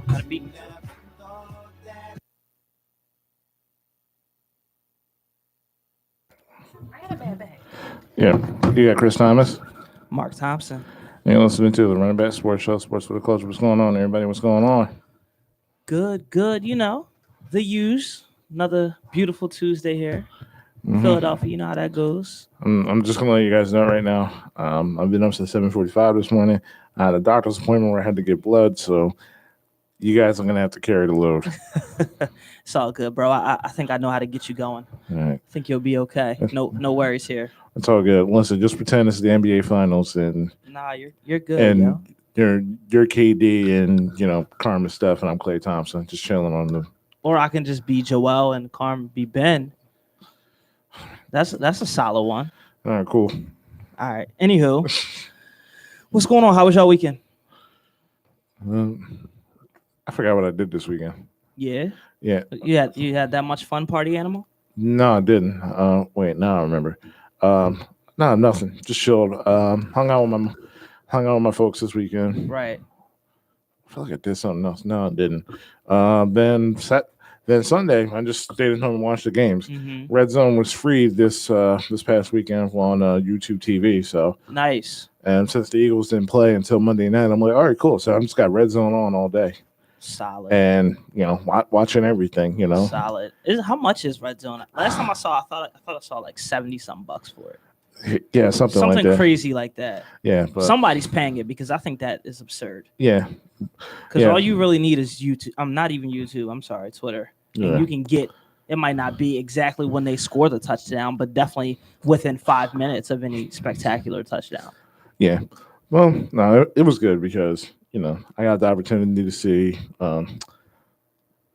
Gotta be. I got a bad bag. Yeah, you got Chris Thomas. Mark Thompson. You're listening to the Running Back Sports Show, Sports with a Culture. What's going on, everybody? What's going on? Good. You know, the use. Another beautiful Tuesday here in Philadelphia. You know how that goes. I'm just gonna let you guys know right now. I've been up since 7:45 this morning. I had a doctor's appointment where I had to get blood, so you guys are gonna have to carry the load. It's all good, bro. I think I know how to get you going. All right, I think you'll be okay. No worries here. it's all good. Listen, just pretend it's the NBA Finals and Nah, you're good, yo. you're KD and Carm and Steph, and I'm Klay Thompson, just chilling on the. Or I can just be Joel and Carm be Ben. That's a solid one. All right, cool. All right. Anywho, what's going on? How was your weekend? I forgot what I did this weekend. Yeah. Yeah. You had that much fun, party animal? No, I didn't. Wait, now I remember. No, nothing. Just chilled. Hung out with my folks this weekend. Right. I feel like I did something else. No, I didn't. Then Sunday, I just stayed at home and watched the games. Mm-hmm. Red Zone was free this past weekend on YouTube TV. So Nice. and since the Eagles didn't play until Monday night, I'm like, all right, cool. So I just got Red Zone on all day. Solid. And watching everything. Solid. How much is Red Zone? Last time I thought I saw like $70-something for it. Yeah, something like that. Crazy like that. Yeah, but somebody's paying it because I think that is absurd. Yeah, because all you really need is YouTube. I'm not even YouTube. I'm sorry, Twitter. Yeah. And you can get. It might not be exactly when they score the touchdown, but definitely within 5 minutes of any spectacular touchdown. Yeah. Well, no, it was good because I got the opportunity to see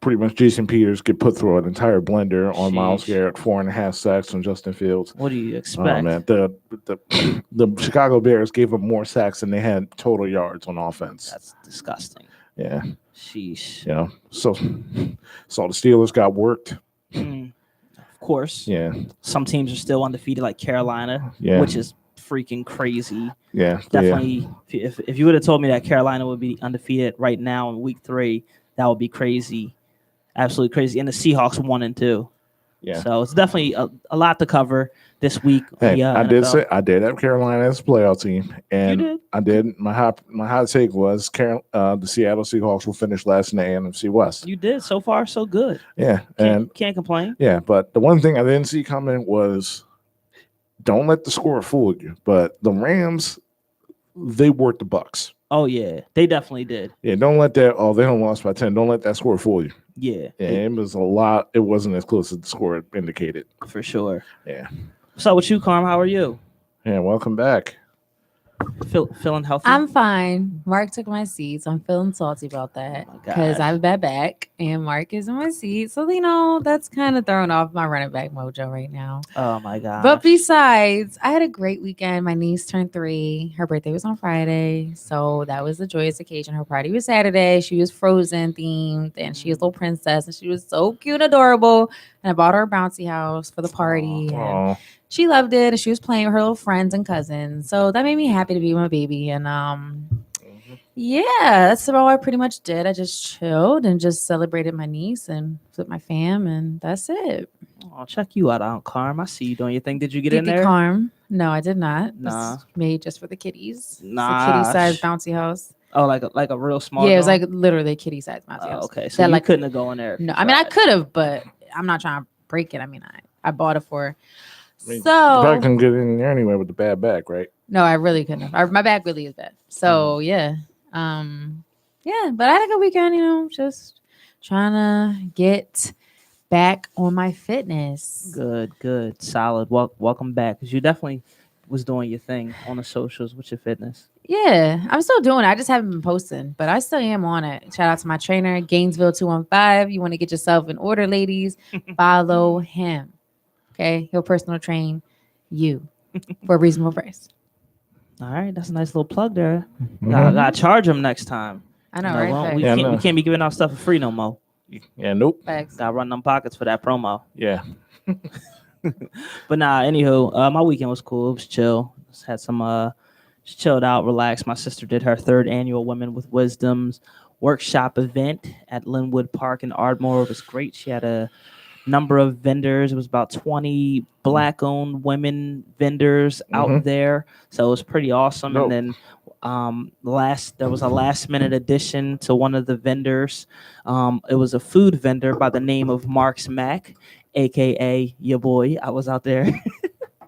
pretty much Jason Peters get put through an entire blender on Myles Garrett, 4.5 sacks on Justin Fields. What do you expect? Oh man, the Chicago Bears gave up more sacks than they had total yards on offense. That's disgusting. Yeah. Sheesh. So the Steelers got worked. Of course. Yeah. Some teams are still undefeated, like Carolina, which is freaking crazy. Yeah. Definitely. Yeah. If you would have told me that Carolina would be undefeated right now in week 3, that would be crazy. Absolutely crazy. And the Seahawks 1-2. Yeah. So it's definitely a lot to cover this week. Hey, I did have Carolina as a playoff team, and you did? I did. My hot take was the Seattle Seahawks will finish last in the NFC West. You did. So far, so good. Yeah, can't complain. Yeah, but the one thing I didn't see coming was don't let the score fool you. But the Rams, they worked the Bucks. Oh yeah, they definitely did. Yeah, don't let that. Oh, they don't lost by 10. Don't let that score fool you. Yeah, it was a lot. It wasn't as close as the score indicated. For sure. Yeah. So with you, Carm, how are you? Yeah, welcome back. Feeling healthy? I'm fine. Mark took my seat, so I'm feeling salty about that because I have a bad back and Mark is in my seat. So, that's kind of throwing off my running back mojo right now. Oh, my God. But besides, I had a great weekend. My niece turned 3. Her birthday was on Friday, so that was a joyous occasion. Her party was Saturday. She was Frozen themed, and she was a little princess, and she was so cute and adorable. And I bought her a bouncy house for the party. And she loved it, and she was playing with her little friends and cousins. So that made me happy to be with my baby. And yeah, that's about what I pretty much did. I just chilled and just celebrated my niece and with my fam, and that's it. I'll check you out, Carm. I see you doing your thing. Did you get in there? Carm? No, I did not. Nah. It's made just for the kitties. Nah. It's a kitty-sized bouncy house. Oh, like a real small. Yeah, it was like literally a kitty-sized bouncy house. Okay, so you couldn't have gone in there. No, I mean I could have, but I'm not trying to break it. I mean I bought it for. You probably couldn't get in there anyway with the bad back, right? No, I really couldn't have. My back really is bad. So yeah. But I had a good weekend, just trying to get back on my fitness. Good. Solid. Welcome back. Because you definitely was doing your thing on the socials with your fitness. Yeah, I'm still doing it. I just haven't been posting, but I still am on it. Shout out to my trainer, Gainesville 215. You want to get yourself in order, ladies, follow him. Okay, he'll personal train you for a reasonable price. All right, that's a nice little plug there. Gotta charge him next time. I know, right? We can't be giving out stuff for free no more. Yeah, nope. Thanks. Gotta run them pockets for that promo. Yeah. But anywho, my weekend was cool. It was chill. Just had some Just chilled out, relaxed. My sister did her 3rd annual Women with Wisdoms workshop event at Linwood Park in Ardmore. It was great. She had a number of vendors. It was about 20 Black-owned women vendors out there. So it was pretty awesome. Dope. And then there was a last-minute addition to one of the vendors. It was a food vendor by the name of Mark's Mac, a.k.a. your boy. I was out there.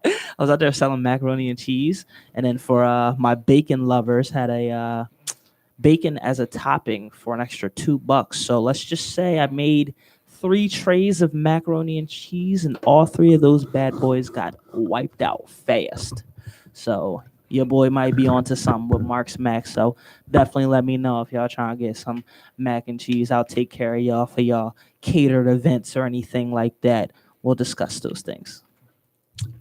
I was out there selling macaroni and cheese. And then for my bacon lovers, had a bacon as a topping for an extra $2. So let's just say I made 3 trays of macaroni and cheese, and all 3 of those bad boys got wiped out fast. So your boy might be onto something with Mark's Mac. So definitely let me know if y'all trying to get some mac and cheese. I'll take care of y'all for y'all catered events or anything like that. We'll discuss those things.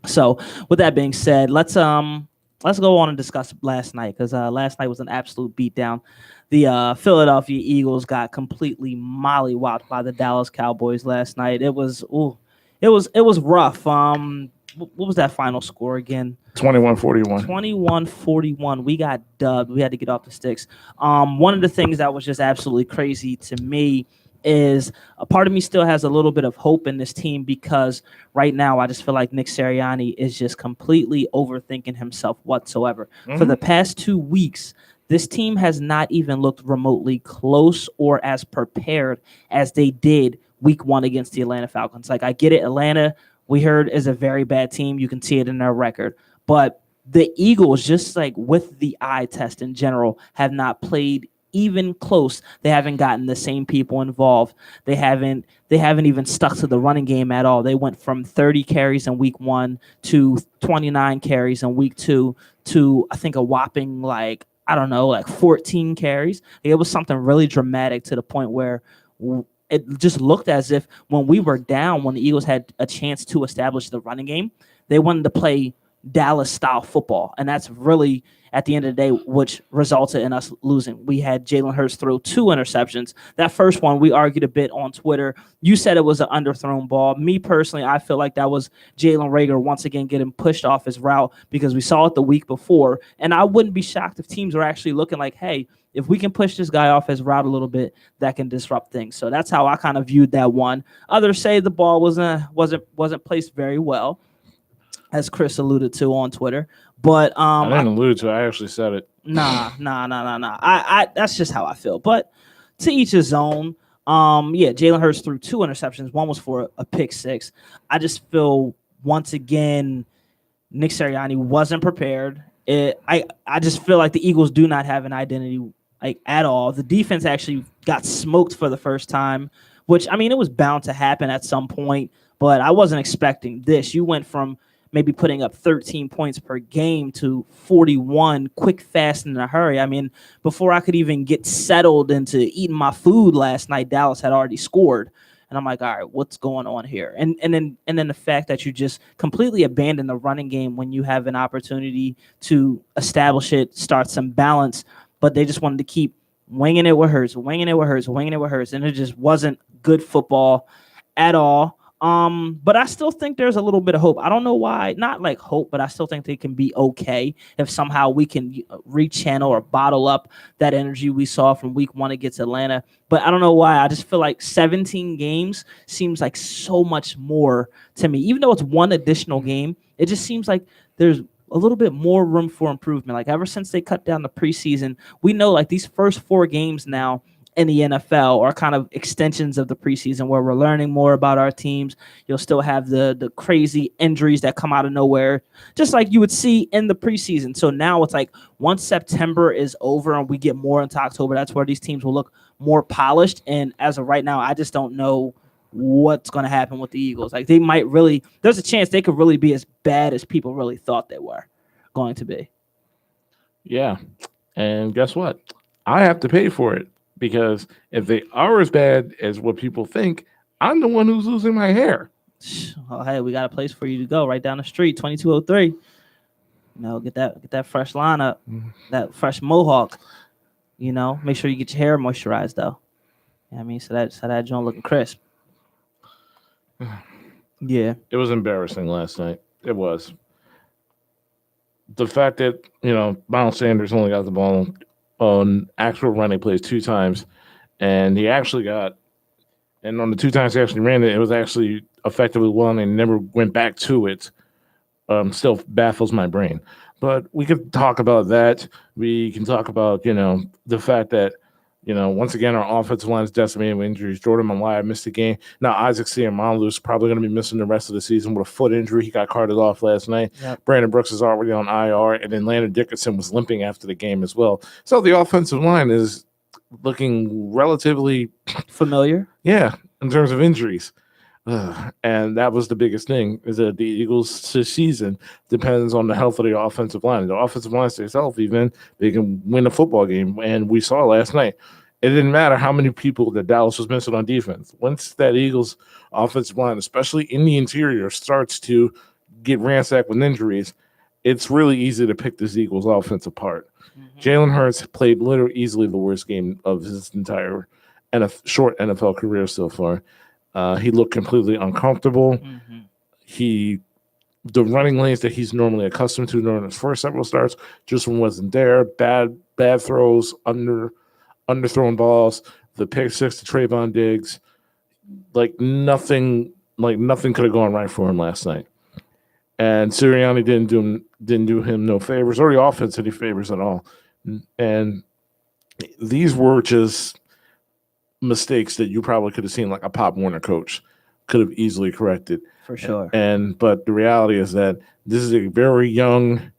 So with that being said, let's go on and discuss last night, because last night was an absolute beatdown. The Philadelphia Eagles got completely mollywopped by the Dallas Cowboys last night. It was rough. What was that final score again? 21-41. 21-41. We got dubbed. We had to get off the sticks. One of the things that was just absolutely crazy to me is a part of me still has a little bit of hope in this team, because right now I just feel like Nick Sirianni is just completely overthinking himself whatsoever. For the past 2 weeks, this team has not even looked remotely close or as prepared as they did week 1 against the Atlanta Falcons. Like, I get it. Atlanta, we heard, is a very bad team. You can see it in their record. But the Eagles, just like with the eye test in general, have not played even close. They haven't gotten the same people involved. They haven't even stuck to the running game at all. They went from 30 carries in week 1 to 29 carries in week 2 to, I think, a whopping 14 carries. It was something really dramatic, to the point where it just looked as if when we were down, when the Eagles had a chance to establish the running game, they wanted to play Dallas style football. And that's really, at the end of the day, which resulted in us losing. We had Jalen Hurts throw 2 interceptions. That first one, we argued a bit on Twitter. You said it was an underthrown ball. Me personally, I feel like that was Jalen Reagor once again getting pushed off his route, because we saw it the week before. And I wouldn't be shocked if teams were actually looking like, hey, if we can push this guy off his route a little bit, that can disrupt things. So that's how I kind of viewed that one. Others say the ball wasn't placed very well, as Chris alluded to on Twitter. But I didn't allude to it. I actually said it. Nah. I that's just how I feel. But to each his own. Jalen Hurts threw 2 interceptions. One was for a pick 6. I just feel, once again, Nick Sirianni wasn't prepared. I just feel like the Eagles do not have an identity, like, at all. The defense actually got smoked for the first time, which, I mean, it was bound to happen at some point, but I wasn't expecting this. You went from maybe putting up 13 points per game to 41 quick, fast, and in a hurry. I mean, before I could even get settled into eating my food last night, Dallas had already scored. And I'm like, all right, what's going on here? And then the fact that you just completely abandon the running game when you have an opportunity to establish it, start some balance, but they just wanted to keep winging it with Hurts, and it just wasn't good football at all. But I still think there's a little bit of hope. I don't know why, not like hope, but I still think they can be okay if somehow we can rechannel or bottle up that energy we saw from week 1 against Atlanta. But I don't know why. I just feel like 17 games seems like so much more to me. Even though it's 1 additional game, it just seems like there's a little bit more room for improvement. Like, ever since they cut down the preseason, we know, like, these first 4 games now in the NFL are kind of extensions of the preseason, where we're learning more about our teams. You'll still have the crazy injuries that come out of nowhere, just like you would see in the preseason. So now it's like, once September is over and we get more into October, that's where these teams will look more polished. And as of right now, I just don't know what's going to happen with the Eagles. Like, they might really, there's a chance they could really be as bad as people really thought they were going to be. Yeah. And guess what? I have to pay for it. Because if they are as bad as what people think, I'm the one who's losing my hair. Oh, hey, we got a place for you to go right down the street, 2203. You know, get that fresh lineup, that fresh mohawk. You know, make sure you get your hair moisturized, though. You know what I mean, so that joint looking crisp. Yeah, it was embarrassing last night. It was. the fact that, Miles Sanders only got the ball on actual running plays 2 times, and and on the 2 times he actually ran it, it was actually effectively won and never went back to it. Still baffles my brain. But we could talk about that. We can talk about, the fact that, once again, our offensive line is decimated with injuries. Jordan Malaya missed the game. Now, Isaac Siamonu is probably going to be missing the rest of the season with a foot injury. He got carted off last night. Yep. Brandon Brooks is already on IR, and then Landon Dickinson was limping after the game as well. So the offensive line is looking relatively familiar. Yeah, in terms of injuries. And that was the biggest thing, is that the Eagles' season depends on the health of the offensive line. If the offensive line stays healthy, then they can win a football game. And we saw last night, it didn't matter how many people that Dallas was missing on defense. Once that Eagles' offensive line, especially in the interior, starts to get ransacked with injuries, it's really easy to pick this Eagles' offense apart. Mm-hmm. Jalen Hurts played literally easily the worst game of his entire short NFL career so far. He looked completely uncomfortable. Mm-hmm. The running lanes that he's normally accustomed to during his first several starts just wasn't there. Bad throws, underthrown balls, the pick 6 to Trayvon Diggs. Nothing could have gone right for him last night. And Sirianni didn't do him no favors, or the offense any favors at all. And these were just mistakes that you probably could have seen like a Pop Warner coach could have easily corrected. For sure. But the reality is that this is a very young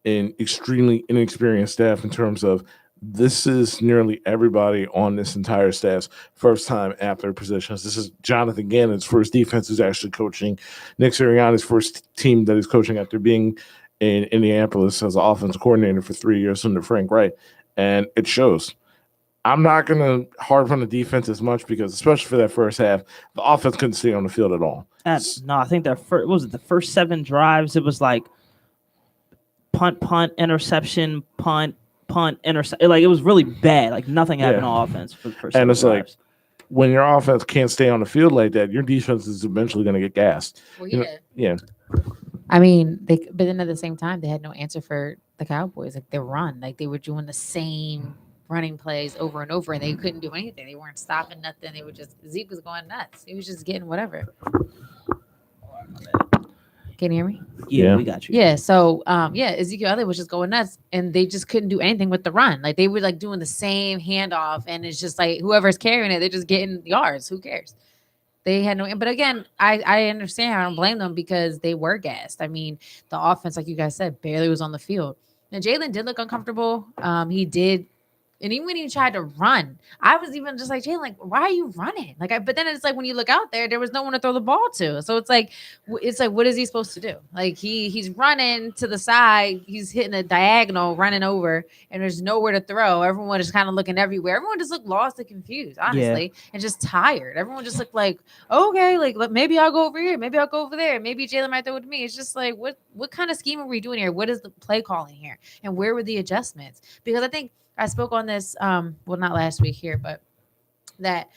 and extremely inexperienced staff in terms of this is nearly everybody on this entire staff's first time at their positions. This is Jonathan Gannon's first defense who's actually coaching. Nick Sirianni's first team that he's coaching after being in Indianapolis as an offensive coordinator for 3 years under Frank Wright. And it shows. I'm not going to harp on the defense as much because, especially for that first half, the offense couldn't stay on the field at all. No, I think the first 7 drives? It was like punt, interception, punt, interception. Like, it was really bad. Like, nothing happened on offense for the first 7 drives. Like, when your offense can't stay on the field like that, your defense is eventually going to get gassed. Well, yeah. Yeah. I mean, but then at the same time, they had no answer for the Cowboys. Like, their run. Like, they were doing the same running plays over and over, and they couldn't do anything. They weren't stopping nothing. They were just, Zeke was going nuts. He was just getting whatever. Can you hear me? Yeah, we got you. Yeah, so Ezekiel Elliott was just going nuts, and they just couldn't do anything with the run. Like, they were like doing the same handoff, and it's just like whoever's carrying it, they're just getting yards. Who cares? They had no, but again, I understand. I don't blame them because they were gassed. I mean, the offense, like you guys said, barely was on the field. And Jalen did look uncomfortable. He did. And even when he tried to run, I was even just like, Jalen, like, why are you running? But then it's like when you look out there was no one to throw the ball to. So it's like, what is he supposed to do? Like he's running to the side, he's hitting a diagonal, running over, and there's nowhere to throw. Everyone is kind of looking everywhere. Everyone just looked lost and confused, honestly, and just tired. Everyone just looked like, okay, like maybe I'll go over here, maybe I'll go over there, maybe Jalen might throw it to me. It's just like, what kind of scheme are we doing here? What is the play calling here? And where were the adjustments? Because I think I spoke on this, not last week here, but that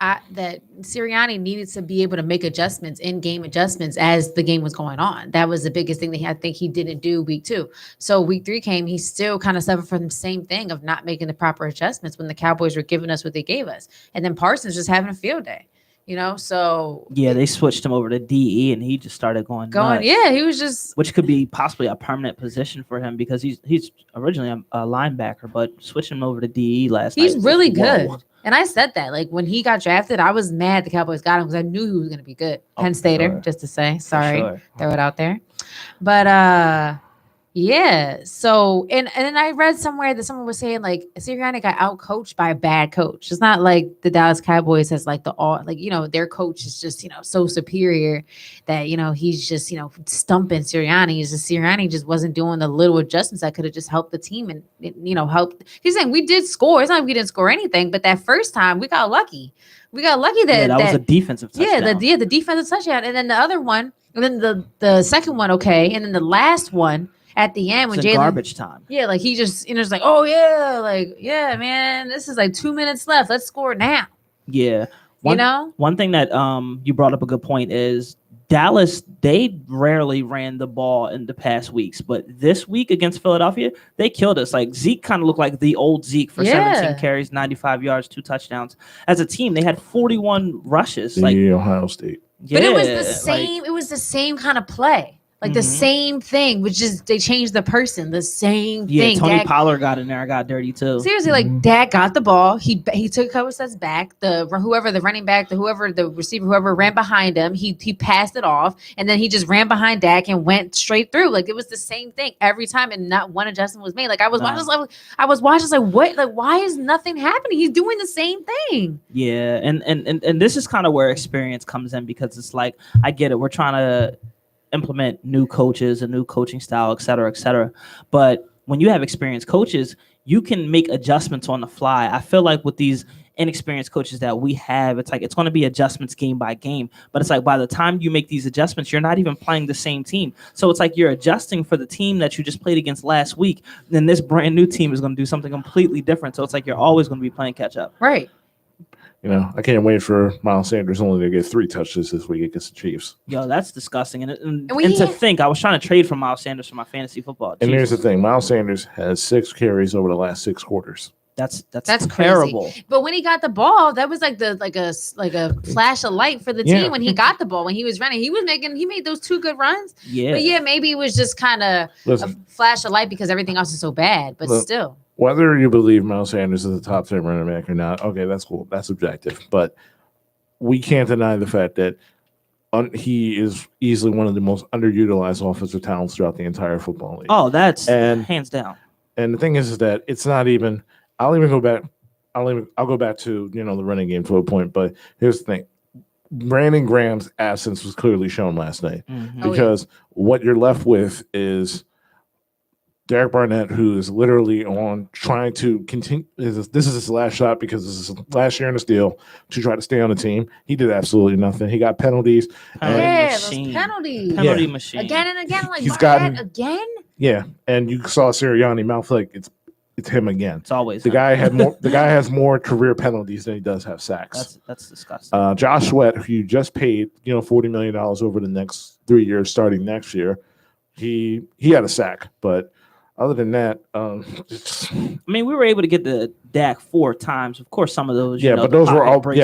Sirianni needed to be able to make adjustments, in-game adjustments as the game was going on. That was the biggest thing that I think he didn't do week 2. So week 3 came, he still kind of suffered from the same thing of not making the proper adjustments when the Cowboys were giving us what they gave us. And then Parsons just having a field day. So they switched him over to DE and he just started going nuts. Yeah, he was just, which could be possibly a permanent position for him because he's originally a linebacker, but switching him over to DE last night. He's really good. And I said that, like, when he got drafted, I was mad the Cowboys got him because I knew he was going to be good. Penn Stater, just to say, sorry, throw it out there. But yeah. So and then I read somewhere that someone was saying like Sirianni got outcoached by a bad coach. It's not like the Dallas Cowboys has like their coach is just so superior that he's just stumping Sirianni. It's just Sirianni just wasn't doing the little adjustments that could have just helped the team and helped. He's saying we did score. It's not like we didn't score anything, but that first time we got lucky. We got lucky that was a defensive touchdown. Yeah, the defensive touchdown, and then the other one, and then the second one, okay, and then the last one. At the end, when Jalen garbage time, like he just it's like, oh yeah, like yeah, man, this is like 2 minutes left. Let's score now. Yeah, one thing that you brought up a good point is Dallas, they rarely ran the ball in the past weeks, but this week against Philadelphia, they killed us. Like Zeke kind of looked like the old Zeke for 17 carries, 95 yards, 2 touchdowns. As a team, they had 41 rushes. The Ohio State. Yeah, but it was the same. It was the same kind of play. Like the same thing, which is they changed the person. The same thing. Tony Pollard got in there. I got dirty too. Seriously, like Dak got the ball. He took a couple steps back. Whoever the running back, the receiver, whoever ran behind him, he passed it off, and then he just ran behind Dak and went straight through. Like it was the same thing every time, and not one adjustment was made. Like I was watching, like what? Like why is nothing happening? He's doing the same thing. Yeah, and this is kind of where experience comes in, because it's like I get it. We're trying to implement new coaches, a new coaching style, et cetera, but when you have experienced coaches, you can make adjustments on the fly. I feel like with these inexperienced coaches that we have, it's like it's going to be adjustments game by game, but it's like by the time you make these adjustments, you're not even playing the same team, so it's like you're adjusting for the team that you just played against last week, then this brand new team is going to do something completely different, so it's like you're always going to be playing catch up. Right. I can't wait for Miles Sanders only to get 3 touches this week against the Chiefs. Yo, that's disgusting. And to think, I was trying to trade for Miles Sanders for my fantasy football. And here's the thing. Miles Sanders has 6 carries over the last 6 quarters. That's terrible. Crazy. But when he got the ball, that was like a flash of light for the team when he got the ball. When he was running, he made those 2 good runs. Yeah. But maybe it was just kind of a flash of light because everything else is so bad. But still. Whether you believe Miles Sanders is a top 10 running back or not, okay, that's cool. That's objective. But we can't deny the fact that he is easily one of the most underutilized offensive talents throughout the entire football league. Oh, that's hands down. And the thing is that it's not even. I'll go back to the running game to a point. But here's the thing: Brandon Graham's absence was clearly shown last night because what you're left with is Derek Barnett, who is literally on trying to continue. This is his last shot because this is his last year in this deal to try to stay on the team. He did absolutely nothing. He got penalties. Those penalties. Penalty machine. Again and again. Like, he's gotten again? Yeah, and you saw Sirianni mouth like it's him again. It's always the guy had more. The guy has more career penalties than he does have sacks. That's disgusting. Josh Sweat, who you just paid $40 million over the next 3 years, starting next year, he had a sack, but other than that, we were able to get the Dak 4 times. Of course, some of those, but those were all, but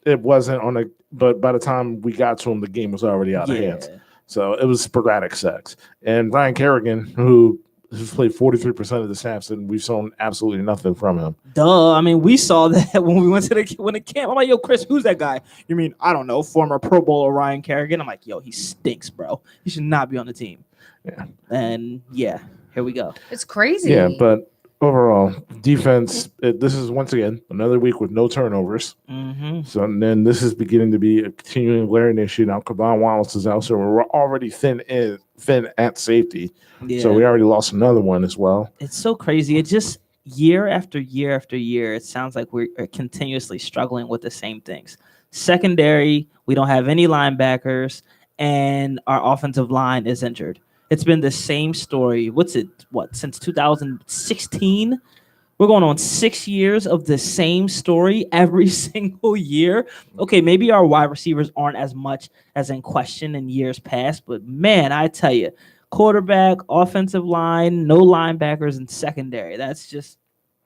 it wasn't on a. But by the time we got to him, the game was already out of hands. So it was sporadic sacks. And Ryan Kerrigan, who has played 43% of the snaps, and we've shown absolutely nothing from him. Duh. We saw that when we went to the camp. I'm like, yo, Chris, who's that guy? You mean, I don't know, former Pro Bowler Ryan Kerrigan? I'm like, yo, he stinks, bro. He should not be on the team. Yeah. And here we go. It's crazy. Yeah, but overall, defense, this is once again another week with no turnovers. Mm-hmm. So then this is beginning to be a continuing glaring issue. Now, Kevon Wallace is out, so we're already thin at safety. Yeah. So we already lost another one as well. It's so crazy. It just year after year after year, it sounds like we're continuously struggling with the same things. Secondary, we don't have any linebackers, and our offensive line is injured. It's been the same story. Since 2016? We're going on 6 years of the same story every single year. Okay, maybe our wide receivers aren't as much as in question in years past, but man, I tell you, quarterback, offensive line, no linebackers, and secondary. That's just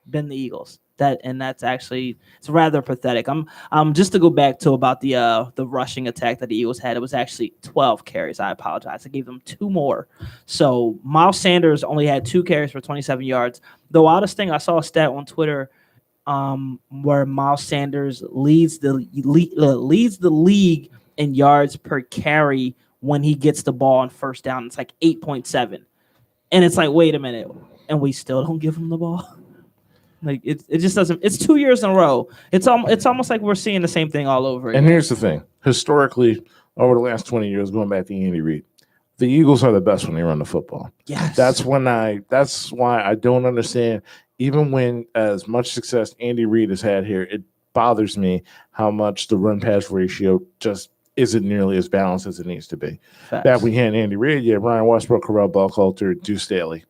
been the Eagles. That's actually, it's rather pathetic. I'm just to go back to about the rushing attack that the Eagles had. It was actually 12 carries. I apologize. I gave them 2 more. So Miles Sanders only had 2 carries for 27 yards. The wildest thing, I saw a stat on Twitter where Miles Sanders leads the league in yards per carry when he gets the ball on first down. It's like 8.7, and it's like, wait a minute, and we still don't give him the ball. Like it just doesn't. It's 2 years in a row. It's almost like we're seeing the same thing all over again. And here's the thing: historically, over the last 20 years, going back to Andy Reid, the Eagles are the best when they run the football. Yes, that's why I don't understand. Even when as much success Andy Reid has had here, it bothers me how much the run pass ratio just isn't nearly as balanced as it needs to be. Facts. That we had Andy Reid, Ryan Westbrook, Correll Buckhalter, Deuce Staley.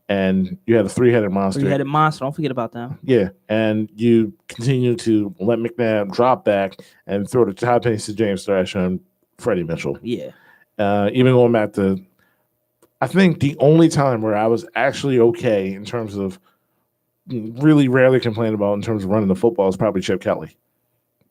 And you had a 3-headed monster. 3-headed monster. Don't forget about that. Yeah. And you continue to let McNabb drop back and throw the top pace to James Thrasher and Freddie Mitchell. Yeah. Even going back to, I think the only time where I was actually okay in terms of really rarely complain about in terms of running the football is probably Chip Kelly.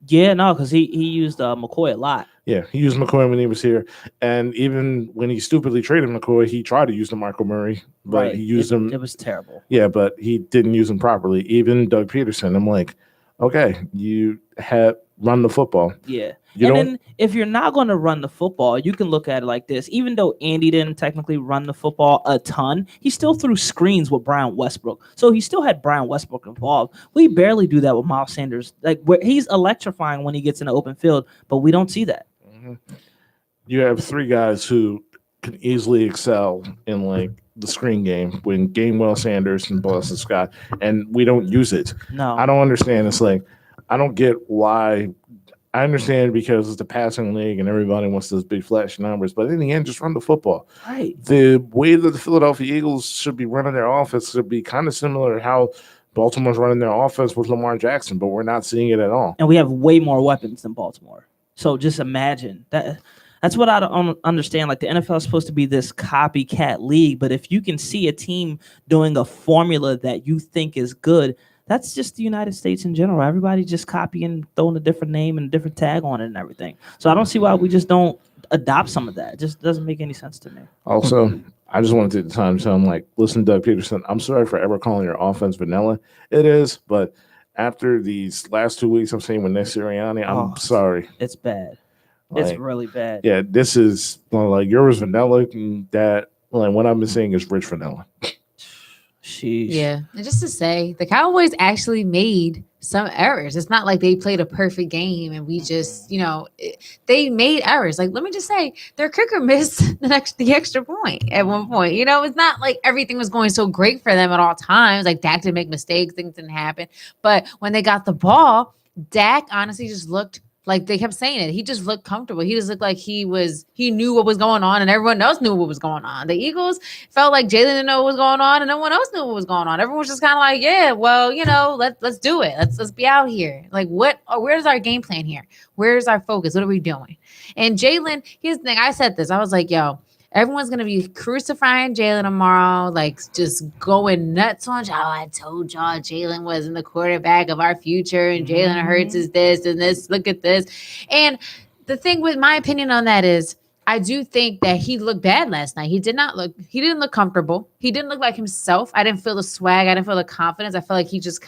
Yeah, no, because he used McCoy a lot. Yeah, he used McCoy when he was here. And even when he stupidly traded McCoy, he tried to use DeMarco Murray, but he used him. It was terrible. Yeah, but he didn't use him properly. Even Doug Peterson, I'm like, okay, you had run the football. Yeah. Then if you're not going to run the football, you can look at it like this. Even though Andy didn't technically run the football a ton, he still threw screens with Brian Westbrook. So he still had Brian Westbrook involved. We barely do that with Miles Sanders. Like, he's electrifying when he gets in the open field, but we don't see that. Mm-hmm. You have three guys who can easily excel in like the screen game when Gainwell, Sanders, and Boston Scott, and we don't use it. No. I don't understand. It's like, I don't get why. I understand because it's the passing league and everybody wants those big flash numbers, but in the end, just run the football. Right. The way that the Philadelphia Eagles should be running their offense should be kind of similar to how Baltimore's running their offense with Lamar Jackson, but we're not seeing it at all. And we have way more weapons than Baltimore. So just imagine that. That's what I don't understand. Like, the NFL is supposed to be this copycat league, but if you can see a team doing a formula that you think is good, that's just the United States in general. Everybody just copying, throwing a different name and a different tag on it and everything. So I don't see why we just don't adopt some of that. It just doesn't make any sense to me. Also, I just want to take the time to tell him, like, listen, Doug Peterson, I'm sorry for ever calling your offense vanilla. It is, but after these last 2 weeks I'm seeing with Nick Sirianni, I'm sorry. It's bad. It's really bad. Yeah, this is like yours vanilla. That like what I've been saying is rich vanilla. Sheesh. Yeah, and just to say, the Cowboys actually made some errors. It's not like they played a perfect game and we just, they made errors. Like, let me just say, their kicker missed the extra point at one point. It's not like everything was going so great for them at all times. Like, Dak didn't make mistakes, things didn't happen. But when they got the ball, Dak honestly just looked like, they kept saying it, he just looked comfortable. He just looked like he knew what was going on and everyone else knew what was going on. The Eagles felt like Jalen didn't know what was going on and no one else knew what was going on. Everyone was just kind of like, yeah, well, let's do it. Let's be out here. Like, where's our game plan here? Where's our focus? What are we doing? And Jalen, here's the thing. I said this. I was like, yo, everyone's going to be crucifying Jalen tomorrow, like just going nuts on, I told y'all Jalen wasn't the quarterback of our future and Jalen Hurts is this and this. Look at this. And the thing with my opinion on that is I do think that he looked bad last night. He didn't look comfortable. He didn't look like himself. I didn't feel the swag. I didn't feel the confidence. I felt like he just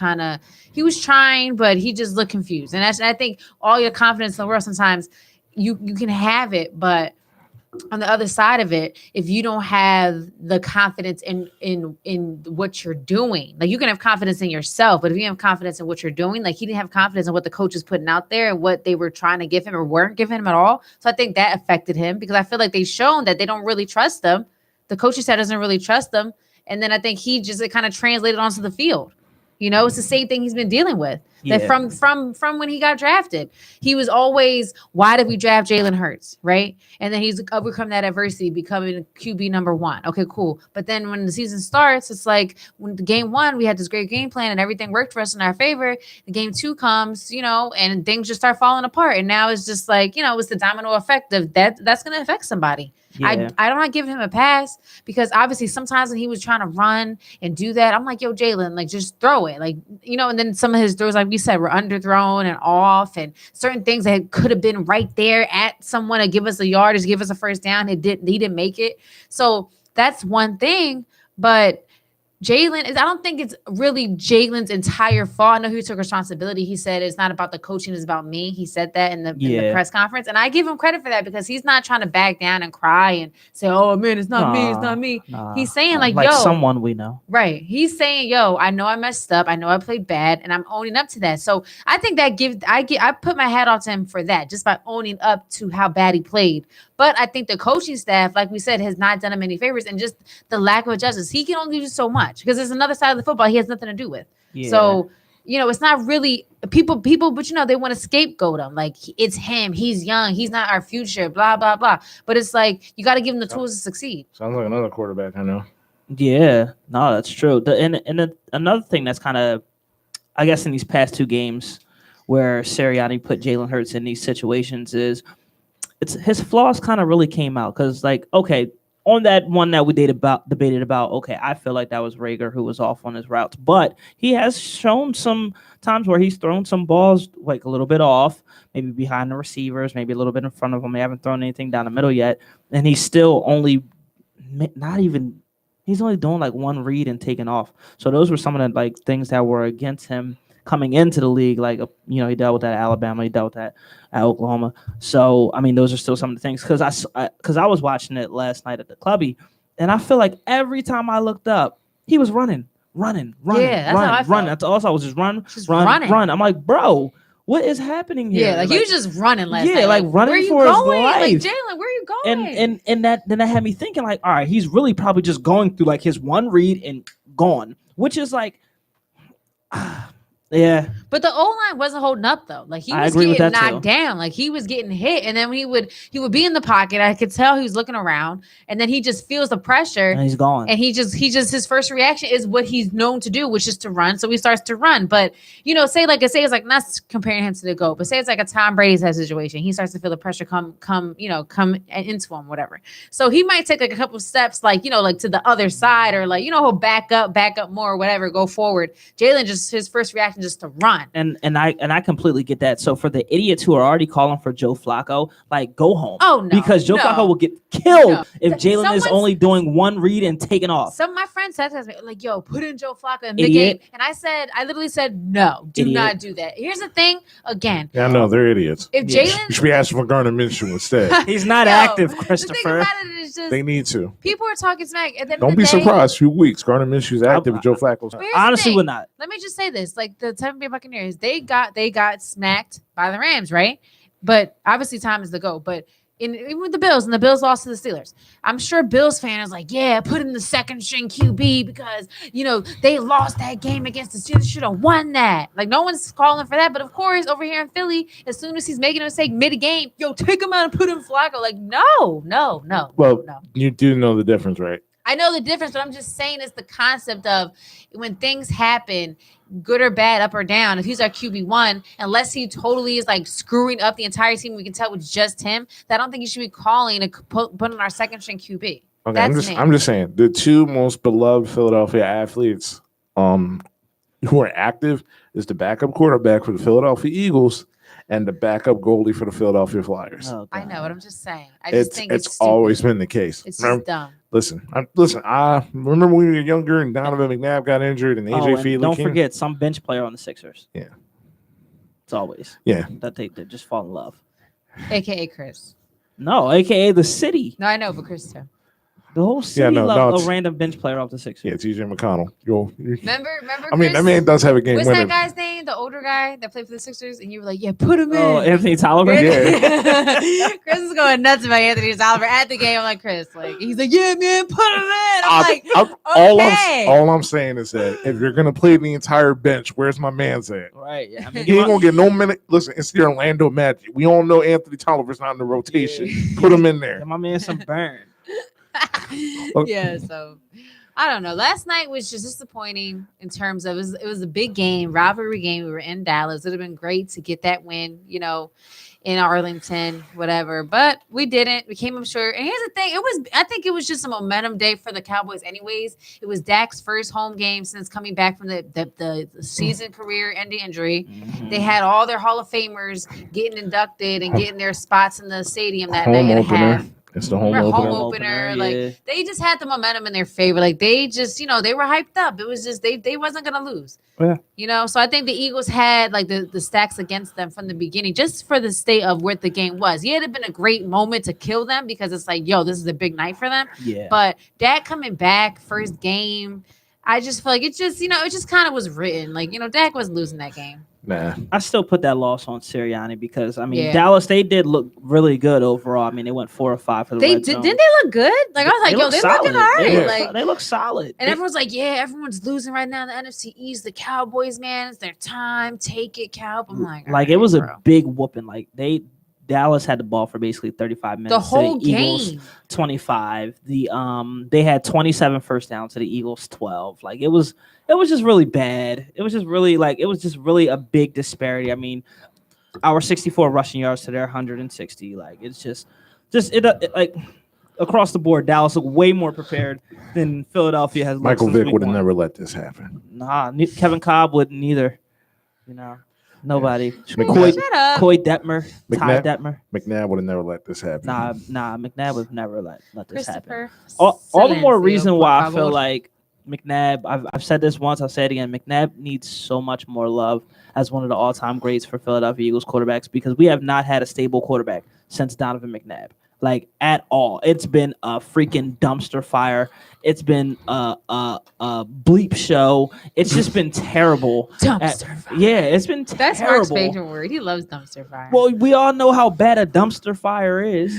he was trying, but he just looked confused. And I think all your confidence in the world, sometimes you can have it, but on the other side of it, if you don't have the confidence in what you're doing, like, you can have confidence in yourself, but if you have confidence in what you're doing, like, he didn't have confidence in what the coach is putting out there and what they were trying to give him or weren't giving him at all. So I think that affected him because I feel like they've shown that they don't really trust them. The coaching staff doesn't really trust them. And then I think it kind of translated onto the field. It's the same thing he's been dealing with. Yeah. That from when he got drafted, he was always, why did we draft Jalen Hurts, right? And then he's overcome that adversity, becoming QB number 1. Okay, cool. But then when the season starts, it's like when the game 1, we had this great game plan and everything worked for us in our favor. The game 2 comes, and things just start falling apart. And now it's just like, it's the domino effect of that. That's going to affect somebody. Yeah. I don't not give him a pass because obviously sometimes when he was trying to run and do that, I'm like, yo, Jalen, like, just throw it. Like, and then some of his throws, like we said, were underthrown and off, and certain things that could have been right there at someone to give us a yardage, give us a first down. He didn't make it. So that's one thing. But I don't think it's really Jalen's entire fault. I know he took responsibility. He said it's not about the coaching, it's about me. He said that in the press conference. And I give him credit for that because he's not trying to back down and cry and say, oh, man, it's not me. It's not me. He's saying like, yo. someone we know. Right. He's saying, yo, I know I messed up. I know I played bad and I'm owning up to that. So I think I put my hat off to him for that, just by owning up to how bad he played. But I think the coaching staff, like we said, has not done him any favors, and just the lack of adjustments. He can only do so much because there's another side of the football he has nothing to do with. Yeah. So, it's not really people, but they want to scapegoat him. Like, it's him. He's young. He's not our future, blah, blah, blah. But it's like, you got to give him the tools to succeed. Sounds like another quarterback I know. Yeah, no, that's true. Another thing that's kind of, I guess, in these past 2 games where Sirianni put Jalen Hurts in these situations is it's his flaws kind of really came out because, like, okay, on that one that we debated about, okay, I feel like that was Rager who was off on his routes, but he has shown some times where he's thrown some balls like a little bit off, maybe behind the receivers, maybe a little bit in front of them. They haven't thrown anything down the middle yet, and he's still only he's only doing like one read and taking off. So those were some of the like things that were against him coming into the league. Like, he dealt with that at Alabama, he dealt with that at Oklahoma. So I mean, those are still some of the things because I was watching it last night at the clubby, and I feel like every time I looked up, he was running. Yeah, that's how I felt. That's also I was just run. running. I'm like, bro, what is happening here? Yeah, like he was just running last night. Yeah, like running where you for going? his life. Like Jalen, where are you going? And that had me thinking like, all right, he's really probably just going through like his one read and gone, which is like, yeah. But the O-line wasn't holding up though. Like he was getting knocked down. Like he was getting hit, and then when he would be in the pocket, I could tell he was looking around, and then he just feels the pressure and he's gone. And he just his first reaction is what he's known to do, which is to run. So he starts to run. But say it's like not comparing him to the GOAT, but say it's like a Tom Brady type situation. He starts to feel the pressure come into him, whatever. So he might take like a couple of steps, like to the other side, or like he'll back up more, or whatever, go forward. Jalen just his first reaction just to run. And I completely get that. So for the idiots who are already calling for Joe Flacco, like, go home. Oh no, because Joe Flacco will get killed if Jalen is only doing one read and taking off. Some of my friends said to me, like, "Yo, put in Joe Flacco in the game," and I literally said, "No, do not do that." Here's the thing, again. Yeah, I know they're idiots. If Jalen, you should be asking for Gardner Minshew instead. He's not active, Christopher. The thing about it is just, they need to. People are talking smack. Don't be surprised. Few weeks, Gardner Minshew's active. Joe Flacco's honestly would not. Let me just say this: like the Tampa Bay Buccaneers, they got smacked by the Rams, right? But obviously, Tom is the GOAT. But even with the Bills, and the Bills lost to the Steelers, I'm sure Bills fans like, yeah, put in the second string QB because they lost that game against the Steelers. Should have won that. Like no one's calling for that. But of course, over here in Philly, as soon as he's making a mistake mid-game, take him out and put in Flacco. Like no. Well, you do know the difference, right? I know the difference, but I'm just saying it's the concept of when things happen, good or bad, up or down. If he's our QB1, unless he totally is like screwing up the entire team, we can tell it's just him. That I don't think you should be calling to put on our second string QB. Okay, I'm just saying the two most beloved Philadelphia athletes who are active is the backup quarterback for the Philadelphia Eagles and the backup goalie for the Philadelphia Flyers. Oh, I know what I'm just saying. I just think it's always been the case. It's just dumb. Listen. I remember when we were younger and Donovan McNabb got injured and AJ Feely. Don't forget some bench player on the Sixers. Yeah, it's always that they just fall in love. AKA Chris. No, AKA the city. No, I know, but Chris too. The whole city loved a random bench player off the Sixers. Yeah, TJ McConnell. Remember? I mean, that man does have a game winner. What's that guy's name? The older guy that played for the Sixers, and you were like, "Yeah, put him in." Oh, Anthony Tolliver. Yeah. Chris is going nuts about Anthony Tolliver at the game. I'm like, Chris, like he's like, "Yeah, man, put him in." I'm like, okay. All I'm saying is that if you're gonna play the entire bench, where's my man's at? Right. Yeah. I mean, he ain't gonna get no minute. Listen, it's the Orlando Magic. We all know Anthony Tolliver's not in the rotation. Yeah. Put him in there. Get my man some burn. Yeah, so I don't know. Last night was just disappointing in terms of it was a big game, rivalry game. We were in Dallas. It would have been great to get that win, in Arlington, whatever. But we didn't. We came up short. And here's the thing: I think it was just a momentum day for the Cowboys, anyways. It was Dak's first home game since coming back from the season career-ending injury. Mm-hmm. They had all their Hall of Famers getting inducted and getting their spots in the stadium that night and a half. It's the home opener. Like they just had the momentum in their favor. Like they just, they were hyped up. It was just they wasn't gonna lose. Yeah. So I think the Eagles had like the stacks against them from the beginning, just for the state of where the game was. Yeah, it'd have been a great moment to kill them because it's like, this is a big night for them. Yeah. But Dak coming back, first game, I just feel like it just, it just kind of was written. Like, Dak was losing that game. Nah. I still put that loss on Sirianni because Dallas, they did look really good overall. I mean, they went 4 or 5 for the red zone. Didn't they look good? Like I was like, they're looking all right. They look solid. And everyone's like, everyone's losing right now in the NFC East. The Cowboys, man, it's their time. Take it, Cow. I'm like, it was a big whooping. Like Dallas had the ball for basically 35 minutes. The whole to the Eagles, game. 25. They had 27 first downs to the Eagles 12. Like it was just really bad. It was just really a big disparity. I mean, our 64 rushing yards to their 160. Like it's just like across the board, Dallas looked way more prepared than Philadelphia has. Michael since Vick week would have one. never let this happen. Nah, Kevin Cobb wouldn't either. You know, nobody. McNabb- Shut up. Coy Detmer, Ty McNabb- Detmer. McNabb would have never let this happen. Nah, McNabb would never let this happen. Christopher All the more reason Silencio, why por I feel favor. like McNabb, I've said this once, I'll say it again. McNabb needs so much more love as one of the all-time greats for Philadelphia Eagles quarterbacks because we have not had a stable quarterback since Donovan McNabb. Like at all. It's been a freaking dumpster fire. It's been a bleep show. It's just been terrible. Dumpster fire. Yeah, it's been terrible. That's Mark's favorite word. He loves dumpster fire. Well, we all know how bad a dumpster fire is.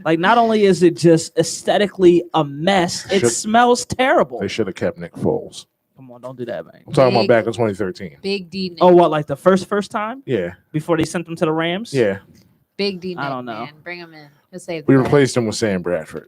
Like, not only is it just aesthetically a mess, it smells terrible. They should have kept Nick Foles. Come on, don't do that, man. I'm talking about back in 2013. Big D. Nick. Oh, what, like the first time? Yeah. Before they sent them to the Rams? Yeah. Big D. Nick, I don't know. Man. Bring him in. He'll save We the day. replaced him with Sam Bradford.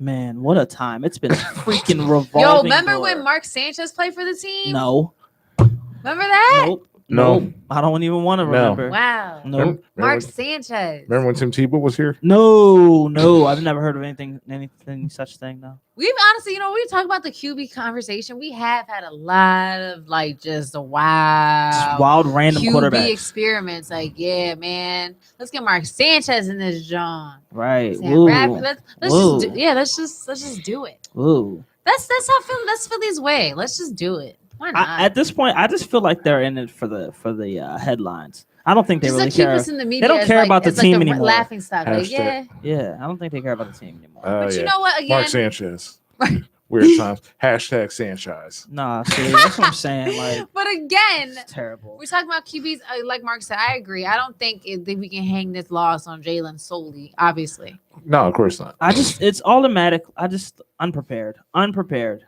Man, what a time. It's been a freaking revolving Yo, remember door. when Mark Sanchez played for the team? No. Remember that? Nope. No. Nope. I don't even want to remember. Wow. Nope. Mark Sanchez. Remember when Tim Tebow was here? No. I've never heard of anything such thing, no. We've honestly, we talk about the QB conversation. We have had a lot of like just Wild random QB quarterbacks. experiments. Like, yeah, man, let's get Mark Sanchez in this John. Right. Sam Woo. Bradford. Let's Woo. just let's just do it. Woo. That's how that's Philly's way. Let's just do it. Why not? At this point, I just feel like they're in it for the headlines. I don't think they just really to keep care. us in the media. They don't as, care like, about the as, like, team the anymore. Laughing stock. Like, Hashtag. yeah. I don't think they care about the team anymore. But you know what? Again, Mark Sanchez. Weird times. Hashtag Sanchez. Nah, see, that's what I'm saying. Like, but again, it's terrible. we're talking about QBs. Like Mark said, I agree. I don't think that we can hang this loss on Jalen solely. Obviously, No, of course not. It's automatic. I just unprepared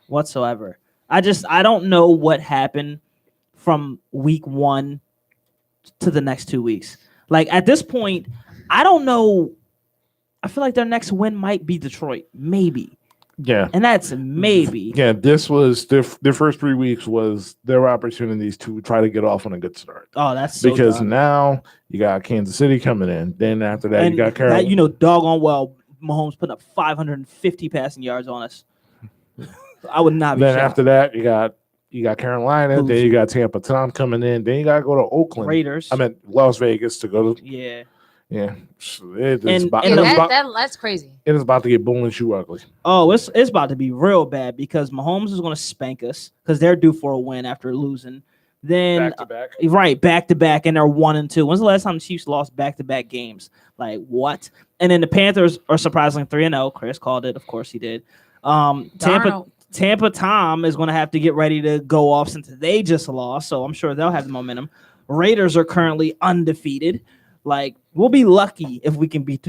whatsoever. I don't know what happened from week 1 to the next 2 weeks. Like at this point, I don't know. I feel like their next win might be Detroit, maybe. Yeah. And that's maybe. Yeah, this was their first 3 weeks was their opportunities to try to get off on a good start. Oh, that's so because dumb. now you got Kansas City coming in. Then after that, And you got Carolina. doggone well, Mahomes put up 550 passing yards on us. I would not be Then shocked. after that, you got Carolina. Who's- Then you got Tampa Tom coming in. Then you got to go to Oakland. Raiders. I meant Las Vegas to go to. Yeah. Yeah, it is And- about, and it is the- about, that's crazy. it is about to get bull and shoe ugly. Oh, it's about to be real bad because Mahomes is going to spank us because they're due for a win after losing. Then back. right, back to back, and they're 1-2. When's the last time the Chiefs lost back-to-back games? Like what? And then the Panthers are surprisingly 3-0. Chris called it, of course he did. Tampa Tom is going to have to get ready to go off since they just lost, so I'm sure they'll have the momentum. Raiders are currently undefeated. Like we'll be lucky if we can beat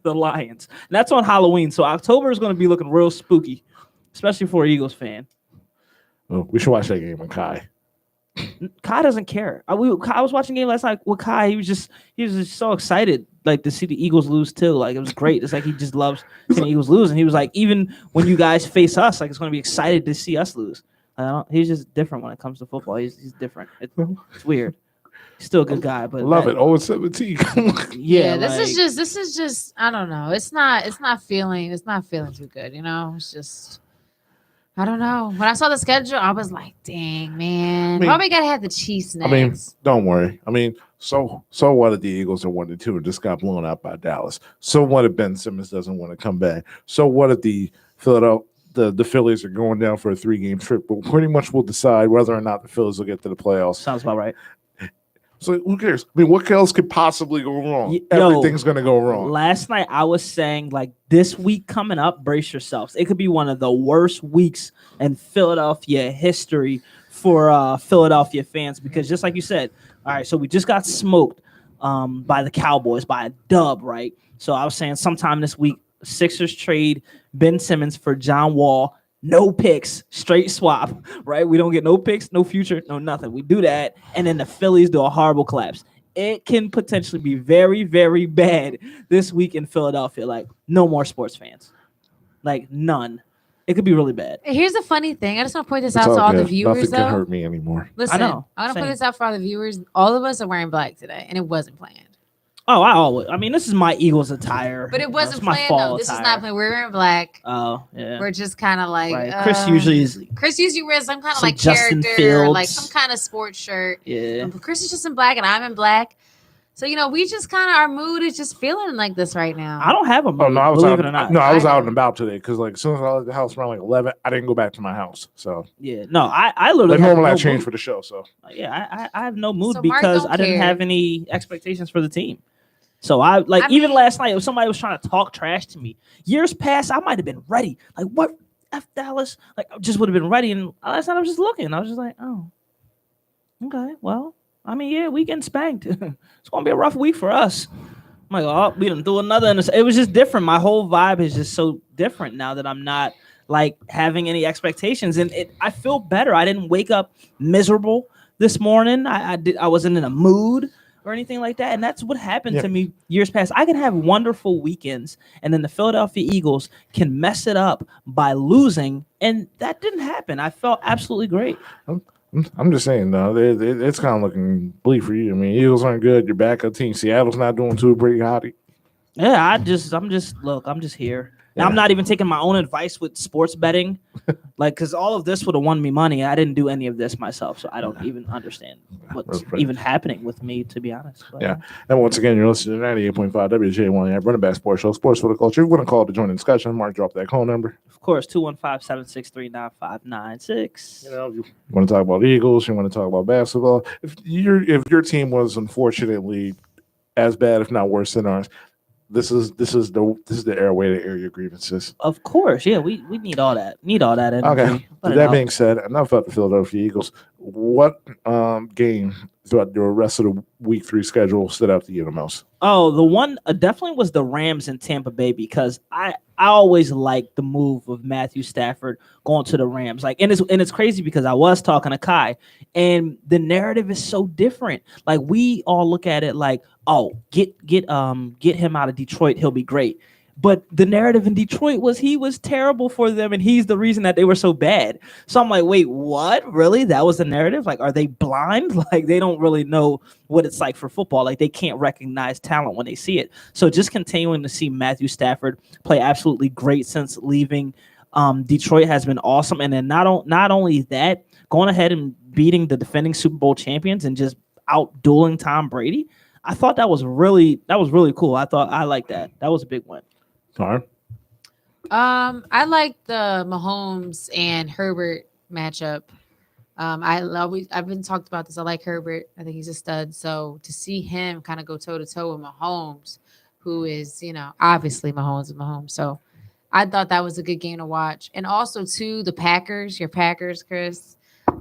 the Lions. And that's on Halloween, so October is going to be looking real spooky, especially for an Eagles fan. Oh, we should watch that game with Kai. Kai doesn't care. I was watching a game last night with Kai. He was just so excited, like to see the Eagles lose too. Like it was great. It's like he just loves seeing the Eagles lose, and he was like, even when you guys face us, like it's going to be excited to see us lose. He's just different when it comes to football. He's different. It's weird. He's still a good guy, but Love it. 0-17. Yeah, this is just I don't know. It's not feeling too good, It's just I don't know. When I saw the schedule, I was like, dang, man. Probably gotta have the Chiefs next. Don't worry. So what if the Eagles are 1-2 and just got blown out by Dallas? So what if Ben Simmons doesn't want to come back? So what if the Phillies are going down for a 3-game trip? But pretty much we'll decide whether or not the Phillies will get to the playoffs. Sounds about right. So who cares? What else could possibly go wrong? Everything's going to go wrong. Last night I was saying, like, this week coming up, brace yourselves. It could be one of the worst weeks in Philadelphia history for Philadelphia fans because just like you said, all right, so we just got smoked by the Cowboys by a dub, right? So I was saying sometime this week, Sixers trade Ben Simmons for John Wall. No picks, straight swap, right? We don't get no picks, no future, no nothing. We do that, and then the Phillies do a horrible collapse. It can potentially be very, very bad this week in Philadelphia. Like, no more sports fans. Like, none. It could be really bad. Here's a funny thing. I just want to point this It's out to all the good. viewers. Nothing though. can hurt me anymore. Listen, I know. I want to put Same. this out for all the viewers. All of us are wearing black today, and it wasn't planned. Oh, I mean, this is my Eagles attire. But it wasn't It's my planned fall though. This is attire. not planned. We're wearing black. Oh, yeah. We're just kind of like Right. Chris usually wears some kind of some like Justin character, or like Fields. some kind of sports shirt. Yeah. But Chris is just in black, and I'm in black. So we just kind of our mood is just feeling like this right now. I don't have a mood, Oh no, I was believe out. it or not. No, I was I out know. and about today because like as soon as I left the house around like 11, I didn't go back to my house. So Yeah, no, I literally like have normally no I change mood. for the show. So Yeah, I have no mood So Mark because don't I didn't care. have any expectations for the team. So I even last night, if somebody was trying to talk trash to me, years past, I might have been ready. Like what F Dallas? Like I just would have been ready. And last night I was just looking. I was just like, oh, okay, well, I mean, yeah, we getting spanked. It's gonna be a rough week for us. I'm like, oh, we done do another. It was just different. My whole vibe is just so different now that I'm not like having any expectations, and I feel better. I didn't wake up miserable this morning. I wasn't in a mood or anything like that, and that's what happened to me years past. I can have wonderful weekends, and then the Philadelphia Eagles can mess it up by losing, and that didn't happen. I felt absolutely great. I'm just saying though, it's kind of looking bleak for you. I mean, Eagles aren't good. Your backup team, Seattle's not doing too pretty hotty. Yeah, I'm just here. And I'm not even taking my own advice with sports betting, like because all of this would have won me money. I didn't do any of this myself, so I don't even understand what's even happening with me, to be honest. But, Yeah. And once again, you're listening to 98.5 WJ1, Wnba Sports Show, Sports for the Culture. If you want to call to join the discussion, Mark, drop that call number. Of course, 215-763-9596. You know, you want to talk about Eagles, you want to talk about basketball. If your team was unfortunately as bad, if not worse than ours, this is the way to air your grievances. Of course, yeah, we need all that. Energy. Okay. With that being said, enough about the Philadelphia Eagles. What game throughout the rest of the week 3 schedule stood out to you the most? Oh, the one definitely was the Rams in Tampa Bay because I always liked the move of Matthew Stafford going to the Rams. Like, and it's crazy because I was talking to Kai, and the narrative is so different. Like, we all look at it like, oh, get him out of Detroit, he'll be great. But the narrative in Detroit was he was terrible for them, and he's the reason that they were so bad. So I'm like, wait, what? Really? That was the narrative? Like, are they blind? Like, they don't really know what it's like for football. Like, they can't recognize talent when they see it. So just continuing to see Matthew Stafford play absolutely great since leaving Detroit has been awesome. And then not only that, going ahead and beating the defending Super Bowl champions and just out-dueling Tom Brady, I thought that was really cool. I like that. That was a big win. Carm? I like the Mahomes and Herbert matchup. I've been talked about this. I like Herbert. I think he's a stud. So to see him kind of go toe to toe with Mahomes, who is, obviously Mahomes. So I thought that was a good game to watch. And also too, the Packers, your Packers, Chris.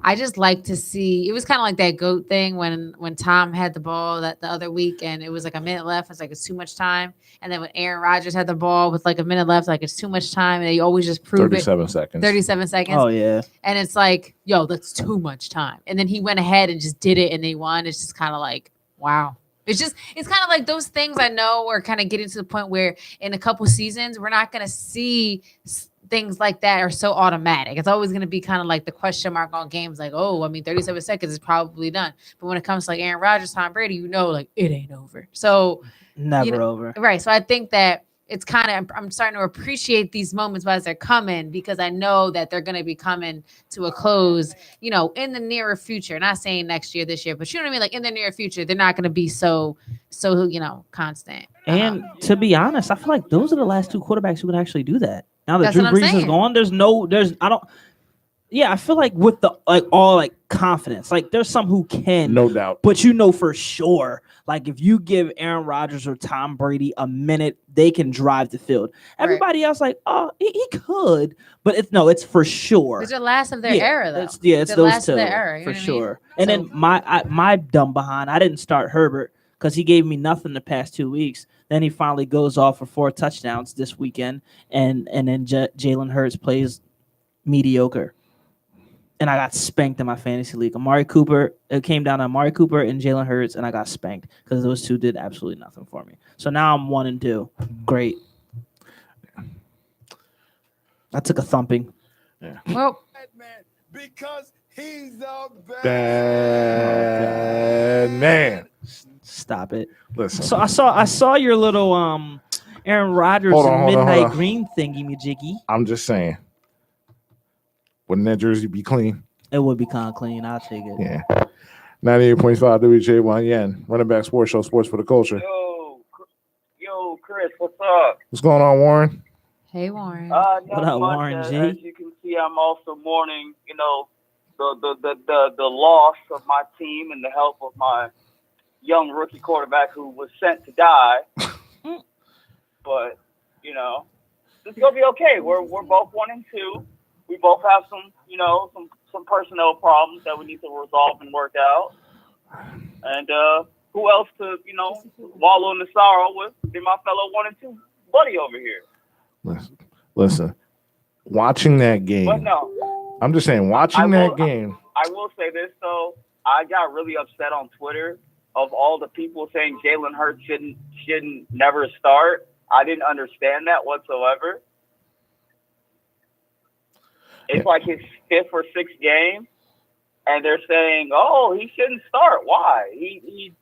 I just like to see. It was kind of like that GOAT thing when Tom had the ball that the other week and it was like a minute left. It's like it's too much time. And then when Aaron Rodgers had the ball with like a minute left, like it's too much time. And they always just prove 37 seconds. 37 seconds. Oh yeah. And it's like, yo, that's too much time. And then he went ahead and just did it and they won. It's just kind of like, wow. It's kind of like those things I know are kind of getting to the point where in a couple seasons, we're not going to see things like that are so automatic. It's always going to be kind of like the question mark on games like, 37 seconds is probably done. But when it comes to like Aaron Rodgers, Tom Brady, like it ain't over. So never over. Right. So I think that it's kind of, I'm starting to appreciate these moments as they're coming because I know that they're going to be coming to a close, in the nearer future. Not saying next year, this year, but you know what I mean? Like in the near future, they're not going to be so constant. And to be honest, I feel like those are the last 2 quarterbacks who can actually do that. Now that That's Drew what I'm Brees is saying. gone, I feel like with the all confidence, like there's some who can, No doubt. but for sure, like if you give Aaron Rodgers or Tom Brady a minute, they can drive the field. Everybody else, like, oh, he could, but it's for sure. It's the last of their era, though. It's the those last 2 of their era, for you know sure. what I mean? And then my dumb behind, I didn't start Herbert because he gave me nothing the past 2 weeks. Then he finally goes off for 4 touchdowns this weekend, and then Jalen Hurts plays mediocre. And I got spanked in my fantasy league. It came down to Amari Cooper and Jalen Hurts, and I got spanked because those 2 did absolutely nothing for me. So now I'm 1-2. Great. I took a thumping. Yeah. Well, because he's a Bad man. Stop it. Listen. So I saw your little Aaron Rodgers Hold on, and hold on, hold Midnight on. Green thingy me jiggy. I'm just saying. Wouldn't that jersey be clean? It would be kind of clean. I'll take it. Yeah. 98.5 WJ1 Yen. Running back sports show, sports for the culture. Yo, Chris, what's up? What's going on, Warren? hey, Warren. What Not up, much. Warren G? As you can see, I'm also mourning, the loss of my team and the help of my young rookie quarterback who was sent to die. But it's gonna be okay. We're both 1-2. We both have some personnel problems that we need to resolve and work out. And who else to wallow in the sorrow with than my fellow 1-2 buddy over here? Listen. Watching that game. But no, I'm just saying, watching that game. I will say this though. I got really upset on Twitter of all the people saying Jalen Hurts shouldn't never start. I didn't understand that whatsoever. It's like his 5th or 6th game, and they're saying, "Oh, he shouldn't start." Why? He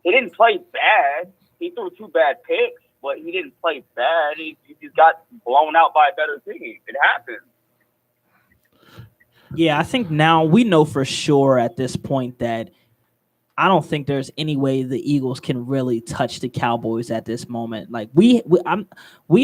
didn't play bad. He threw 2 bad picks, but he didn't play bad. He just got blown out by a better team. It happens. Yeah, I think now we know for sure at this point that I don't think there's any way the Eagles can really touch the Cowboys at this moment. Like we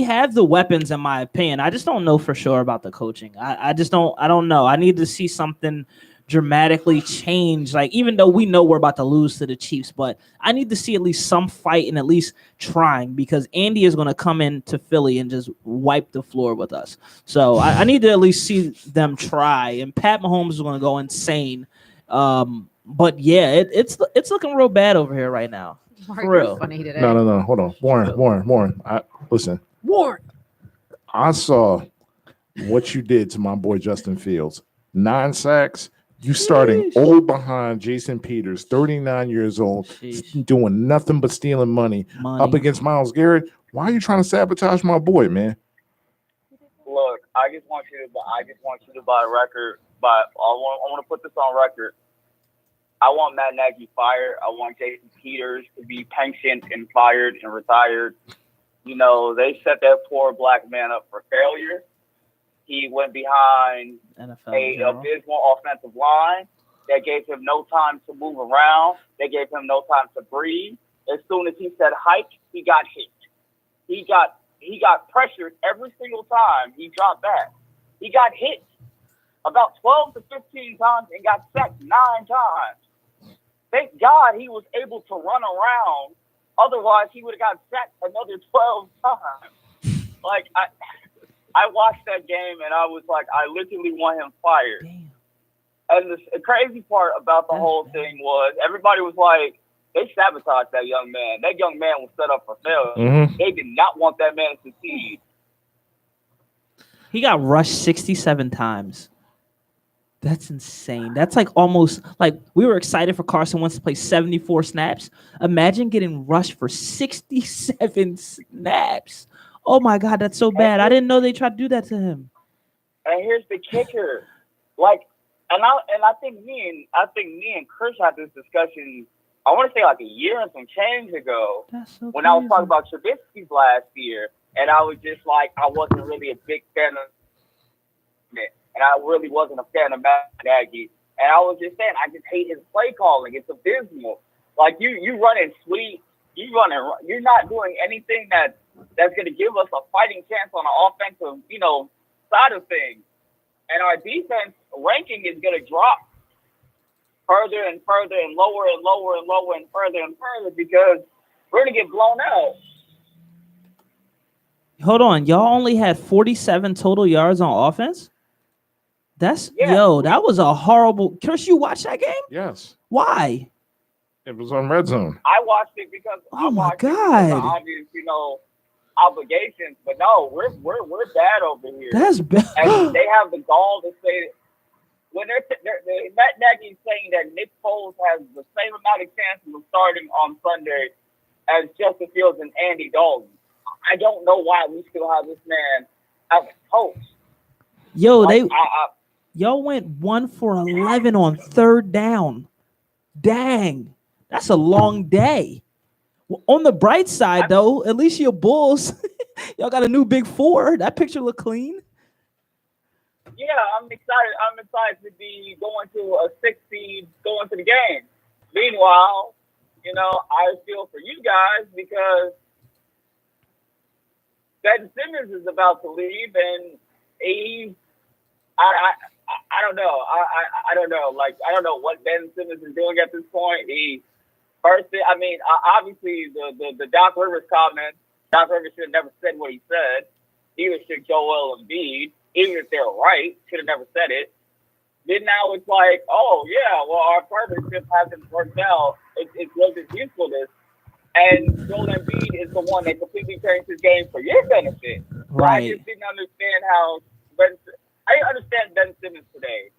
have the weapons, in my opinion. I just don't know for sure about the coaching. I don't know. I need to see something dramatically change. Like, even though we know we're about to lose to the Chiefs, but I need to see at least some fight and at least trying, because Andy is going to come into Philly and just wipe the floor with us. So I need to at least see them try. And Pat Mahomes is going to go insane. But yeah, it's looking real bad over here right now. Mark, For real. funny today. No. Hold on. Warren. Listen. Warren. I saw what you did to my boy Justin Fields. 9 sacks. You starting old behind Jason Peters, 39 years old, doing nothing but stealing money up against Myles Garrett. Why are you trying to sabotage my boy, man? Look, I just want you to buy a record. I want to put this on record. I want Matt Nagy fired. I want Jason Peters to be pensioned and fired and retired. They set that poor black man up for failure. He went behind an abysmal offensive line. They gave him no time to move around. They gave him no time to breathe. As soon as he said hike, he got hit. He got pressured every single time he dropped back. He got hit about 12 to 15 times and got sacked 9 times. Thank God he was able to run around. Otherwise, he would have got sacked another 12 times. Like, I watched that game, and I was like, I literally want him fired. Damn. And the crazy part about the whole thing was everybody was like, they sabotaged that young man. That young man was set up for failure. Mm-hmm. They did not want that man to succeed. He got rushed 67 times. That's insane. That's like almost like we were excited for Carson Wentz to play 74 snaps. Imagine getting rushed for 67 snaps. Oh my God, that's so bad. I didn't know they tried to do that to him. And here's the kicker. Like, I think me and Chris had this discussion, I want to say like a year and some change ago, when I was talking about Trubisky's last year, and I was just like, I wasn't really a big fan of it. And I really wasn't a fan of Matt Nagy. And I was just saying, I just hate his play calling. It's abysmal. Like, you running sweet. You're not doing anything that's going to give us a fighting chance on the offensive, side of things. And our defense ranking is going to drop further and further and lower and lower and lower and further because we're going to get blown out. Hold on. Y'all only had 47 total yards on offense? That was a horrible. Chris, you watched that game? Yes. Why? It was on Red Zone. I watched it because my God. Because of obvious, obligations. But no, we're bad over here. That's bad. And they have the gall to say when Matt Nagy is saying that Nick Foles has the same amount of chances of starting on Sunday as Justin Fields and Andy Dalton. I don't know why we still have this man as a coach. Yo, Like, y'all went 1 for 11 on third down. Dang, that's a long day. Well, on the bright side, though, at least your Bulls, y'all got a new big four. That picture look clean. yeah, I'm excited. I'm excited to be going to a 6 seed going to the game. Meanwhile, you know, I feel for you guys because Ben Simmons is about to leave, and I don't know. I don't know. Like, I don't know what Ben Simmons is doing at this point. Obviously, the Doc Rivers comment, Doc Rivers should have never said what he said. Neither should Joel Embiid. Even if they're right, should have never said it. Then now it's like, oh, yeah, well, our partnership hasn't worked out. It wasn't usefulness. And Joel Embiid is the one that completely changed his game for your benefit. Right. I just didn't understand how I didn't understand Ben Simmons today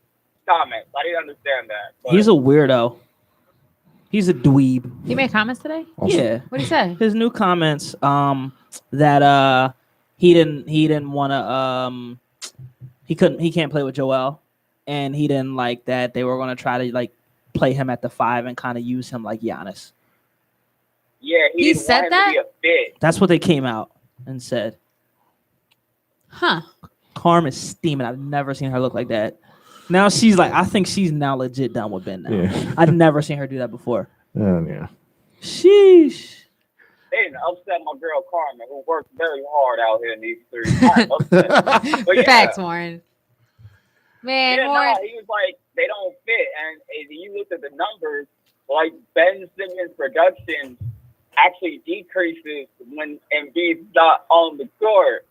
comments. I didn't understand that. But He's a weirdo. He's a dweeb. He made comments today? Yeah. What'd he say? His new comments, that he didn't want to he can't play with Joel, and he didn't like that they were going to try to like play him at the 5 and kind of use him like Giannis. yeah, He didn't said want him that? to be a fit. That's what they came out and said. Huh. Carm is steaming. I've never seen her look like that. Now she's like, I think she's now legit done with Ben now. Yeah. I've never seen her do that before. Yeah. Sheesh. They didn't upset my girl Carmen, who works very hard out here in these streets. I'm upset. But yeah, Facts, Warren. Man, Warren. he was like, they don't fit. And if you look at the numbers, like Ben Simmons' production actually decreases when Embiid's not on the court.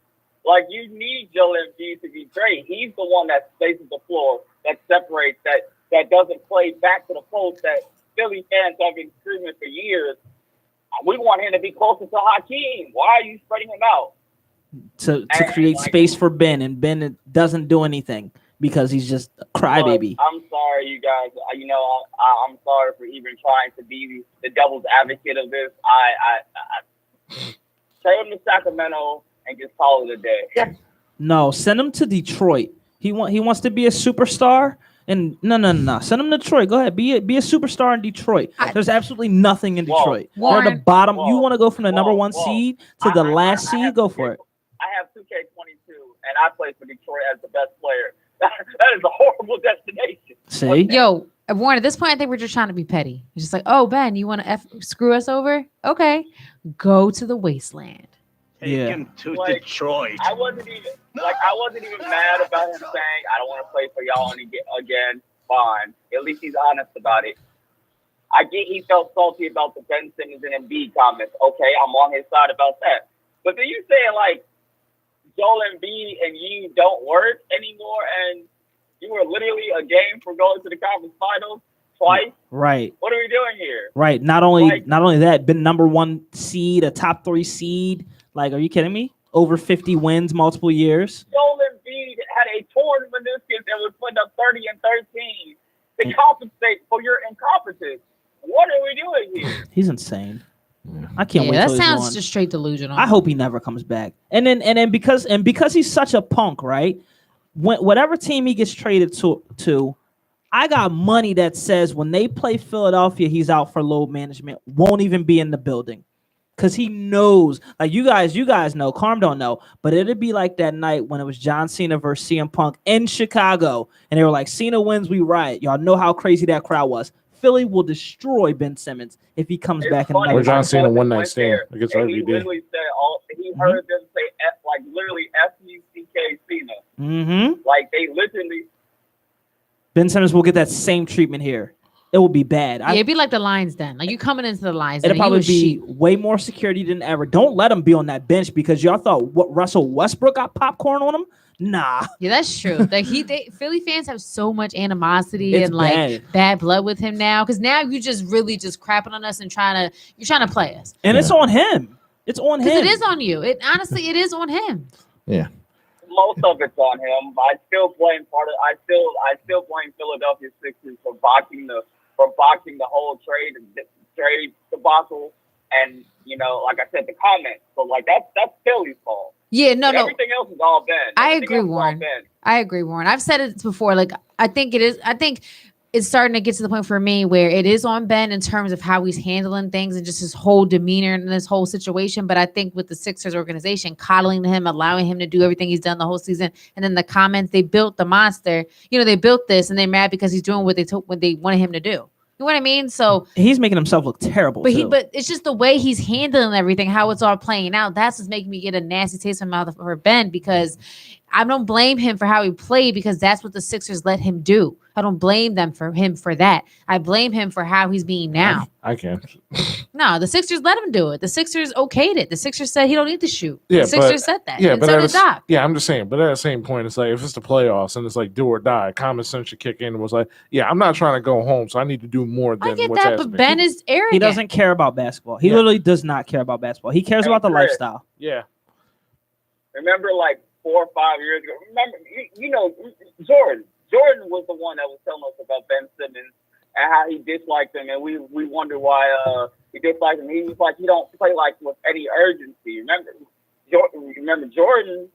Like, you need Joel Embiid to be great. He's the one that spaces the floor, that separates, that doesn't play back to the post, that Philly fans have been screaming for years. We want him to be closer to Hakeem. Why are you spreading him out? To create space for Ben, and Ben doesn't do anything because he's just a crybaby. I'm sorry, you guys. You know, I'm sorry for even trying to be the devil's advocate of this. I trade him to Sacramento and just call it a day. No, send him to Detroit. He wants to be a superstar. And no. Send him to Detroit. Go ahead. Be a superstar in Detroit. There's absolutely nothing in Detroit. They're the bottom. You want to go from the number 1 seed to the last seed? Go for it. I have 2K22, and I play for Detroit as the best player. That is a horrible destination. See? Yo, Warren, at this point, I think we're just trying to be petty. It's just like, oh, Ben, you want to screw us over? Okay. Go to the wasteland. Take him to Like, Detroit. I wasn't even mad about him saying I don't want to play for y'all again. Fine. At least he's honest about it. I get he felt salty about the Ben Simmons and Embiid comments. Okay, I'm on his side about that. But then you saying like Joel Embiid and you don't work anymore, and you were literally a game for going to the conference finals twice. Right. What are we doing here? Right. Not only that, been number 1 seed, a top 3 seed. Like, are you kidding me? Over 50 wins multiple years. Joel Embiid had a torn meniscus and was putting up 30 and 13 to compensate for your incompetence. What are we doing here? He's insane. I can't wait. That till he's sounds gone. just straight delusional. I hope he never comes back. And then because he's such a punk, right? Whatever team he gets traded to, I got money that says when they play Philadelphia, he's out for load management. Won't even be in the building. Because he knows, like you guys know, Carm don't know, but it'd be like that night when it was John Cena versus CM Punk in Chicago, and they were like, Cena wins, we riot. Y'all know how crazy that crowd was. Philly will destroy Ben Simmons if he comes back in funny. another Or John time. Cena one night stand against He RVD. literally said he heard them say literally F-U-C-K Cena. Mm-hmm. Like they literally. Ben Simmons will get that same treatment here. It will be bad. Yeah, it'd be like the Lions Den. Like you coming into the Lions Den. It'll probably be way more security than ever. Don't let him be on that bench because y'all thought what Russell Westbrook got popcorn on him. Nah. Yeah, that's true. Like Philly fans have so much animosity It's and like bad blood with him now. Because now you just really just crapping on us and you're trying to play us. And it's on him. It's on him. Because it is on you. It is on him. Yeah. Most of it's on him. I still blame I still blame Philadelphia Sixers for boxing the whole trade debacle, and like I said, the comments. So like that's Philly's fault. Yeah, no. Everything else is all Ben. I agree, Warren. I agree, Warren. I've said it before. Like, I think it's starting to get to the point for me where it is on Ben in terms of how he's handling things and just his whole demeanor in this whole situation. But I think with the Sixers organization coddling him, allowing him to do everything he's done the whole season, and then the comments, they built the monster. They built this, and they're mad because he's doing what they wanted him to do. You know what I mean? So he's making himself look terrible. But it's just the way he's handling everything, how it's all playing out. That's what's making me get a nasty taste in my mouth for Ben, because I don't blame him for how he played, because that's what the Sixers let him do. I don't blame them for him for that. I blame him for how he's being now. I can't. No, the Sixers let him do it. The Sixers okayed it. The Sixers said he don't need to shoot. Yeah, the Sixers said that. Yeah, and but so did Doc. Yeah, I'm just saying. But at the same point, it's like if it's the playoffs and it's like do or die, common sense should kick in and was like, yeah, I'm not trying to go home, so I need to do more than I get what's that, but Ben is arrogant. He doesn't care about basketball. He literally does not care about basketball. He cares about the lifestyle. Yeah. Remember, like 4 or 5 years ago. Remember, Jordan. Jordan was the one that was telling us about Ben Simmons and how he disliked him, and we wonder why he disliked him. He was like, he don't play like with any urgency. Remember Jordan,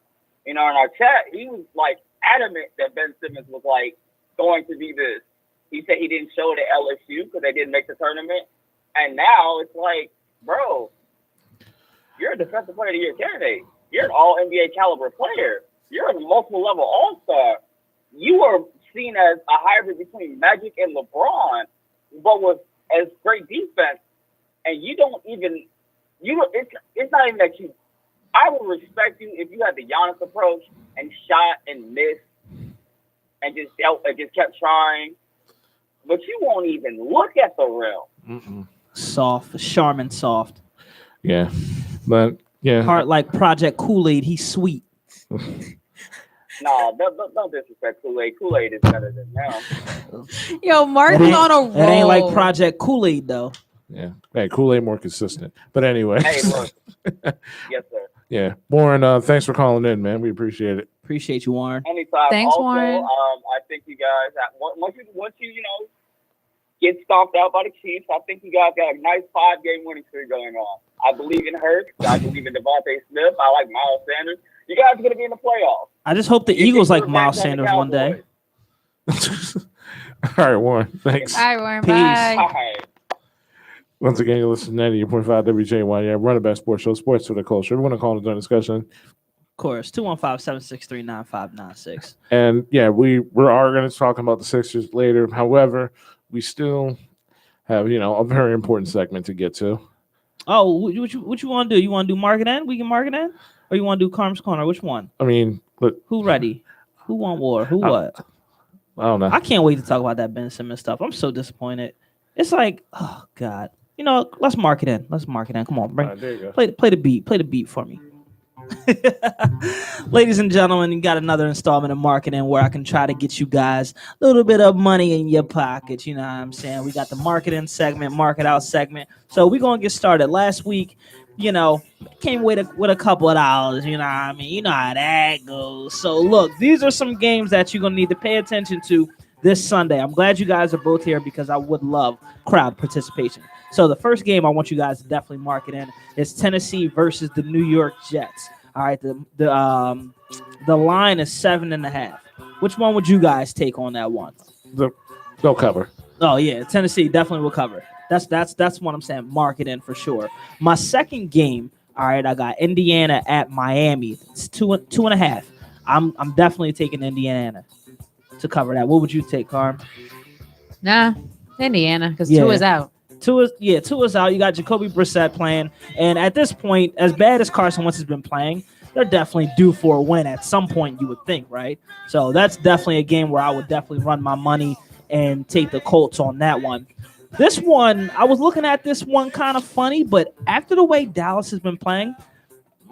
in our chat, he was like adamant that Ben Simmons was like going to be this. He said he didn't show it at LSU because they didn't make the tournament, and now it's like, bro, you're a defensive player of the year candidate. You're an all NBA caliber player. You're a multiple level all-star. You are seen as a hybrid between Magic and LeBron, but with as great defense. And you don't even, it's not even that you, I would respect you if you had the Giannis approach and shot and missed and just kept trying. But you won't even look at the rim. Soft, Charmin soft. Yeah. But, yeah. Heart like Project Kool-Aid. He's sweet. No, don't disrespect Kool-Aid. Kool-Aid is better than him. Yo, Mark's on a roll. It ain't like Project Kool-Aid, though. Yeah. Hey, Kool-Aid more consistent. But anyway. Hey, look. Yes, sir. Yeah. Warren, thanks for calling in, man. We appreciate it. Appreciate you, Warren. Anytime. Thanks, also, Warren. I think you guys, once you get stomped out by the Chiefs, I think you guys got a nice 5-game winning streak going on. I believe in Hurts. I believe in Devontae Smith. I like Miles Sanders. You guys are going to be in the playoffs. I just hope the Eagles like Miles Sanders one day. All right, Warren. Thanks. All right, Warren. Peace. Bye. All right. Once again, you're listening to 90.5 WJY. Wnba Sports Show, sports for the culture. Everyone to call and join the discussion. Of course, 215-763-9596. And yeah, we are going to talk about the Sixers later. However, we still have, a very important segment to get to. Oh, what you want to do? You want to do Market End? We can Market End? Or you want to do Carm's Corner? Which one? I mean, look. Who ready? Who want war? Who what? I don't know. I can't wait to talk about that Ben Simmons stuff. I'm so disappointed. It's like, oh, God. Let's Market In. Come on. Right, there you go. Play the beat. Play the beat for me. Ladies and gentlemen, you got another installment of Marketing where I can try to get you guys a little bit of money in your pocket. You know what I'm saying? We got the marketing segment, market out segment. So we're going to get started. Last week, came with a couple of dollars. You know what I mean? You know how that goes. So look, these are some games that you're going to need to pay attention to this Sunday. I'm glad you guys are both here because I would love crowd participation. So the first game I want you guys to definitely mark it in is Tennessee versus the New York Jets. All right, the line is 7.5. Which one would you guys take on that one? They'll cover. Oh yeah, Tennessee definitely will cover. That's what I'm saying. Mark it in for sure. My second game, all right, I got Indiana at Miami. It's 2.5. I'm definitely taking Indiana to cover that. What would you take, Carm? Nah, Indiana, because two is out. Two is out. You got Jacoby Brissett playing, and at this point, as bad as Carson Wentz has been playing, they're definitely due for a win at some point. You would think, right? So that's definitely a game where I would definitely run my money and take the Colts on that one. This one, I was looking at this one kind of funny, but after the way Dallas has been playing,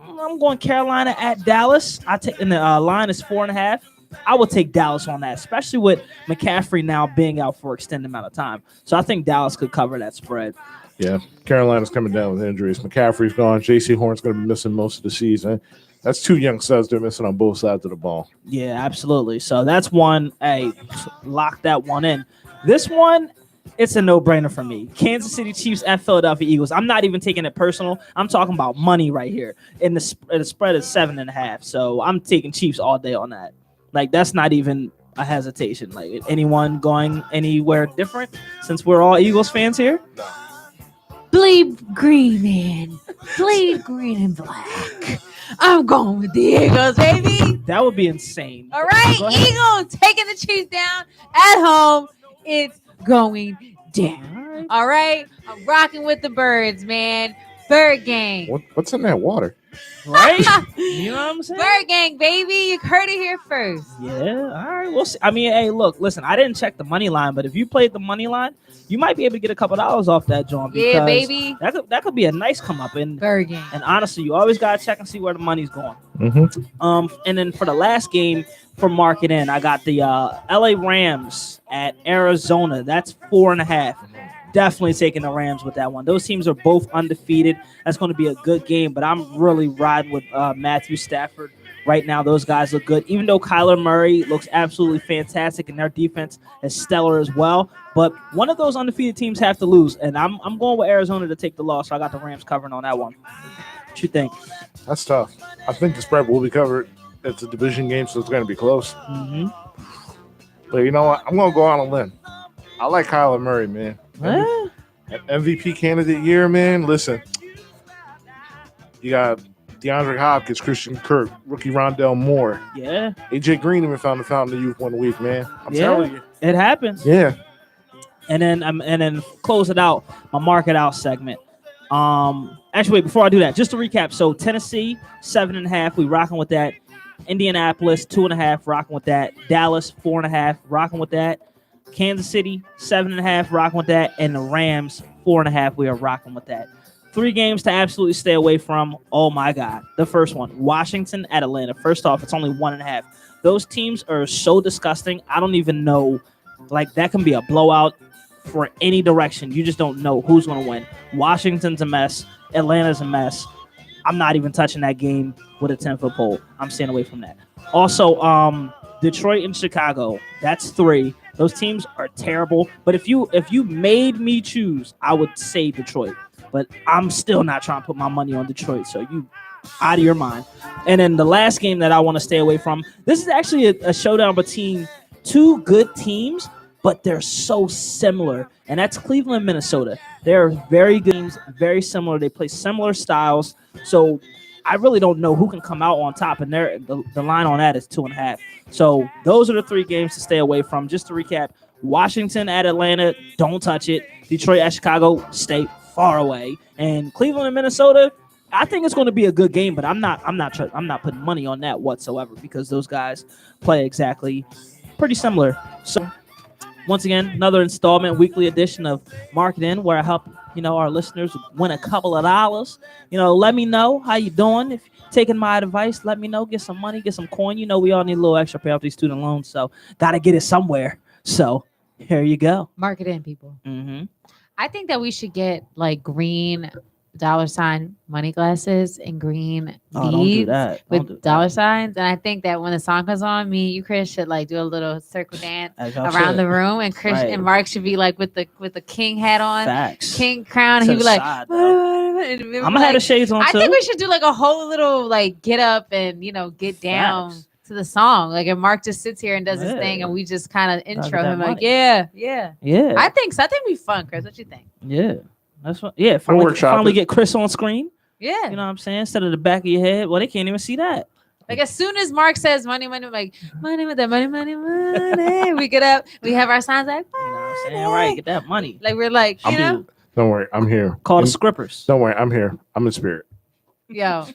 I'm going Carolina at Dallas. And the line is 4.5. I would take Dallas on that, especially with McCaffrey now being out for an extended amount of time. So I think Dallas could cover that spread. Yeah, Carolina's coming down with injuries. McCaffrey's gone. J.C. Horn's going to be missing most of the season. That's two young studs they're missing on both sides of the ball. Yeah, absolutely. So that's one. Hey, lock that one in. This one, it's a no-brainer for me. Kansas City Chiefs at Philadelphia Eagles. I'm not even taking it personal. I'm talking about money right here. And the spread is 7.5. So I'm taking Chiefs all day on that. Like, that's not even a hesitation. Like, anyone going anywhere different since we're all Eagles fans here? Bleed green, man. Bleed green and black. I'm going with the Eagles, baby. That would be insane. All right, Go ahead. Eagles taking the Chiefs down at home. It's going down. All right, I'm rocking with the birds, man. Bird gang. What's in that water? Right? You know what I'm saying? Bird gang, baby. You heard it here first. Yeah. All right. We'll see. I mean, hey, look, listen, I didn't check the money line, but if you played the money line, you might be able to get a couple dollars off that joint. Yeah, baby. That could be a nice come up. And Bird gang. honestly, you always gotta check and see where the money's going. Mm-hmm. And then for the last game for market in, I got the LA Rams at Arizona. That's 4.5. Definitely taking the Rams with that one. Those teams are both undefeated. That's going to be a good game, but I'm really riding with Matthew Stafford right now. Those guys look good, even though Kyler Murray looks absolutely fantastic and their defense is stellar as well. But one of those undefeated teams have to lose, and I'm going with Arizona to take the loss. So I got the Rams covering on that one. What you think? That's tough. I think the spread will be covered. It's a division game, so it's going to be close. Mm-hmm. But you know what? I'm going to go out on a limb. I like Kyler Murray, man. MVP candidate year, man. Listen, you got DeAndre Hopkins, Christian Kirk, rookie Rondell Moore. Yeah. AJ Green even found the fountain of youth 1 week, man. I'm telling you. It happens. Yeah. And then close it out, my market out segment. Actually, wait, before I do that, just to recap. So Tennessee, 7.5, we rocking with that. Indianapolis, 2.5, rocking with that. Dallas, 4.5, rocking with that. Kansas City, 7.5, rocking with that. And the Rams, 4.5, we are rocking with that. 3 games to absolutely stay away from. Oh my God. The first one, Washington at Atlanta. First off, it's only 1.5. Those teams are so disgusting. I don't even know. Like, that can be a blowout for any direction. You just don't know who's going to win. Washington's a mess. Atlanta's a mess. I'm not even touching that game with a 10-foot pole. I'm staying away from that. Also, Detroit and Chicago. That's 3. Those teams are terrible. But if you made me choose, I would say Detroit. But I'm still not trying to put my money on Detroit. So you out of your mind. And then the last game that I want to stay away from, this is actually a showdown between 2 good teams, but they're so similar. And that's Cleveland, Minnesota. They're very good teams, very similar. They play similar styles. So I really don't know who can come out on top. And the line on that is 2.5. So those are the 3 games to stay away from. Just to recap, Washington at Atlanta, don't touch it. Detroit at Chicago, stay far away. And Cleveland and Minnesota, I think it's going to be a good game, but I'm not putting money on that whatsoever because those guys play exactly pretty similar. So once again, another installment, weekly edition of Market In, where I help our listeners win a couple of dollars. Let me know how you doing. If you're taking my advice, let me know. Get some money, get some coin. We all need a little extra pay off these student loans, so gotta get it somewhere. So here you go. Market in, people. Mm-hmm. I think that we should get like green $ money glasses and green beads with dollar signs. And I think that when the song comes on, me and you, Chris, should like do a little circle dance around the room, and Chris and Mark should be like with the king hat on, king crown. He be like, I'm gonna have the shades on too. I think we should do like a whole little like get up and get down to the song. Like, if Mark just sits here and does his thing, and we just kind of intro him like, yeah. I think so. I think it'd be fun, Chris. What you think? Yeah. That's what. Yeah, finally get Chris on screen. Yeah, you know what I'm saying? Instead of the back of your head, well, they can't even see that. Like, as soon as Mark says money, like money with that money, we get up, we have our signs like, you know what I'm saying? Right, get that money. Like, we're like, Don't worry, I'm here. Call the scrippers. Don't worry, I'm here. I'm in spirit. Yo,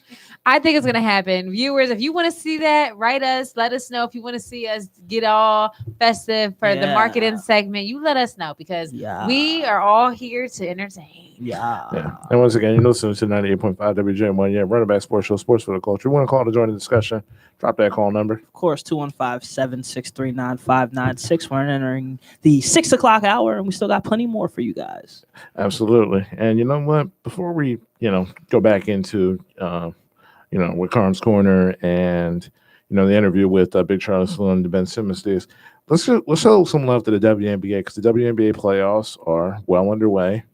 I think it's gonna happen. Viewers, if you want to see that, write us. Let us know if you want to see us get all festive for the marketing segment. You let us know, because we are all here to entertain. Yeah. And once again, you're listening to 98.5 WJM1. Yeah, Running Back Sports Show, Sports for the Culture. You want to call to join the discussion? Drop that call number. Of course, 215-763-9596. We're entering the 6 o'clock hour, and we still got plenty more for you guys. Absolutely. And you know what? Before we, go back into, with Carm's Corner and, the interview with Big Charlie Saloon and Ben Simmons days. Let's show some love to the WNBA because the WNBA playoffs are well underway.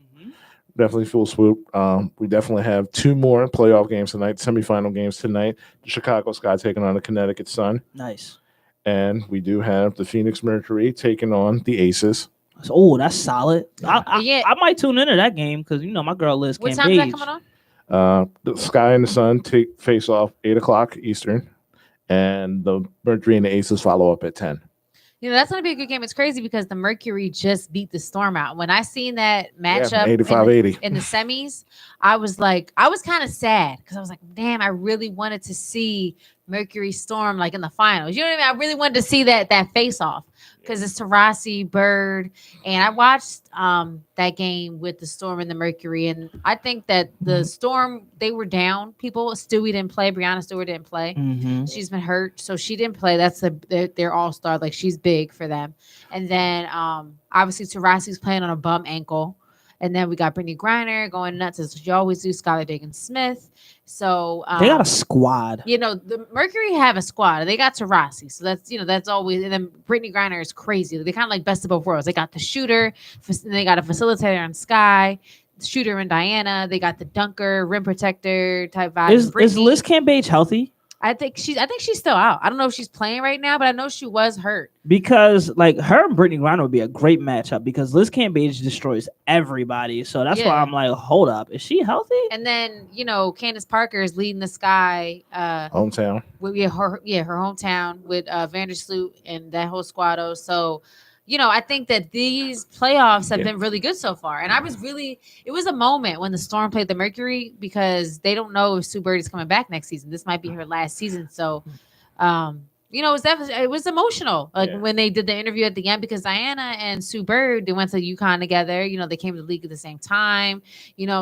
Definitely full swoop. We definitely have 2 more playoff games tonight, semifinal games tonight. The Chicago Sky taking on the Connecticut Sun. Nice. And we do have the Phoenix Mercury taking on the Aces. Oh, that's solid. Yeah. I might tune into that game because my girl Liz What Cambage. time is that coming on? The Sky and the Sun face off 8:00 Eastern, and the Mercury and the Aces follow up at 10. That's going to be a good game. It's crazy because the Mercury just beat the Storm out. When I seen that matchup 85-80 in the semis, I was kind of sad because I was like, damn, I really wanted to see Mercury Storm like in the finals. You know what I mean? I really wanted to see that face off because it's Taurasi, Bird, and I watched that game with the Storm and the Mercury, and I think that the Storm, they were down. Stewie didn't play. Brianna Stewart didn't play. She's been hurt, so she didn't play. That's their all-star. Like, she's big for them. And then obviously Taurasi's playing on a bum ankle. And then we got Brittany Griner going nuts as she always do, Skylar Diggins-Smith. So they got a squad. The Mercury have a squad. They got Taurasi. So that's always. And then Brittany Griner is crazy. They kind of like best of both worlds. They got the shooter, and they got a facilitator on Sky, the shooter in Diana. They got the dunker, rim protector type vibe. Is Liz Cambage healthy? I think she's still out. I don't know if she's playing right now, but I know she was hurt. Because like her and Brittany Griner would be a great matchup because Liz Cambage destroys everybody. So that's why I'm like, hold up, is she healthy? And then Candace Parker is leading the Sky hometown. With her hometown with Vandersloot and that whole squad. So I think that these playoffs have been really good so far. And it was a moment when the Storm played the Mercury because they don't know if Sue Bird is coming back next season. This might be her last season. So, it was emotional. When they did the interview at the end because Diana and Sue Bird, they went to UConn together. They came to the league at the same time,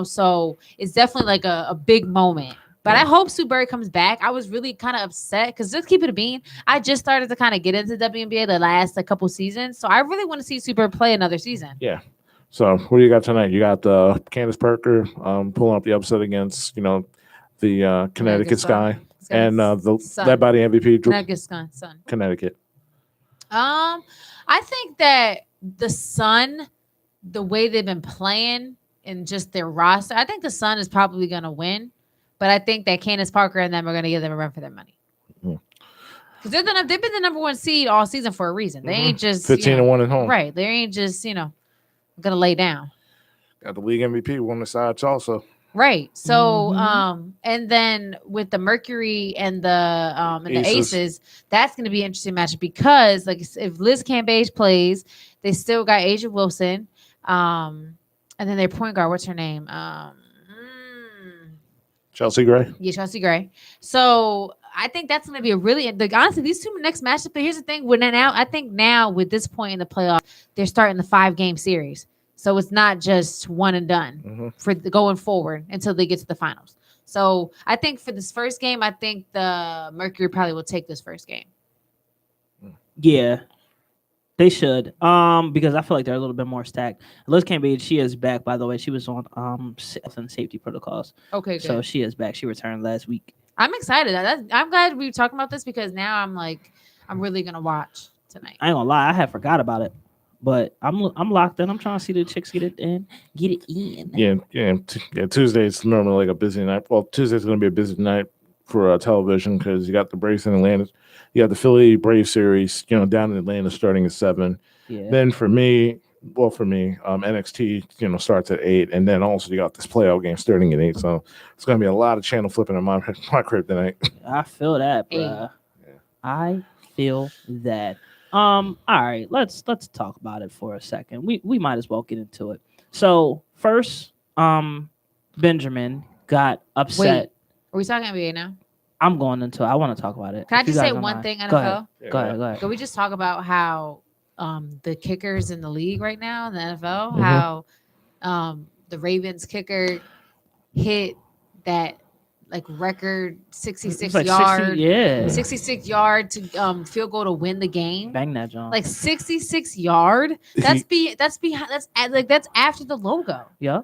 so it's definitely like a big moment. But I hope Sue Bird comes back. I was really kind of upset because just keep it a bean. I just started to kind of get into WNBA the last couple seasons. So I really want to see Sue Bird play another season. Yeah. So what do you got tonight? You got Candace Parker pulling up the upset against, the Connecticut Sky and led by the MVP. Connecticut Sun. Connecticut. I think that the Sun, the way they've been playing and just their roster, I think the Sun is probably going to win. But I think that Candace Parker and them are going to give them a run for their money. Because they've been the number 1 seed all season for a reason. They ain't just 15-1 at home. Right. They ain't just, going to lay down. Got the league MVP on the sides also. Right. So, and then with the Mercury and the Aces, that's going to be an interesting matchup because like if Liz Cambage plays, they still got Asia Wilson. And then their point guard, what's her name? Chelsea Gray. Yeah, Chelsea Gray. So I think that's going to be a really honestly these 2 next matchups. But here's the thing: I think now with this point in the playoff, they're starting the 5-game series, so it's not just one and done for going forward until they get to the finals. So I think for this first game, I think the Mercury probably will take this first game. Yeah. They should, because I feel like they're a little bit more stacked. Liz Cambage, she is back, by the way. She was on safety protocols. Okay, good. So she is back. She returned last week. I'm excited. I'm glad we were talking about this because now I'm really gonna watch tonight. I ain't gonna lie, I had forgot about it, but I'm locked in. I'm trying to see the chicks get it in. Yeah. Tuesday is normally like a busy night. Well, Tuesday's gonna be a busy night for television because you got the Braves in Atlanta. You got the Philly Brave series, down in Atlanta starting at 7. Yeah. Then for me, NXT, starts at 8, and then also you got this playoff game starting at 8. So it's gonna be a lot of channel flipping in my crib tonight. I feel that, bro. Yeah. I feel that. All right, let's talk about it for a second. We might as well get into it. So first, Benjamin got upset. Wait, are we talking NBA now? I'm going into it. I want to talk about it. Can I just say one thing, NFL? Go ahead. Can we just talk about how the kickers in the league right now in the NFL, how the Ravens kicker hit that like record 66 yard, 66 yard to field goal to win the game. Bang that, John. Like 66 yard. That's after the logo. Yeah.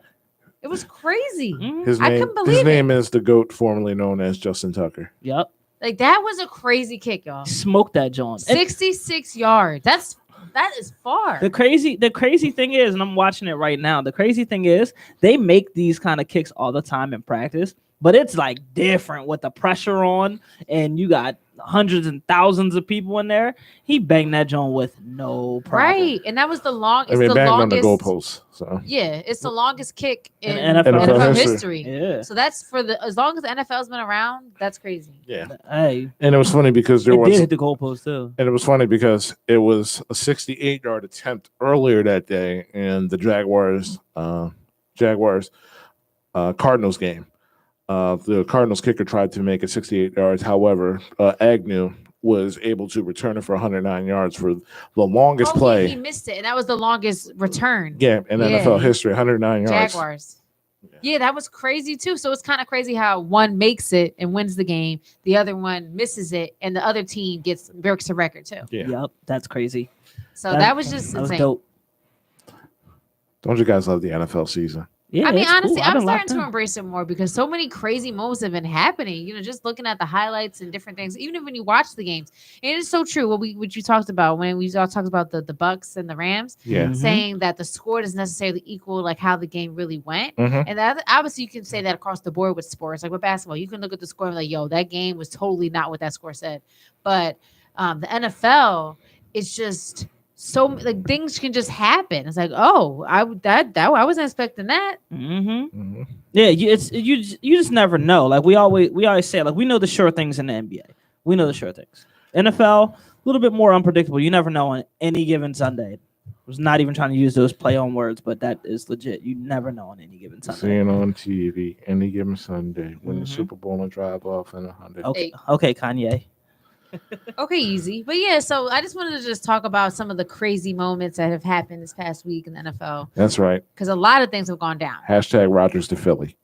It was crazy. His name is the GOAT, formerly known as Justin Tucker. Yep. Like that was a crazy kick, y'all. Smoked that joint. And 66 yards. That is far. the crazy thing is, and I'm watching it right now. The crazy thing is, they make these kind of kicks all the time in practice, but it's like different with the pressure on, and you got hundreds and thousands of people in there. He banged that joint with no problem. Right, and that was the long. I It's mean, the banged on longest. the goalpost. So Yeah, it's the longest kick in In NFL NFL history. history. Yeah. So that's for the as long as the NFL's been around. That's crazy. yeah, Hey, and it was funny because it did hit the goalpost too. And it was funny because it was a 68-yard attempt earlier that day in the Jaguars Cardinals game. The Cardinals kicker tried to make it 68 yards. However, Agnew was able to return it for 109 yards for the longest play. He missed it, and that was the longest return. Yeah, in NFL history, 109 yards. Jaguars. Yeah, that was crazy too. So it's kind of crazy how one makes it and wins the game, the other one misses it, and the other team breaks the record too. Yeah. Yep, that's crazy. So that was just that was insane. dope. Don't you guys love the NFL season? Yeah, I mean, it's cool. honestly, I've I'm been starting locked to in. embrace it more because so many crazy moments have been happening. You know, just looking at the highlights and different things, even when you watch the games. And it is so true what you talked about when we all talked about the Bucks and the Rams, Yeah. Mhm. saying that the score doesn't necessarily equal like how the game really went. Mhm. And that obviously you can say that across the board with sports, like with basketball, you can look at the score and be like, yo, that game was totally not what that score said. But the NFL, it's just so like things can just happen. It's like, oh, I wasn't expecting that. Mm-hmm. Mhm. Yeah, you just never know. Like we always say, like we know the sure things in the NBA. We know the sure things. NFL, a little bit more unpredictable. You never know on any given Sunday. I was not even trying to use those play on words, but that is legit. You never know on any given Sunday. Seeing on TV any given Sunday, win the Mhm. Super Bowl and drive off in a Honda. Okay, Kanye. Okay, easy. But yeah, so I just wanted to just talk about some of the crazy moments that have happened this past week in the NFL That's right. because a lot of things have gone down. Hashtag Rogers to Philly.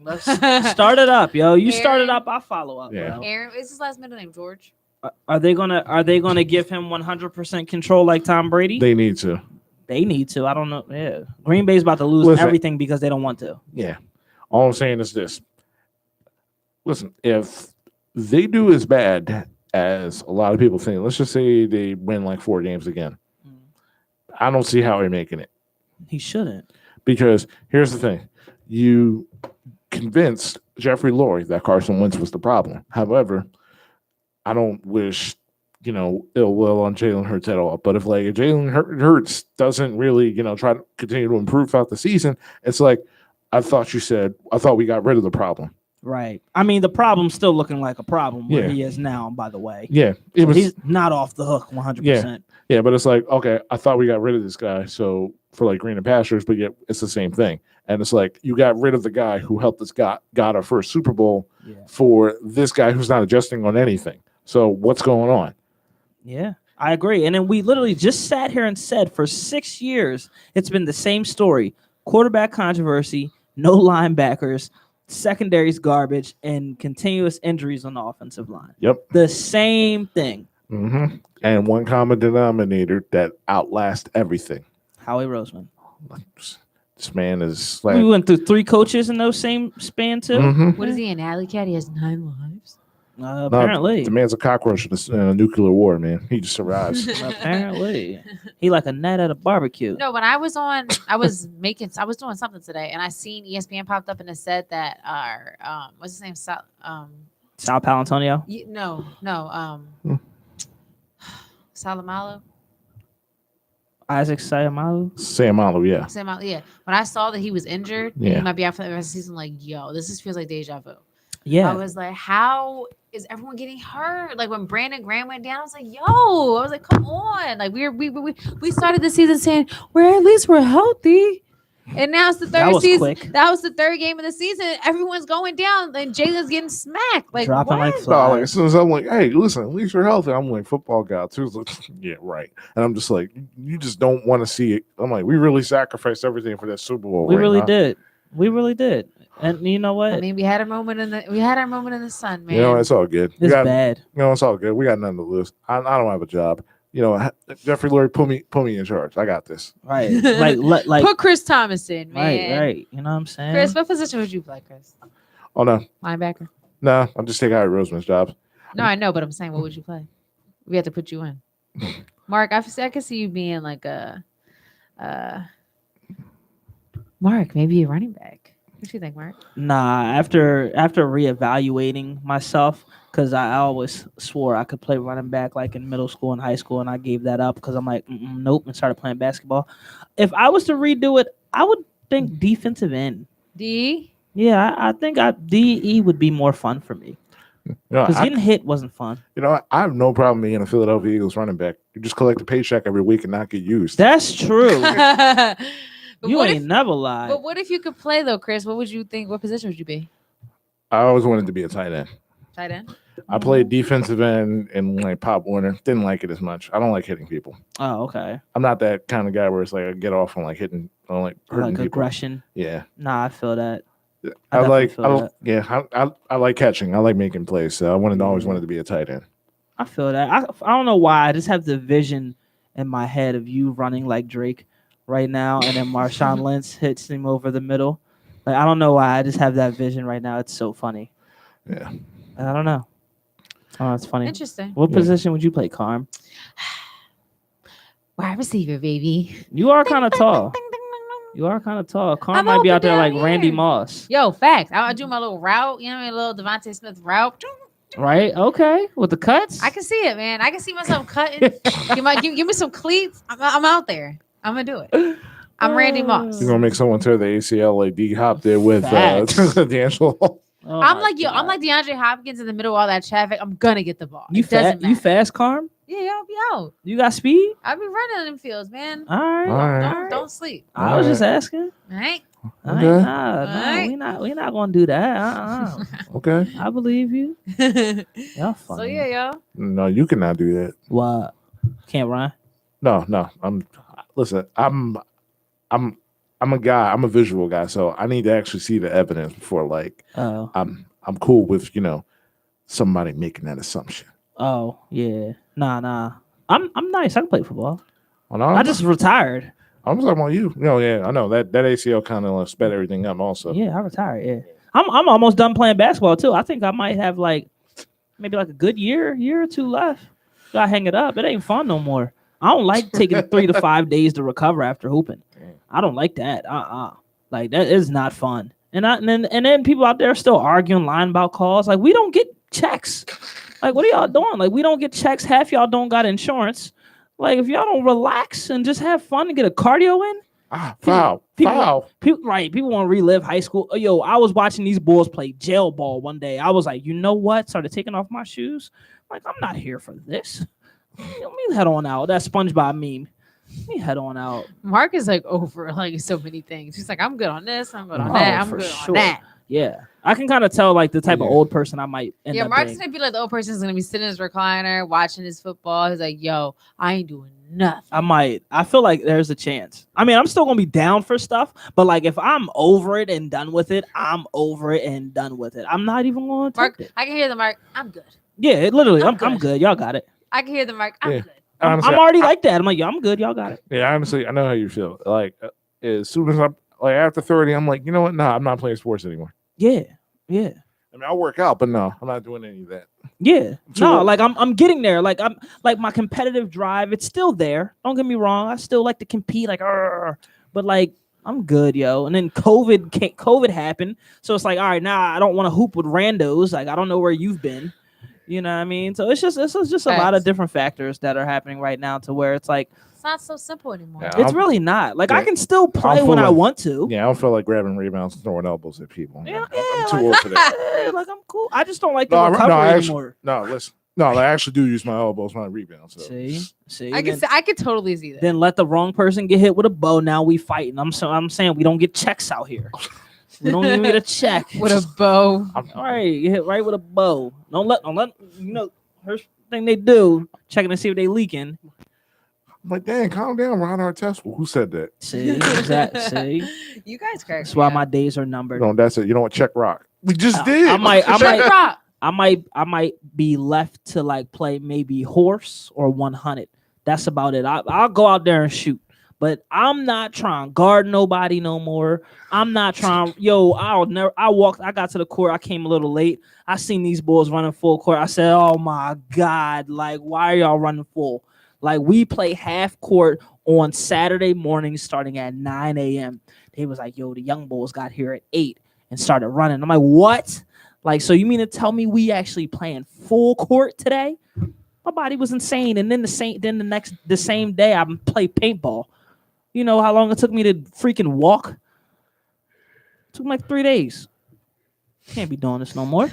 Let's start it up, yo. You start it Aaron- up, I'll follow up. Yeah. Bro. Aaron, is his last middle name George? Are they gonna give him 100% control like Tom Brady? They need to. They need to. I don't know. Yeah, Green Bay's about to lose Listen. everything because they don't want to. Yeah. All I'm saying is this. Listen, if they do as bad as a lot of people think, let's just say they win like 4 games again. I don't see how they're making it. He shouldn't. Because here's the thing. You convinced Jeffrey Lurie that Carson Wentz was the problem. However, I don't wish, ill will on Jalen Hurts at all. But if like Jalen Hurts doesn't really, try to continue to improve throughout the season, it's like, I thought we got rid of the problem. Right. I mean, the problem's still looking like a problem where Yeah. he is now, by the way. Yeah. He's not off the hook 100%. Yeah, but it's like, okay, I thought we got rid of this guy, so for like greener pastures, but yet it's the same thing. And it's like you got rid of the guy who helped us got our first Super Bowl for this guy who's not adjusting on anything. So what's going on? Yeah, I agree. And then we literally just sat here and said for 6 years, it's been the same story. Quarterback controversy, no linebackers, secondary's garbage, and continuous injuries on the offensive line. Yep. The same thing. Mm-hmm. And one common denominator that outlasts everything. Howie Roseman. This man is like... We went through 3 coaches in those same span too. Mhm. What is he, an alley cat? He has 9 lives. Apparently. The man's a cockroach in a nuclear war, man. He just survives. Apparently. He like a gnat at a barbecue. No, when I was doing something today, and I seen ESPN popped up and it said that our what's his name? Sal Palantonio. Salamalo. Isaac Sayamalu. Sayamalu, yeah. Salamalo, yeah. When I saw that he was injured, and Yeah. he might be out for the rest of the season. Like, yo, this feels like deja vu. Yeah. I was like, how is everyone getting hurt? Like when Brandon Graham went down, I was like, yo, I was like, come on. Like we started the season saying we're healthy. And now it's the That third was season. quick. That was the third game of the season. Everyone's going down, and Jalen's getting smacked. Like Dropping what? like No, flies. like as soon as I'm like, hey, listen, at least you're healthy. I'm like, football guy too. Like, yeah, right. And I'm just like, you just don't want to see it. I'm like, we really sacrificed everything for that Super Bowl. We right really now. did. We really did. And you know what? I mean, we had our moment in the sun, man. You know, it's all good. It's bad. It's all good. We got nothing to lose. I don't have a job. Jeffrey Lurie, put me in charge. I got this. Right. like Put Chris Thomas in, man. right. You know what I'm saying? Chris, what position would you play, Chris? Oh no, Linebacker. no, I'm just taking Howie Roseman's job. No, I know, but I'm saying, what would you play? We have to put you in. Mark, I could see you being like a Mark, maybe a running back. What do you think, Mark? Nah, after reevaluating myself, because I always swore I could play running back like in middle school and high school, and I gave that up because I'm like, nope, and started playing basketball. If I was to redo it, I would think defensive end. D? Yeah, I think DE would be more fun for me You know, because getting hit wasn't fun. I have no problem being a Philadelphia Eagles running back. You just collect a paycheck every week and not get used. That's true. But You what ain't if, never lied. but what if you could play though, Chris? What would you think? What position would you be? I always wanted to be a tight end. Tight end? I played defensive end in like Pop Warner. Didn't like it as much. I don't like hitting people. Oh, okay. I'm not that kind of guy where it's like I get off on like hitting, on like hurting Like people. aggression. Yeah. Nah, I feel that. I like feel that. I like catching. I like making plays. So I always wanted to be a tight end. I feel that. I don't know why. I just have the vision in my head of you running like Drake right now, and then Marshawn Lynch hits him over the middle. Like I don't know why. I just have that vision right now. It's so funny. Yeah. I don't know. Oh, it's funny. Interesting. What position would you play, Carm? Wide receiver, baby. You are kind of tall. You are kind of tall. Carm I'm might be over out there down like Randy here. Moss. Yo, facts. I do my little route. You know what I mean? A little Devontae Smith route. Right? Okay. With the cuts? I can see it, man. I can see myself cutting. give me some cleats. I'm out there. I'm gonna do it. I'm Randy Moss. You're gonna make someone tear the ACL like D Hop did with Facts. D'Angelo. Oh I'm my like God. I'm like DeAndre Hopkins in the middle of all that traffic. I'm gonna get the ball. You It doesn't fast? You matter. fast, Carm? Yeah, I'll be out. You got speed? I'll be running in them fields, man. All right. All right. Don't sleep. I was just asking. All right. All Okay. right, nah, Alright. we not gonna do that. Okay. I believe you. Y'all funny. So yeah, y'all. No, you cannot do that. What? Can't run. No. Listen, I'm a guy. I'm a visual guy, so I need to actually see the evidence before like Oh. I'm cool with somebody making that assumption. Oh yeah. Nah. I'm nice. I can play football. Oh, no, I just retired. I'm talking about you. Yeah, I know that ACL kind of sped everything up. Also, Yeah, I retired. Yeah. I'm almost done playing basketball too. I think I might have like maybe like a good year or two left. Gotta hang it up. It ain't fun no more. I don't like taking 3 to 5 days to recover after hooping. I don't like that. Like that is not fun. And then people out there still arguing, lying about calls. Like we don't get checks. Like what are y'all doing? Like we don't get checks. Half y'all don't got insurance. Like if y'all don't relax and just have fun and get a cardio in. foul. People want to relive high school. Yo, I was watching these boys play jail ball one day. I was like, you know what? Started taking off my shoes. Like I'm not here for this. Let me head on out. That SpongeBob meme. Let me head on out. Mark is like over like so many things. He's like, I'm good on this. I'm good on Oh, that. I'm for good sure. on that. Yeah, I can kind of tell like the type of old person I might end Yeah, up Mark's being. gonna be like the old person's gonna be sitting in his recliner watching his football. He's like, yo, I ain't doing nothing. I feel like there's a chance. I mean, I'm still gonna be down for stuff, but like if I'm over it and done with it, I'm over it and done with it. I'm not even going to Mark, take it. I can hear the Mark. I'm good. Yeah, literally, I'm good. good. Y'all got it. I can hear the Mark. I'm Yeah. good. Honestly, I'm already like that. I'm like, yeah, I'm good. Y'all got it. Yeah, honestly, I know how you feel. Like as soon as I'm like after 30, I'm like, you know what? No, I'm not playing sports anymore. Yeah. I mean, I'll work out, but no, I'm not doing any of that. Yeah. So No, what- like I'm getting there. Like I'm like my competitive drive, it's still there. Don't get me wrong. I still like to compete, like, but like I'm good, yo. And then COVID happened. So it's like, all right, now I don't want to hoop with randos. Like I don't know where you've been. You know what I mean? So it's just a lot of Facts. different factors that are happening right now to where it's like It's not so simple anymore. Yeah. it's I'm- really not. Like I yeah. can still play I'm when full I of- want to. Yeah, I don't feel like grabbing rebounds and throwing elbows at people. Yeah, I'm too like, old for that. yeah, like I'm cool. I just don't like the No, recovery I actually, anymore. no, listen. No, I actually do use my elbows when I rebound. So. See, I can totally see that. then let the wrong person get hit with a bow. Now we fighting. I'm saying we don't get checks out here. We don't even get a check. With a bow. All right, you hit right with a bow. Don't let first thing they do, checking to see if they leaking. I'm like, dang, calm down, Ron Artest. Who said that? See, see. You guys crack. That's why my days are numbered. No, that's it. You know what? Check rock. We just did. I might Rock. I might be left to like play maybe horse or 100. That's about it. I'll go out there and shoot. But I'm not trying to guard nobody no more. I'm not trying. Yo, I got to the court. I came a little late. I seen these boys running full court. I said, oh my God, like, why are y'all running full? Like, we play half court on Saturday mornings starting at 9 a.m. They was like, yo, the young bulls got here at 8 and started running. I'm like, what? Like, so you mean to tell me we actually playing full court today? My body was insane. And then the same day I played paintball. You know how long it took me to freaking walk? It took me like 3 days. Can't be doing this no more.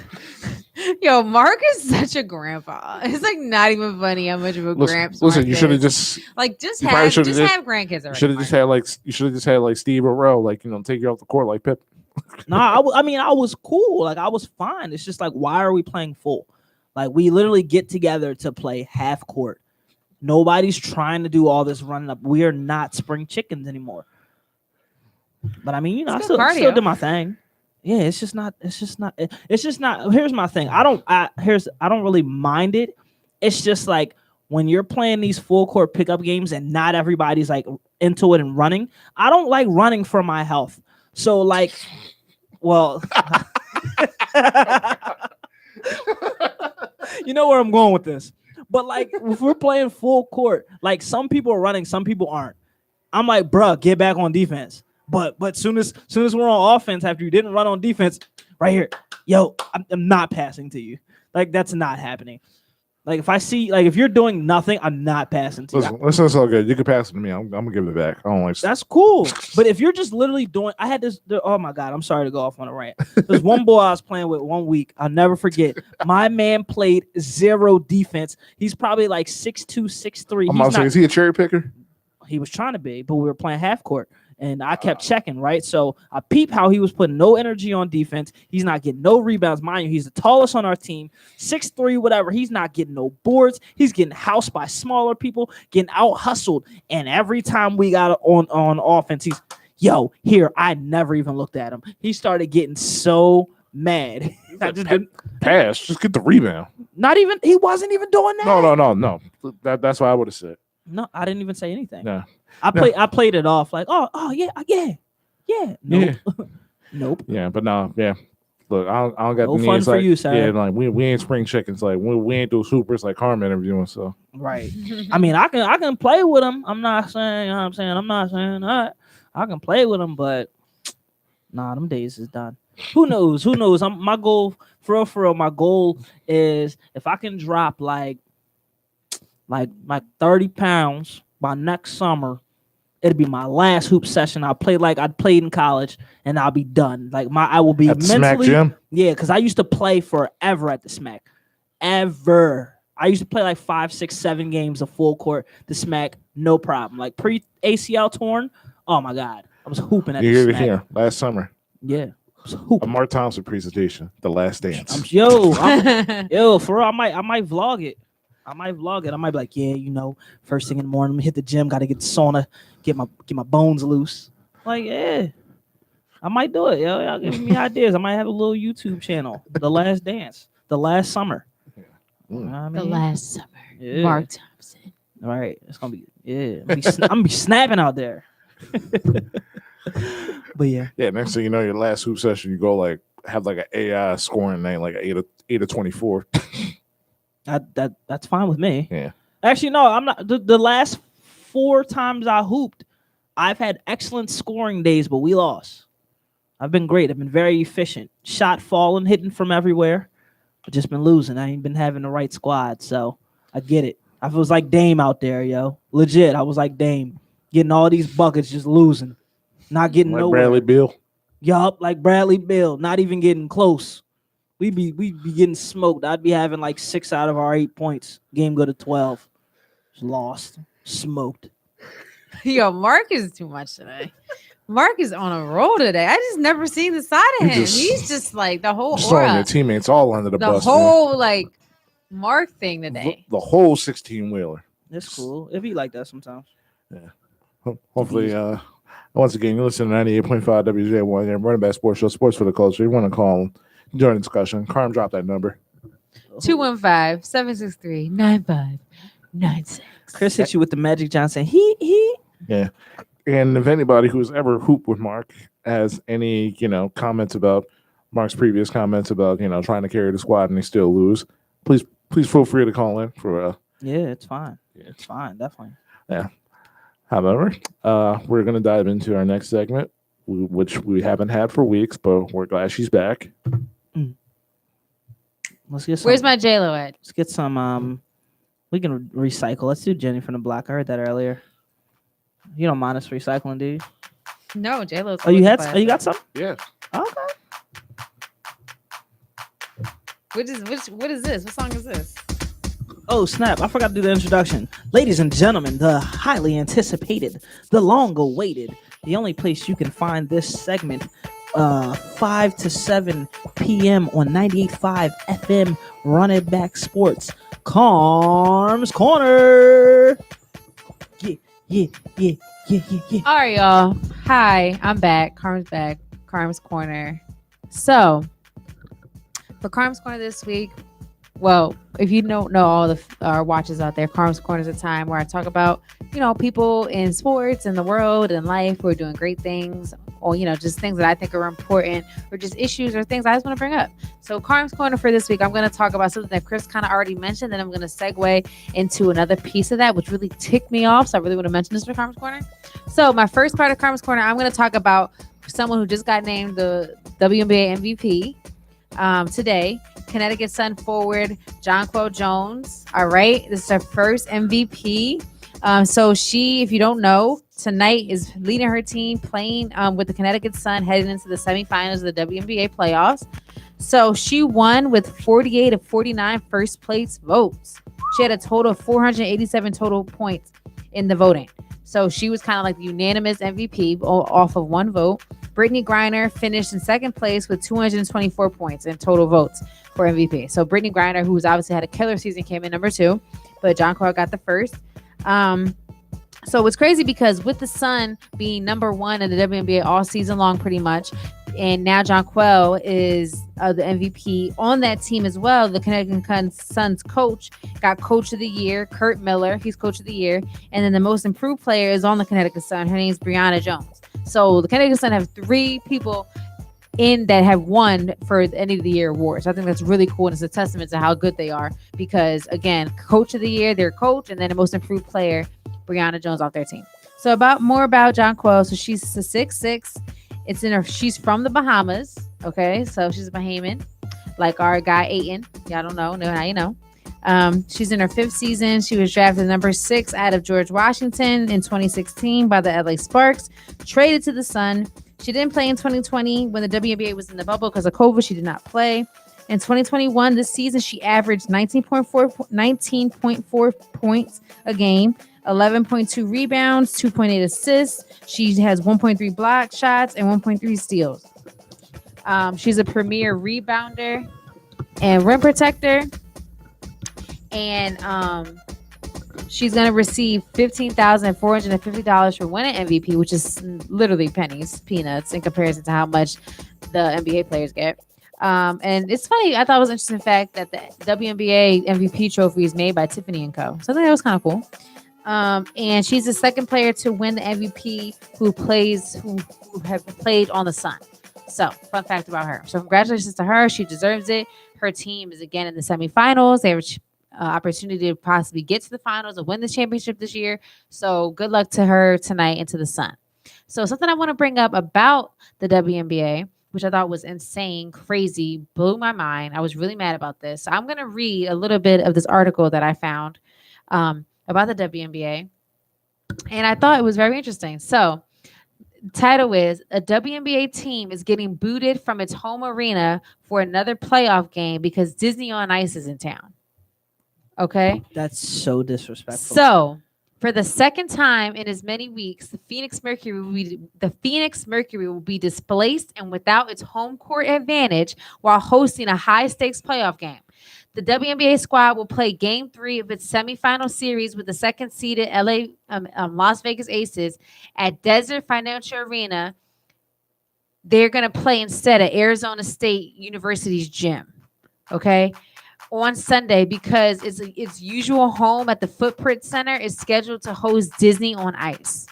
Yo, Mark is such a grandpa. It's like not even funny how much of a gramps. Listen, Mark you should have is. just Just you probably have should've have grandkids already. should have just had like Steve Burrell, like, you know, take you off the court like Pip. Nah, I mean, I was cool. Like, I was fine. It's just like, why are we playing full? Like, we literally get together to play half court. Nobody's trying to do all this running up. We are not spring chickens anymore. But I mean, you know, I still did my thing. Yeah, it's just not. Here's my thing. I don't really mind it. It's just like when you're playing these full court pickup games and not everybody's like into it and running. I don't like running for my health. So like, well, you know where I'm going with this. But like, if we're playing full court, like some people are running, some people aren't. I'm like, bruh, get back on defense. But soon as we're on offense, after you didn't run on defense, right here, yo, I'm not passing to you. Like, that's not happening. Like, if I see, like, if you're doing nothing, I'm not passing to you. Listen, it's all good. You can pass it to me. I'm gonna give it back. I don't like. That's cool. But if you're just literally doing, I had this. Oh my God, I'm sorry to go off on a rant. There's one boy I was playing with 1 week. I'll never forget. My man played zero defense. He's probably like 6'2", 6'3". Is he a cherry picker? He was trying to be, but we were playing half court. And I kept checking, right? So I peep how he was putting no energy on defense. He's not getting no rebounds. Mind you, he's the tallest on our team, 6'3", whatever. He's not getting no boards. He's getting housed by smaller people, getting out hustled. And every time we got on offense, he's, yo, here. I never even looked at him. He started getting so mad. I just didn't pass. Just get the rebound. He wasn't even doing that. No. That's what I would have said. No, I didn't even say anything. No. I played it off like, oh yeah. Nope. Nope. Yeah, but no, yeah. Look, I don't got no the fun names for like, you, sir. Yeah, like we ain't spring chickens. Like we ain't those hoopers like Carm interviewing. So right. I mean, I can play with them. I'm not saying, you know what I'm saying. I'm not saying that. I can play with them, but nah, them days is done. Who knows? My goal, for real, my goal is if I can drop like 30 pounds by next summer, it'll be my last hoop session. I'll play like I'd played in college, and I'll be done. Like I will be at mentally. Smack Gym? Yeah, because I used to play forever at the Smack. Ever. I used to play like 5, 6, 7 games of full court, the Smack, no problem. Like pre-ACL torn, oh my God. I was hooping at the Smack. Here last summer. Yeah. I was hooping. A Mark Thompson presentation, The Last Dance. Yo, for real, I might vlog it. I might be like, yeah, you know, first thing in the morning, hit the gym, got to get the sauna, get my bones loose. Like, yeah, I might do it. Yo, y'all giving me ideas. I might have a little YouTube channel, The Last Dance, The Last Summer. You know what I mean? The Last Summer. Yeah. Mark Thompson. All right, it's gonna be I'm gonna be snapping out there. But yeah. Next thing you know, your last hoop session, you go like have like an AI scoring name, like 8 of 24. That's fine with me. Yeah. Actually, no, I'm not. The last 4 times I hooped, I've had excellent scoring days, but we lost. I've been great. I've been very efficient. Shot falling, hitting from everywhere. I've just been losing. I ain't been having the right squad, so I get it. I was like Dame out there, yo. Legit, I was like Dame, getting all these buckets, just losing, not getting like nowhere. Bradley Beal. Yup, like Bradley Beal, not even getting close. We be getting smoked. I'd be having like 6 out of our 8 points. Game go to 12. Just lost. Smoked. Yo, Mark is too much today. Mark is on a roll today. I just never seen the side of him. He's just like the whole throwing your teammates all under the bus. The whole like Mark thing today. The whole 16-wheeler. It's cool. It be like that sometimes. Yeah. Hopefully, once again, you listen to 98.5 WJ1 Running Back Sports Show, Sports for the Culture. You want to call them. Join the discussion. Carm, drop that number. 215-763-9596. Chris hit you with the Magic Johnson. He Yeah. And if anybody who's ever hooped with Mark has any, comments about Mark's previous comments about, trying to carry the squad and they still lose, please feel free to call in for Yeah, it's fine. It's fine, definitely. Yeah. However, we're going to dive into our next segment, which we haven't had for weeks, but we're glad she's back. Let's get some. Where's my J-Lo at? Let's get some. We can recycle. Let's do Jenny from the Block. I heard that earlier. You don't mind us recycling, do you? No, J-Lo's. Oh, you got some? Yeah. Okay. What is this? What song is this? Oh, snap. I forgot to do the introduction. Ladies and gentlemen, the highly anticipated, the long-awaited, the only place you can find this segment, 5 to 7 p.m. on 98.5 FM, Run It Back Sports, Carm's Corner. Yeah. All right, y'all. Hi, I'm back. Carm's back. Carm's Corner. So, for Carm's Corner this week, well, if you don't know all our watches out there, Carm's Corner is a time where I talk about, people in sports and the world and life who are doing great things, or, just things that I think are important, or just issues or things I just want to bring up. So Carm's Corner for this week, I'm going to talk about something that Chris kind of already mentioned, then I'm going to segue into another piece of that, which really ticked me off. So I really want to mention this for Carm's Corner. So my first part of Carm's Corner, I'm going to talk about someone who just got named the Wnba MVP today. Connecticut Sun forward Jonquel Jones. All right, this is her first MVP. So she, if you don't know, tonight is leading her team playing with the Connecticut Sun heading into the semifinals of the WNBA playoffs. So she won with 48 of 49 first place votes. She had a total of 487 total points in the voting. So she was kind of like the unanimous MVP off of one vote. Brittany Griner finished in second place with 224 points in total votes for MVP. So Brittany Griner, who's obviously had a killer season, came in number 2, but Jonquel got the first. So it's crazy because with the Sun being number 1 in the WNBA all season long, pretty much, and now Jonquel is the MVP on that team as well. The Connecticut Sun's coach got Coach of the Year, Kurt Miller. He's Coach of the Year. And then the most improved player is on the Connecticut Sun. Her name is Brianna Jones. So the Connecticut Sun have 3 people in that have won for the end of the year awards. I think that's really cool, and it's a testament to how good they are because, again, Coach of the Year, their coach, and then the most improved player, Brianna Jones, off their team. So more about Jonquel. So she's a 6'6". She's from the Bahamas. Okay, so she's a Bahamian, like our guy Ayton. Y'all don't know how you know. She's in her 5th season. She was drafted number 6 out of George Washington in 2016 by the LA Sparks. Traded to the Sun. She didn't play in 2020 when the WNBA was in the bubble because of COVID. She did not play. In 2021, this season, she averaged 19.4 points a game, 11.2 rebounds, 2.8 assists. She has 1.3 block shots and 1.3 steals. She's a premier rebounder and rim protector. And she's going to receive $15,450 for winning MVP, which is literally peanuts in comparison to how much the NBA players get. And it's funny. I thought it was an interesting fact that the WNBA MVP trophy is made by Tiffany & Co. So I think that was kind of cool. And she's the second player to win the MVP who have played on the Sun. So fun fact about her. So congratulations to her. She deserves it. Her team is again in the semifinals. They have opportunity to possibly get to the finals and win the championship this year. So good luck to her tonight and to the Sun. So something I want to bring up about the WNBA, which I thought was insane, crazy, blew my mind. I was really mad about this. So I'm going to read a little bit of this article that I found about the WNBA. And I thought it was very interesting. So the title is, a WNBA team is getting booted from its home arena for another playoff game because Disney on Ice is in town. Okay? That's so disrespectful. So, for the second time in as many weeks, the Phoenix Mercury will be displaced and without its home court advantage while hosting a high-stakes playoff game. The WNBA squad will play Game 3 of its semifinal series with the second-seeded Las Vegas Aces at Desert Financial Arena. They're going to play instead at Arizona State University's gym. Okay? On Sunday, because its usual home at the Footprint Center is scheduled to host Disney on Ice.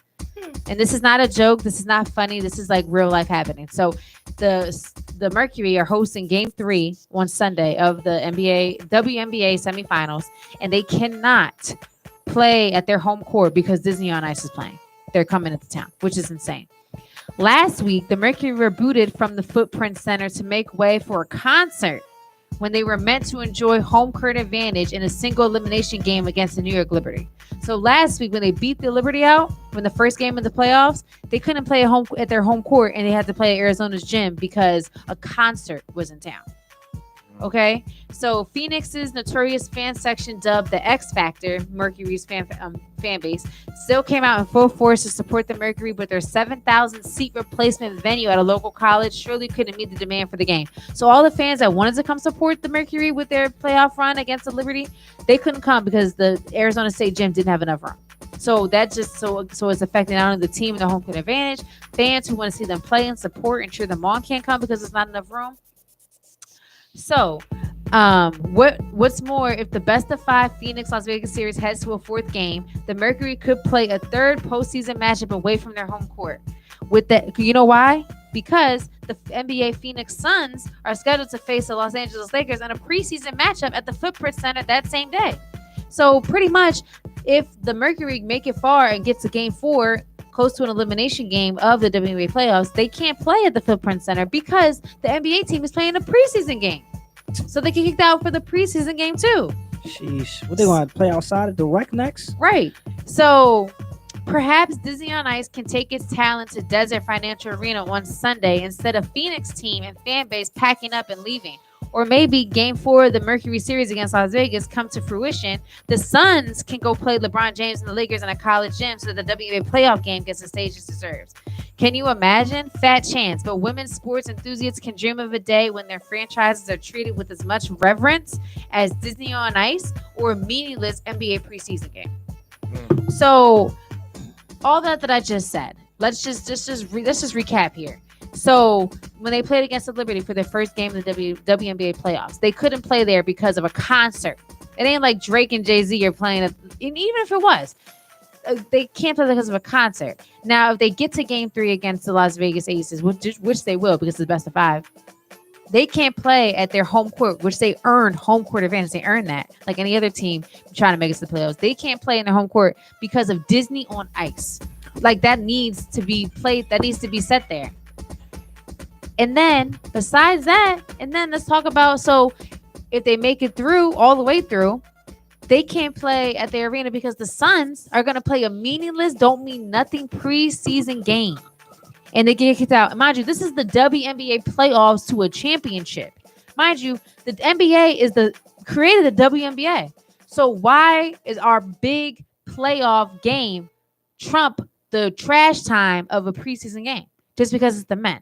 and this is not a joke. This is not funny. This is like real life happening. So the Mercury are hosting Game 3 on Sunday of the WNBA semifinals, and they cannot play at their home court because Disney on Ice is playing. They're coming into town, which is insane. Last week, the Mercury were booted from the Footprint Center to make way for a concert when they were meant to enjoy home court advantage in a single elimination game against the New York Liberty. So last week, when they beat the Liberty out, when the first game of the playoffs, they couldn't play at their home court, and they had to play at Arizona's gym because a concert was in town. Okay, so Phoenix's notorious fan section, dubbed the X Factor, Mercury's fan base, still came out in full force to support the Mercury, but their 7,000 seat replacement venue at a local college surely couldn't meet the demand for the game. So all the fans that wanted to come support the Mercury with their playoff run against the Liberty, they couldn't come because the Arizona State gym didn't have enough room. So that just so it's affecting not only the team and the home court advantage. Fans who want to see them play and support and cheer them on can't come because there's not enough room. So, what's more, if the best of 5 Phoenix Las Vegas series heads to a 4th game, the Mercury could play a 3rd postseason matchup away from their home court. With that, you know why? Because the NBA Phoenix Suns are scheduled to face the Los Angeles Lakers in a preseason matchup at the Footprint Center that same day. So pretty much, if the Mercury make it far and get to Game 4, close to an elimination game of the WNBA playoffs, they can't play at the Footprint Center because the NBA team is playing a preseason game. So they get kicked out for the preseason game too. Sheesh. What, they want to play outside at the rec next? Right. So perhaps Disney on Ice can take its talent to Desert Financial Arena on Sunday instead of Phoenix team and fan base packing up and leaving. Or maybe Game 4 of the Mercury series against Las Vegas come to fruition. The Suns can go play LeBron James and the Lakers in a college gym so that the WNBA playoff game gets the stage it deserves. Can you imagine? Fat chance. But women's sports enthusiasts can dream of a day when their franchises are treated with as much reverence as Disney on Ice or a meaningless NBA preseason game. So all that I just said, let's just recap here. So when they played against the Liberty for their first game of the WNBA playoffs, they couldn't play there because of a concert. It ain't like Drake and Jay-Z are playing, and even if it was, they can't play because of a concert. Now, if they get to Game 3 against the Las Vegas Aces, which they will because it's the best of 5, they can't play at their home court, which they earned home court advantage. They earned that, like any other team trying to make it to the playoffs. They can't play in their home court because of Disney on Ice. Like that needs to be played. That needs to be set there. And then besides that, and then let's talk about, so if they make it through all the way through, they can't play at the arena because the Suns are going to play a meaningless, don't mean nothing preseason game. And they get kicked out. Mind you, this is the WNBA playoffs to a championship. Mind you, the NBA created the WNBA. So why is our big playoff game trump the trash time of a preseason game? Just because it's the men.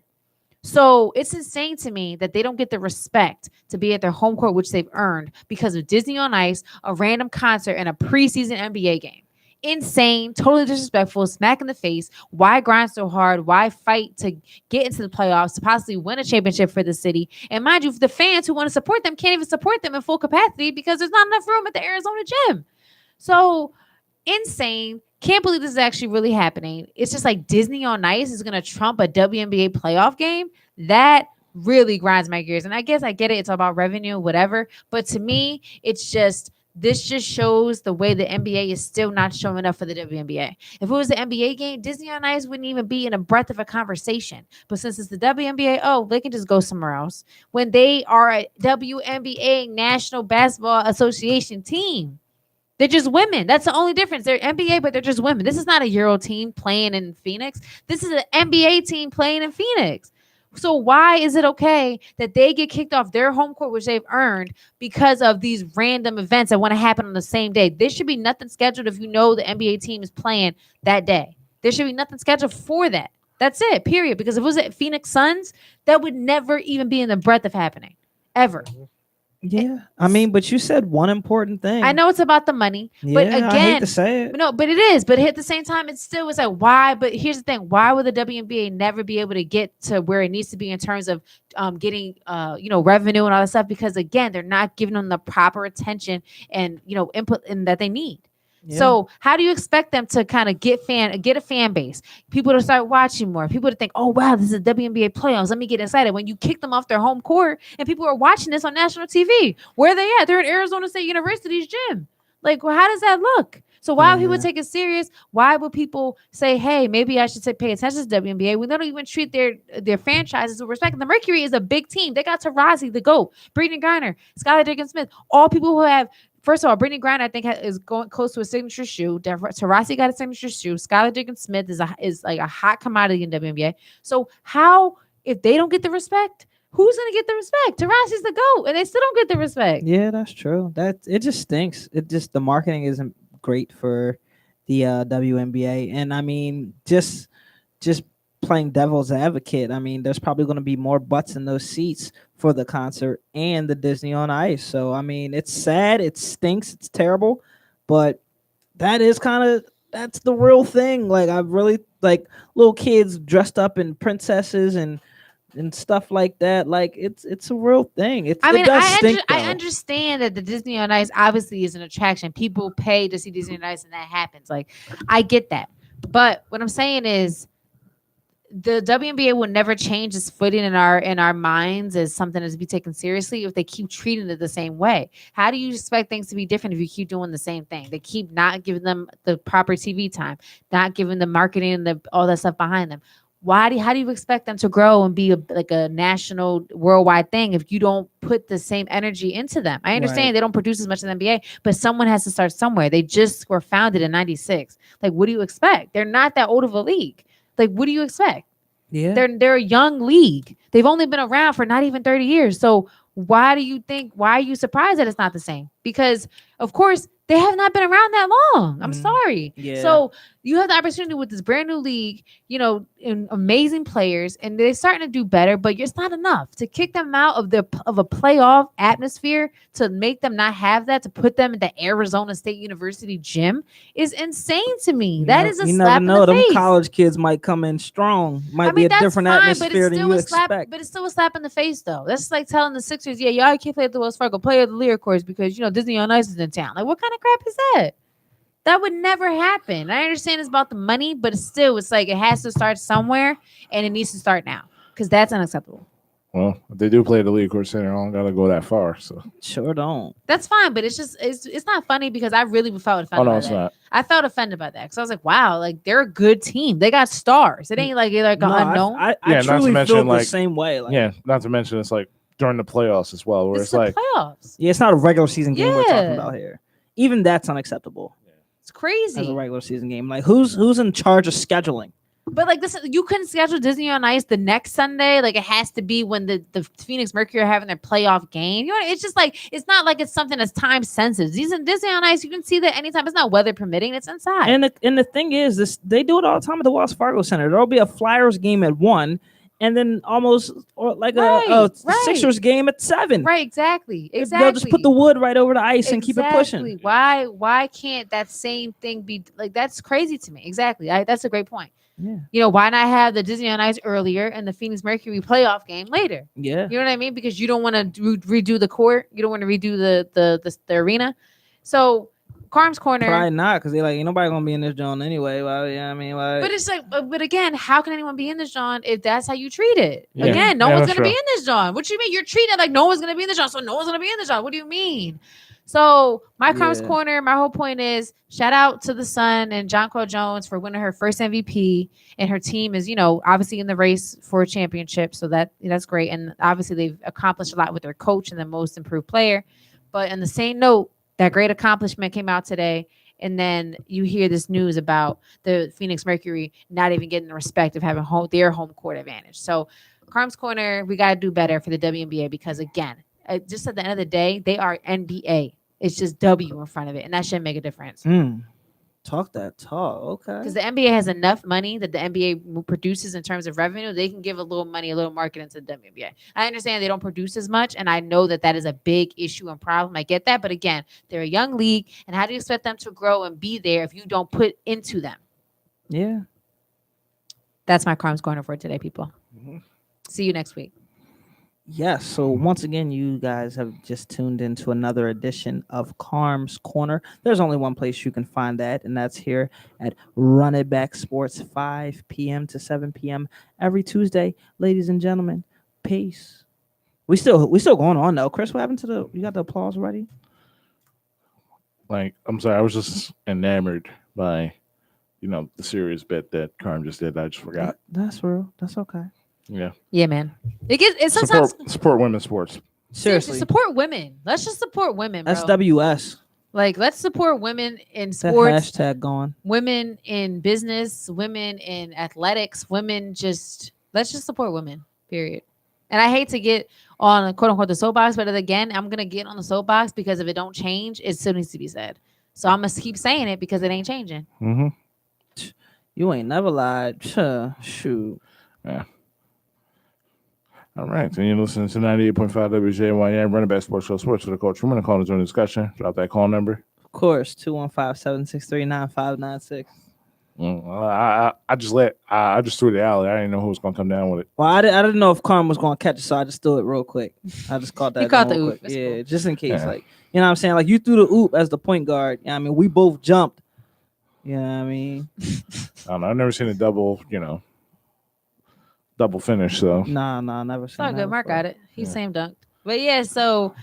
So it's insane to me that they don't get the respect to be at their home court, which they've earned because of Disney on Ice, a random concert, and a preseason NBA game. Insane, totally disrespectful, smack in the face. Why grind so hard? Why fight to get into the playoffs, to possibly win a championship for the city? And mind you, the fans who want to support them can't even support them in full capacity because there's not enough room at the Arizona gym. So insane. Can't believe this is actually really happening. It's just like Disney on Ice is going to trump a WNBA playoff game. That really grinds my gears. And I guess I get it. It's all about revenue, whatever. But to me, this just shows the way the NBA is still not showing up for the WNBA. If it was the NBA game, Disney on Ice wouldn't even be in a breath of a conversation. But since it's the WNBA, they can just go somewhere else. When they are a WNBA National Basketball Association team, they're just women. That's the only difference. They're NBA, but they're just women. This is not a Euro team playing in Phoenix. This is an NBA team playing in Phoenix. So why is it okay that they get kicked off their home court, which they've earned, because of these random events that want to happen on the same day? There should be nothing scheduled if you know the NBA team is playing that day. There should be nothing scheduled for that. That's it, period. Because if it was at Phoenix Suns, that would never even be in the breath of happening, ever. Yeah, I mean, but you said one important thing. I know it's about the money, but again, I hate to say it. No, but it is. But at the same time, it's still like why? But here's the thing: why would the WNBA never be able to get to where it needs to be in terms of getting revenue and all that stuff? Because again, they're not giving them the proper attention and input in that they need. Yeah. So how do you expect them to kind of get a fan base, people to start watching more, people to think, oh wow, this is a WNBA playoffs, let me get excited, when you kick them off their home court and people are watching this on national TV? Where are they at? They're in Arizona State University's gym. Like, well, how does that look? So why would people take it serious? Why would people say, hey, maybe I should pay attention to WNBA when they don't even treat their franchises with respect? The Mercury is a big team. They got Taurasi, the GOAT, Brittany Griner, Skylar Diggins-Smith, all people who have. First of all, Brittany Griner, I think, is going close to a signature shoe. Taurasi got a signature shoe. Skylar Diggins-Smith is like a hot commodity in WNBA. So how, if they don't get the respect, who's gonna get the respect? Taurasi's the GOAT, and they still don't get the respect. Yeah, that's true. It just stinks. The marketing isn't great for the WNBA, and I mean, just playing devil's advocate. I mean, there's probably going to be more butts in those seats for the concert and the Disney on Ice. So I mean, it's sad, it stinks, it's terrible, but that's the real thing. Like, I really like little kids dressed up in princesses and stuff like that. Like, it's a real thing. I understand that the Disney on Ice obviously is an attraction. People pay to see Disney on Ice, and that happens. Like, I get that, but what I'm saying is, the WNBA will never change its footing in our minds as something that's to be taken seriously if they keep treating it the same way. How do you expect things to be different if you keep doing the same thing? They keep not giving them the proper TV time, not giving the marketing and all that stuff behind them. How do you expect them to grow and be a national, worldwide thing if you don't put the same energy into them? I understand they don't produce as much in the NBA, but someone has to start somewhere. They just were founded in '96. Like, what do you expect? They're not that old of a league. Like, what do you expect? Yeah, They're a young league. They've only been around for not even 30 years. So why are you surprised that it's not the same? Because of course they have not been around that long. I'm sorry. Yeah. So you have the opportunity with this brand new league, and amazing players, and they're starting to do better, but it's not enough to kick them out of a playoff atmosphere, to make them not have that, to put them in the Arizona State University gym is insane to me. That is a slap in the face. Them college kids might come in strong. Might be a different atmosphere than you expect. But it's still a slap in the face, though. That's like telling the Sixers, yeah, y'all can't play at the Wells Fargo, play at the Lear course because Disney on Ice is in town. Like, what kind of crap is that? That would never happen. I understand it's about the money, but it's like it has to start somewhere, and it needs to start now because that's unacceptable. Well, if they do play at the League Court Center, I don't gotta go that far. So sure don't. That's fine, but it's not funny because I really felt offended. Oh no, it's not. I felt offended by that because I was like, wow, like they're a good team. They got stars. It ain't like they're like unknown. I truly feel the same way. Like, not to mention it's like during the playoffs as well, where it's like playoffs. Yeah, it's not a regular season game we're talking about here. Even that's unacceptable. It's crazy. As a regular season game, like who's in charge of scheduling? But like this, you couldn't schedule Disney on Ice the next Sunday. Like, it has to be when the Phoenix Mercury are having their playoff game. It's just like, it's not like it's something that's time sensitive. Disney on Ice, you can see that anytime. It's not weather permitting. It's inside. And the thing is, they do it all the time at the Wells Fargo Center. There'll be a Flyers game at 1. And then almost a Sixers game at 7. Right, exactly. They'll just put the wood right over the ice and keep it pushing. Why can't that same thing be like? That's crazy to me. Exactly. That's a great point. Yeah. Why not have the Disney on Ice earlier and the Phoenix Mercury playoff game later? Yeah. You know what I mean? Because you don't want to redo the court. You don't want to redo the arena. So Carm's Corner. Probably not, because they're like, ain't nobody gonna be in this joint anyway. Well, yeah, I mean, like, but it's like, but again, how can anyone be in this joint if that's how you treat it? Yeah. Again, no one's gonna be true. in this joint. What you mean? You're treating it like no one's gonna be in this joint, so no one's gonna be in this joint. What do you mean? So my Carm's Corner, my whole point is, shout out to the Sun and Jonquel Jones for winning her first MVP, and her team is, obviously in the race for a championship. So that's great, and obviously they've accomplished a lot with their coach and the most improved player. But on the same note, that great accomplishment came out today. And then you hear this news about the Phoenix Mercury not even getting the respect of having their home court advantage. So Carm's Corner, we got to do better for the WNBA because, again, just at the end of the day, they are NBA. It's just W in front of it, and that should make a difference. Talk that talk, okay. Because the NBA has enough money that the NBA produces in terms of revenue. They can give a little money, a little marketing to the WNBA. I understand they don't produce as much, and I know that is a big issue and problem. I get that, but again, they're a young league, and how do you expect them to grow and be there if you don't put into them? Yeah. That's my Carm's Corner for today, people. See you next week. Yes. So once again, you guys have just tuned into another edition of Carm's Corner. There's only one place you can find that, and that's here at Run It Back Sports, 5 p.m. to 7 p.m. every Tuesday. Ladies and gentlemen, peace. We still going on though. Chris, what happened to the? You got the applause ready? Like, I'm sorry, I was just enamored by, the serious bet that Carm just did. I just forgot. That's real. That's okay. Yeah. Yeah, man. It's sometimes Support women's sports. Seriously, support women. Let's just support women, bro. SWS. Like, let's support women in That sports, hashtag going. women in business, women in athletics, let's just support women, period. And I hate to get on quote unquote the soapbox, but again, I'm gonna get on the soapbox because if it don't change, it still needs to be said. So I'm gonna keep saying it because it ain't changing. Mm-hmm. You ain't never lied. Shoot. Yeah. All right. So you're listening to 98.5 WJYM, Running Back Sports Show, Sports for the Coach. We're going to call into a discussion. Drop that call number. Of course, 215-763-9596. I just threw the alley. I didn't know who was going to come down with it. Well, I didn't know if Carm was going to catch it, so I just threw it real quick. I just caught that. You caught real the quick. oop. That's Yeah, cool. just in case. Yeah. Like, you know what I'm saying? Like, you threw the oop as the point guard. Yeah, I mean, we both jumped. You know what I mean? I don't know. I've never seen a double finish, so. Nah, never It's seen all that good. Mark before. got it. He's same dunked. But yeah, so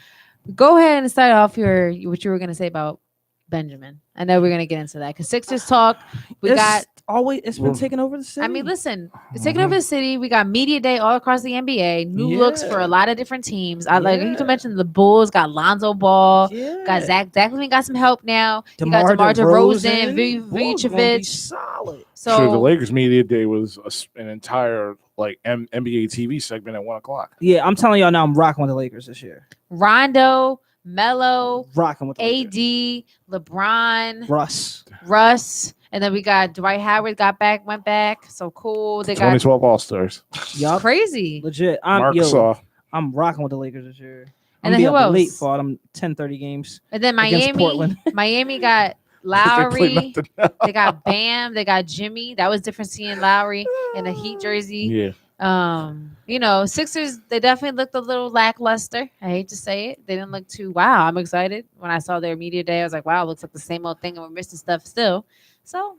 go ahead and start off what you were gonna say about Benjamin. I know we're gonna get into that because Sixers talk. It's been taking over the city. I mean, listen, it's taking over the city. We got media day all across the NBA. New looks for a lot of different teams. I like you to mention the Bulls got Lonzo Ball, got Zach Levine got some help now. You got DeMar DeRozan, Vucevic. Solid. So Sure, the Lakers media day was an entire NBA TV segment at 1 o'clock. Yeah, I'm telling y'all now, I'm rocking with the Lakers this year. Rondo, Melo, Rocking with the Lakers. AD, LeBron, Russ. and then we got Dwight Howard went back. So cool. They got 2012 All-Stars. Yup. crazy. Legit. I'm rocking with the Lakers this year. And I'm then who else? late for them 10:30 games. And then against Portland. Miami got Lowry. They got Bam. They got Jimmy. That was different seeing Lowry in a Heat jersey. Yeah. Sixers, they definitely looked a little lackluster. I hate to say it. They didn't look too wow. I'm excited. When I saw their media day, I was like, wow, it looks like the same old thing and we're missing stuff still. So,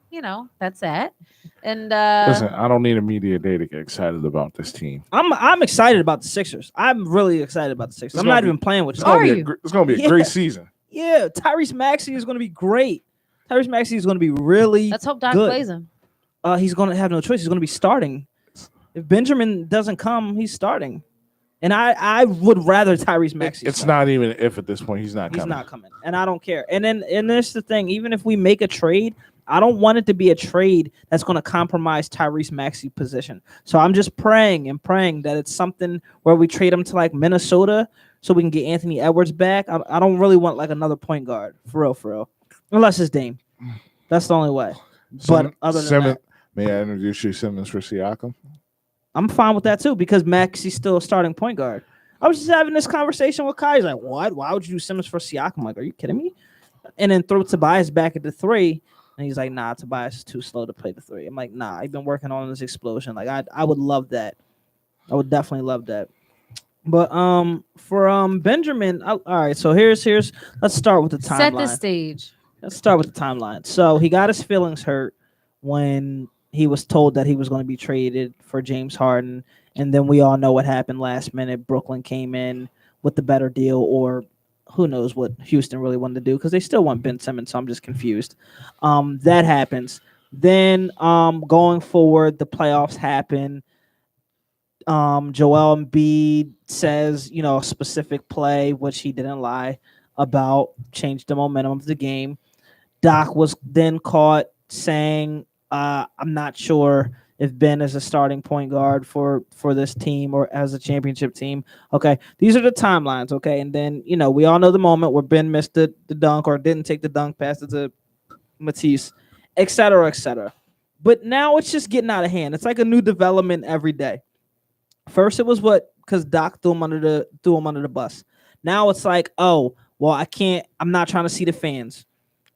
that's that. And listen, I don't need a media day to get excited about this team. I'm excited about the Sixers. I'm really excited about the Sixers. I'm not even playing with you. It's going to be a great season. Yeah, Tyrese Maxey is going to be great. Tyrese Maxey is going to be really let's hope Doc good. plays him. He's going to have no choice. He's going to be starting. If Benjamin doesn't come, he's starting. And I would rather Tyrese Maxey. It's not even if at this point he's not coming. He's not coming. And I don't care. And this is the thing. Even if we make a trade, I don't want it to be a trade that's going to compromise Tyrese Maxey's position. So I'm just praying that it's something where we trade him to like Minnesota so we can get Anthony Edwards back. I don't really want like another point guard for real. Unless it's Dame. That's the only way. But other than that, may I introduce you Simmons for Siakam? I'm fine with that too because Maxey's still a starting point guard. I was just having this conversation with Kai. He's like, what? Why would you do Simmons for Siakam? I'm like, are you kidding me? And then throw Tobias back at the 3. And he's like, nah, Tobias is too slow to play the 3. I'm like, nah, I've been working on this explosion. Like, I would love that. I would definitely love that. But for Benjamin, all right, so here's let's start with the timeline. Set the stage. Let's start with the timeline. So he got his feelings hurt when he was told that he was going to be traded for James Harden. And then we all know what happened last minute. Brooklyn came in with the better deal, or who knows what Houston really wanted to do because they still want Ben Simmons. So I'm just confused. That happens. Then going forward, the playoffs happen. Joel Embiid says, a specific play, which he didn't lie about, changed the momentum of the game. Doc was then caught saying, I'm not sure if Ben is a starting point guard for this team or as a championship team. Okay, these are the timelines, okay? And then, we all know the moment where Ben missed the dunk or didn't take the dunk, passed it to Matisse, et cetera, et cetera. But now it's just getting out of hand. It's like a new development every day. First, it was because Doc threw him under the bus. Now it's like, oh, well, I'm not trying to see the fans.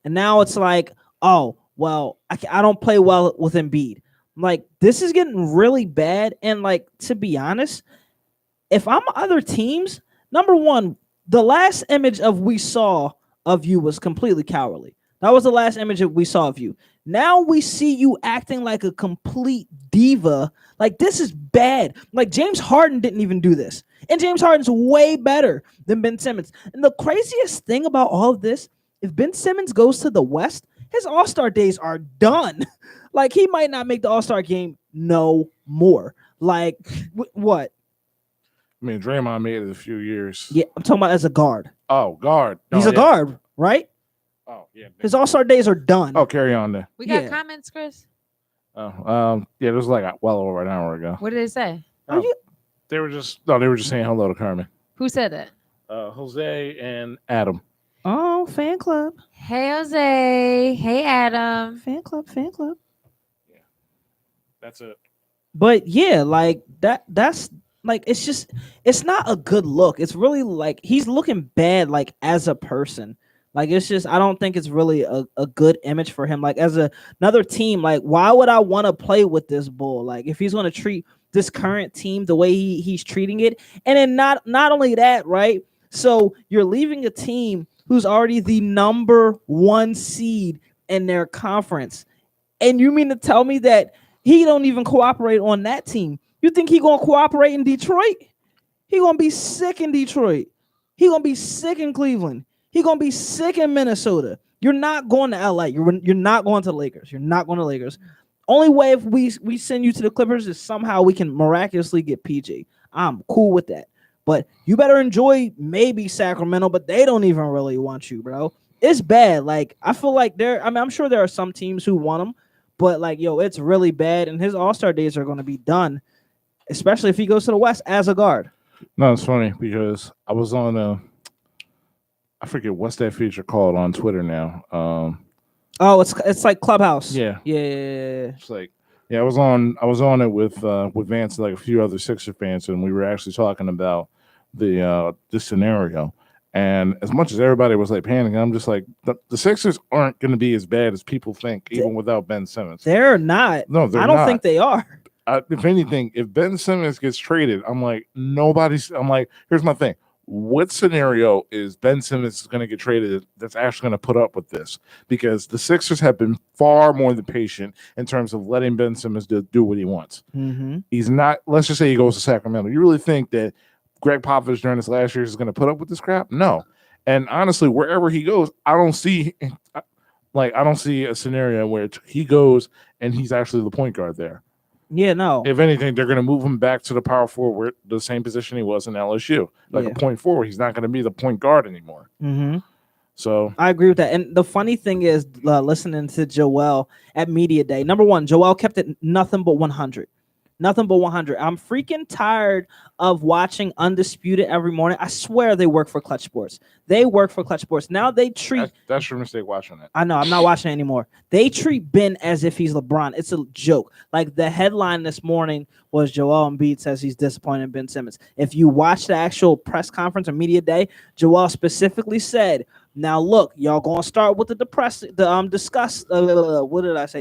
And now it's like, oh, well, I don't play well with Embiid. Like, this is getting really bad. And, like, to be honest, if I'm other teams, number one, the last image of we saw of you was completely cowardly. That was the last image that we saw of you. Now we see you acting like a complete diva. Like, this is bad. Like, James Harden didn't even do this. And James Harden's way better than Ben Simmons. And the craziest thing about all of this, if Ben Simmons goes to the West, his All-Star days are done. Like, he might not make the All-Star game no more. Like, what? I mean, Draymond made it a few years. Yeah, I'm talking about as a guard. Oh, guard. He's a guard, right? Oh, yeah. His All-Star days are done. Oh, carry on there. We got Yeah. comments, Chris. Oh, yeah, it was like well over an hour ago. What did it say? Are you? They were just saying hello to Carmen. Who said that? Jose and Adam. Oh, fan club. Hey, Jose. Hey, Adam. Fan club. That's it. But yeah, like that's like, it's not a good look. It's really like he's looking bad, like, as a person. Like, it's just, I don't think it's really a good image for him. Like, as another team, like, why would I want to play with this bull? Like, if he's going to treat this current team the way he's treating it. And then not only that, right? So you're leaving a team who's already the number 1 seed in their conference. And you mean to tell me that he don't even cooperate on that team? You think he going to cooperate in Detroit? He going to be sick in Detroit. He going to be sick in Cleveland. He going to be sick in Minnesota. You're not going to LA. You're not going to the Lakers. You're not going to Lakers. Only way if we send you to the Clippers is somehow we can miraculously get PG. I'm cool with that. But you better enjoy maybe Sacramento, but they don't even really want you, bro. It's bad. Like, I feel like I'm sure there are some teams who want him, but like, yo, it's really bad. And his All-Star days are going to be done, especially if he goes to the West as a guard. No, it's funny because I was on I forget what's that feature called on Twitter now. Oh, it's like Clubhouse. Yeah. It's like, yeah, I was on it with Vance and like a few other Sixer fans, and we were actually talking about the scenario. And as much as everybody was like panicking, I'm just like, the Sixers aren't going to be as bad as people think, even without Ben Simmons. They're not. No, they're I don't not. think they are. If anything, if Ben Simmons gets traded, I'm like, here's my thing. What scenario is Ben Simmons going to get traded that's actually going to put up with this? Because the Sixers have been far more than patient in terms of letting Ben Simmons do what he wants. Mm-hmm. He's not, let's just say he goes to Sacramento. You really think that Greg Popovich during this last year is going to put up with this crap? No. And honestly, wherever he goes, I don't see a scenario where he goes and he's actually the point guard there. Yeah, no. If anything, they're going to move him back to the power forward, the same position he was in LSU, like a point forward. He's not going to be the point guard anymore. Mm-hmm. So I agree with that. And the funny thing is, listening to Joel at Media Day, number one, Joel kept it nothing but 100. Nothing but 100. I'm freaking tired of watching Undisputed every morning. I swear they work for Clutch Sports. They work for Clutch Sports. Now they treat... That's your mistake watching it. I know. I'm not watching it anymore. They treat Ben as if he's LeBron. It's a joke. Like, the headline this morning was Joel Embiid says he's disappointed in Ben Simmons. If you watch the actual press conference or Media Day, Joel specifically said, now look, y'all going to start with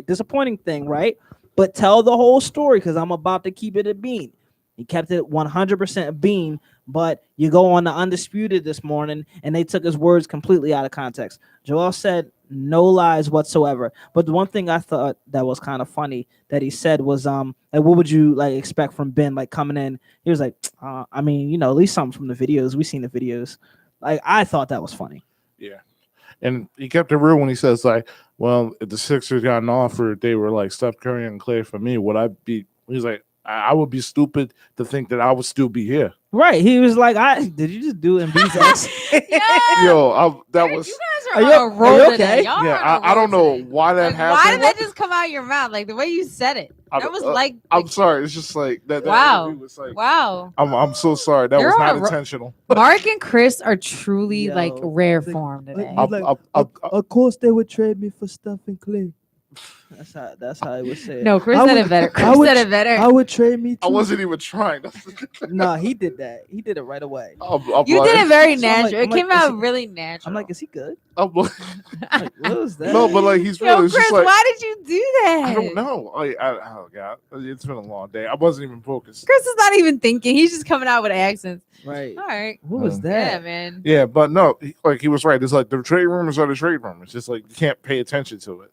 disappointing thing, right? But tell the whole story because I'm about to keep it a bean. He kept it 100% a bean, but you go on the Undisputed this morning, and they took his words completely out of context. Joel said no lies whatsoever. But the one thing I thought that was kind of funny that he said was, like, what would you like expect from Ben, like, coming in? He was like, I mean, at least something from the videos. We've seen the videos. Like, I thought that was funny. Yeah. And he kept it real when he says, like, well, if the Sixers got an offer, they were like Steph Curry and Clay for me, would I be? He's like, I would be stupid to think that I would still be here. Right. He was like, did you just do Embiid's ass? Yo, that was. You guys are on a roll today. Y'all Yeah, I don't know why that happened. Why did that just come out of your mouth? Like, the way you said it. That was I'm sorry. It's just like that. Wow. Was like, wow. I'm so sorry. That was not intentional. Mark and Chris are truly like rare form today. Of course they would trade me for Steph and Clay. That's how it was said. No, Chris I said would- it better. I Chris would- said it better. I would trade me too. I wasn't even trying. Nah, he did that. He did it right away. You did it very So I'm like- natural. I'm It came like, is out he- really natural. I'm like, is he good? I'm like, Like, what was that? no, but like he's yo, really it's Chris, just like why did you do that? I don't know. Oh god, it's been a long day. I wasn't even focused. Chris is not even thinking. He's just coming out with accents. Right. All right. What was Yeah, that? man. Yeah, but no, he was right. It's like the trade rumors are the trade rumors. It's just like you can't pay attention to it.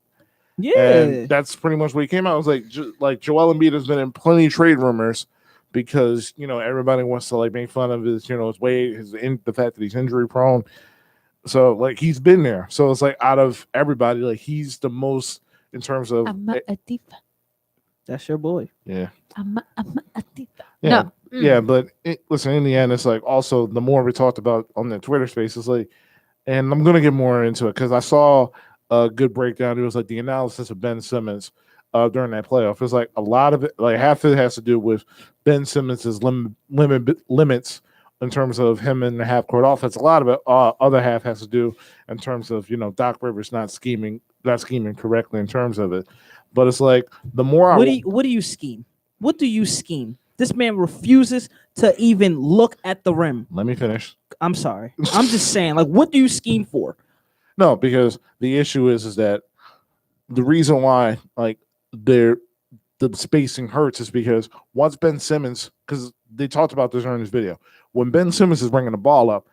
Yeah. And that's pretty much what he came out. It was like Joel Embiid has been in plenty of trade rumors because everybody wants to like make fun of his his weight, the fact that he's injury prone. So like he's been there. So it's like out of everybody, like he's the most in terms of I'm a diva. That's your boy. yeah. I'm a diva. Yeah. No. Yeah, but listen, in the end, it's like also the more we talked about on the Twitter space, it's like, and I'm gonna get more into it because I saw a good breakdown. It was like the analysis of Ben Simmons during that playoff. It's like a lot of it, like half of it has to do with Ben Simmons's limits in terms of him in the half court offense. A lot of it, other half has to do in terms of Doc Rivers not scheming correctly in terms of it. But it's like the more What do you scheme? What do you scheme? This man refuses to even look at the rim. let me finish. I'm sorry. I'm just saying, like, what do you scheme for? No, because the issue is that the reason why like the spacing hurts is because once Ben Simmons, because they talked about this during this video, when Ben Simmons is bringing the ball up,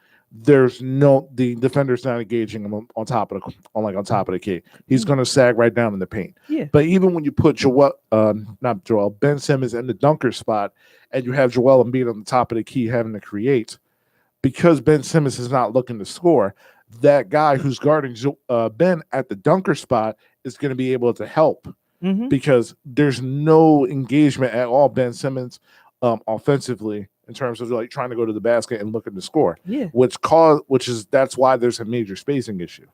the defender's not engaging him on top of the key. He's going to sag right down in the paint. Yeah. But even when you put Ben Simmons in the dunker spot, and you have Joel Embiid on the top of the key having to create, because Ben Simmons is not looking to score, that guy who's guarding Ben at the dunker spot is going to be able to help because there's no engagement at all. Ben Simmons offensively in terms of like trying to go to the basket and looking to score. Yeah. That's why there's a major spacing issue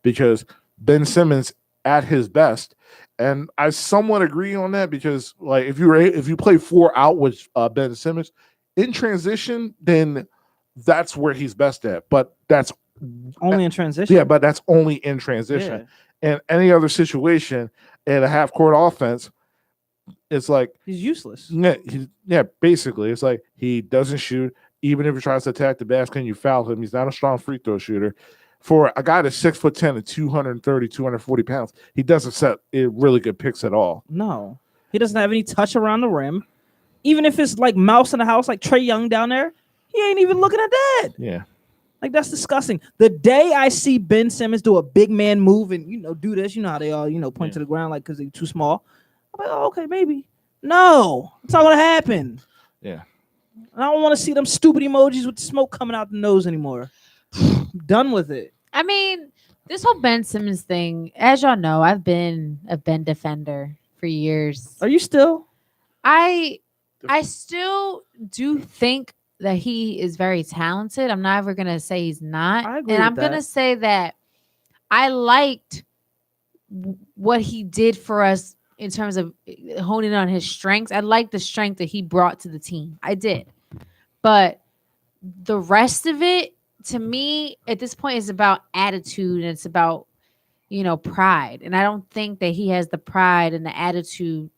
because Ben Simmons at his best, and I somewhat agree on that because like if you play 4 out with Ben Simmons in transition, then that's where he's best at. But that's only in transition. Yeah, but that's only in transition. Yeah. In any other situation in a half court offense, it's like He's useless. Yeah, basically, it's like he doesn't shoot. Even if he tries to attack the basket and you foul him, he's not a strong free throw shooter. For a guy that's 6'10" and 230, 240 pounds, he doesn't set really good picks at all. No. He doesn't have any touch around the rim. Even if it's like mouse in the house, like Trae Young down there, he ain't even looking at that. Yeah. Like, that's disgusting. The day I see Ben Simmons do a big man move and, do this, how they all, point to the ground like because they're too small. I'm like, oh, okay, maybe. No, it's not going to happen. Yeah. I don't want to see them stupid emojis with the smoke coming out the nose anymore. I'm done with it. I mean, this whole Ben Simmons thing, as y'all know, I've been a Ben defender for years. Are you still? I still do think that he is very talented. I'm not ever gonna say he's not. I agree and with I'm gonna that. say that I liked what he did for us in terms of honing on his strengths. I liked the strength that he brought to the team. I did. But the rest of it, to me, at this point, is about attitude and it's about, pride. And I don't think that he has the pride and the attitude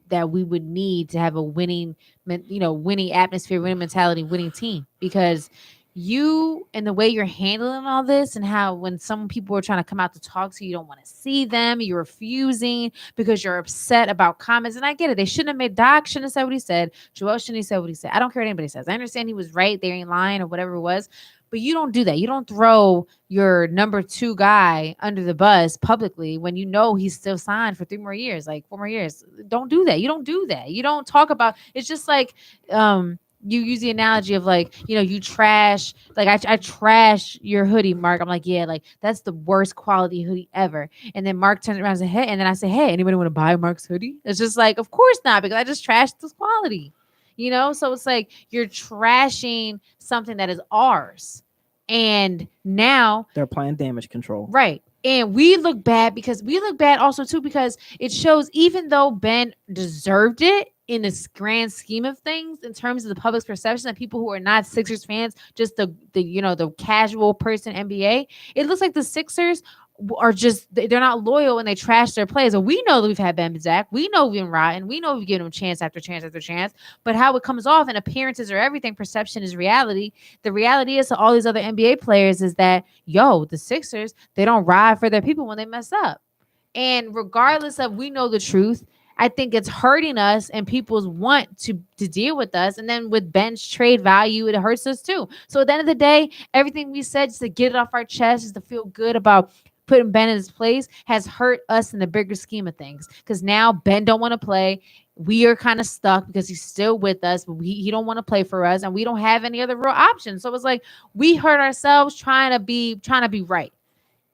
that we would need to have a winning atmosphere, winning mentality, winning team. Because you and the way you're handling all this and how when some people are trying to come out to talk to you, you don't want to see them, you're refusing because you're upset about comments. And I get it. They shouldn't have Doc shouldn't have said what he said. Joel shouldn't have said what he said. I don't care what anybody says. I understand he was right. They ain't lying or whatever it was. But you don't do that. You don't throw your number 2 guy under the bus publicly when you know he's still signed for 3 more years, like 4 more years. Don't do that. You don't do that. You don't talk about it's just like you use the analogy of like, you trash, like I trash your hoodie, Mark. I'm like, yeah, like that's the worst quality hoodie ever. And then Mark turns around and says, hey, and then I say, hey, anybody want to buy Mark's hoodie? It's just like, of course not, because I just trashed this quality. So it's like you're trashing something that is ours. And now they're playing damage control. Right. And we look bad also too, because it shows even though Ben deserved it in this grand scheme of things, in terms of the public's perception of people who are not Sixers fans, just the casual person NBA, it looks like the Sixers are just they're not loyal and they trash their plays. And we know that we've had Ben and Zach. We know we've been rotten. We know we've given them chance after chance after chance. But how it comes off and appearances are everything. Perception is reality. The reality is to all these other NBA players is that the Sixers, they don't ride for their people when they mess up. And regardless of we know the truth, I think it's hurting us and people's want to deal with us. And then with Ben's trade value, it hurts us too. So at the end of the day, everything we said just to get it off our chest, just to feel good about putting Ben in his place has hurt us in the bigger scheme of things. Because now Ben don't want to play. We are kind of stuck because he's still with us, but he don't want to play for us, and we don't have any other real options. So it's like we hurt ourselves trying to be right.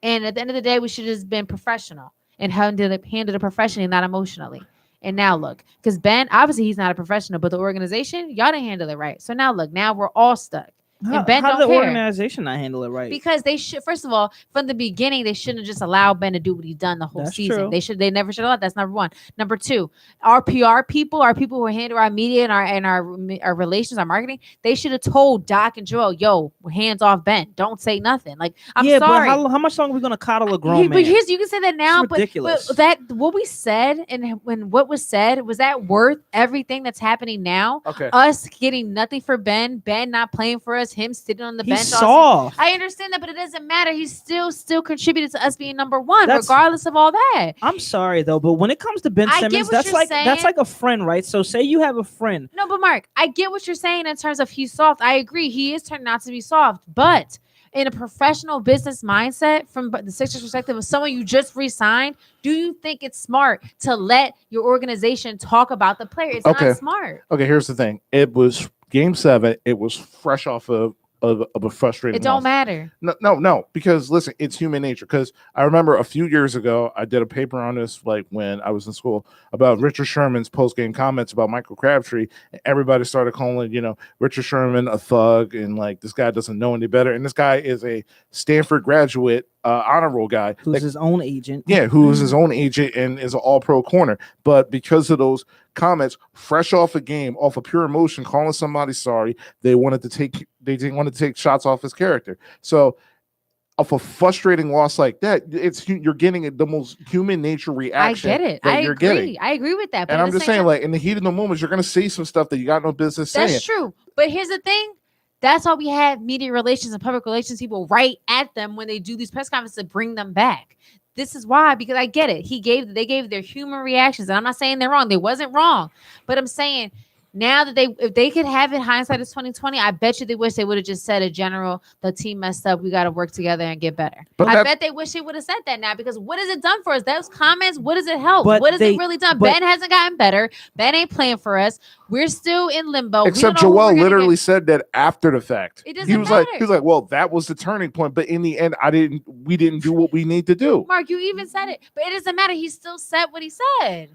And at the end of the day, we should have just been professional and handled it professionally, not emotionally. And now look, because Ben, obviously he's not a professional, but the organization, y'all didn't handle it right. So now look, now we're all stuck. And Ben how don't did the care. organization not handle it right? Because they should, first of all, from the beginning, they shouldn't have just allowed Ben to do what he's done the whole That's season. true. They never should have. That's number one. Number two, our PR people, our people who handle our media and our relations, our marketing, they should have told Doc and Joel, yo, hands off Ben. Don't say nothing. Like, I'm sorry. But how much longer are we gonna coddle a grown man? But here's, you can say that now, It's ridiculous. but that what we said and when what was said, was that worth everything that's happening now? Okay. Us getting nothing for Ben not playing for us, him sitting on the bench. He's soft. I understand that, but it doesn't matter. He's still contributed to us being number one, That's- regardless of all that. I'm sorry though, but when it comes to Ben I get Simmons, what that's you're like saying. that's like a friend, right? So say you have a friend. No, but Mark, I get what you're saying in terms of he's soft. I agree. He is turning out to be soft, but in a professional business mindset, from the Sixers' perspective of someone you just re-signed, do you think it's smart to let your organization talk about the player? It's Okay. not smart. Okay, here's the thing. It was game 7. It was fresh off of a frustrating It don't loss. matter. No, because listen, it's human nature. Because I remember a few years ago, I did a paper on this, like when I was in school, about Richard Sherman's post-game comments about Michael Crabtree. And everybody started calling, Richard Sherman a thug, and like this guy doesn't know any better. And this guy is a Stanford graduate, honor roll guy, Who's his own agent. Yeah, who is his own agent and is an all-pro corner. But because of those comments, fresh off a game, off of pure emotion, calling somebody sorry, they didn't want to take shots off his character. So off a frustrating loss like that, you're getting the most human nature reaction. I get it. That I you're agree. getting. I agree with that. But And at I'm the just same saying, time, like in the heat of the moments, you're gonna say some stuff that you got no business saying. that's true. But here's the thing. That's why we have media relations and public relations people right at them when they do these press conferences to bring them back. This is why, because I get it. They gave their human reactions, and I'm not saying they're wrong. They wasn't wrong, but I'm saying now that if they could have it, hindsight is 2020. I bet you they wish they would have just said a general, the team messed up. We got to work together and get better. But I bet they wish they would have said that now, because what has it done for us? Those comments, what does it help? But What has they- it really done? but- Ben hasn't gotten better. Ben ain't playing for us. We're still in limbo. Except Joel literally said that after the fact. It doesn't he was like, matter. well, that was the turning point. But in the end, we didn't do what we need to do. Mark, you even said it, but it doesn't matter. He still said what he said.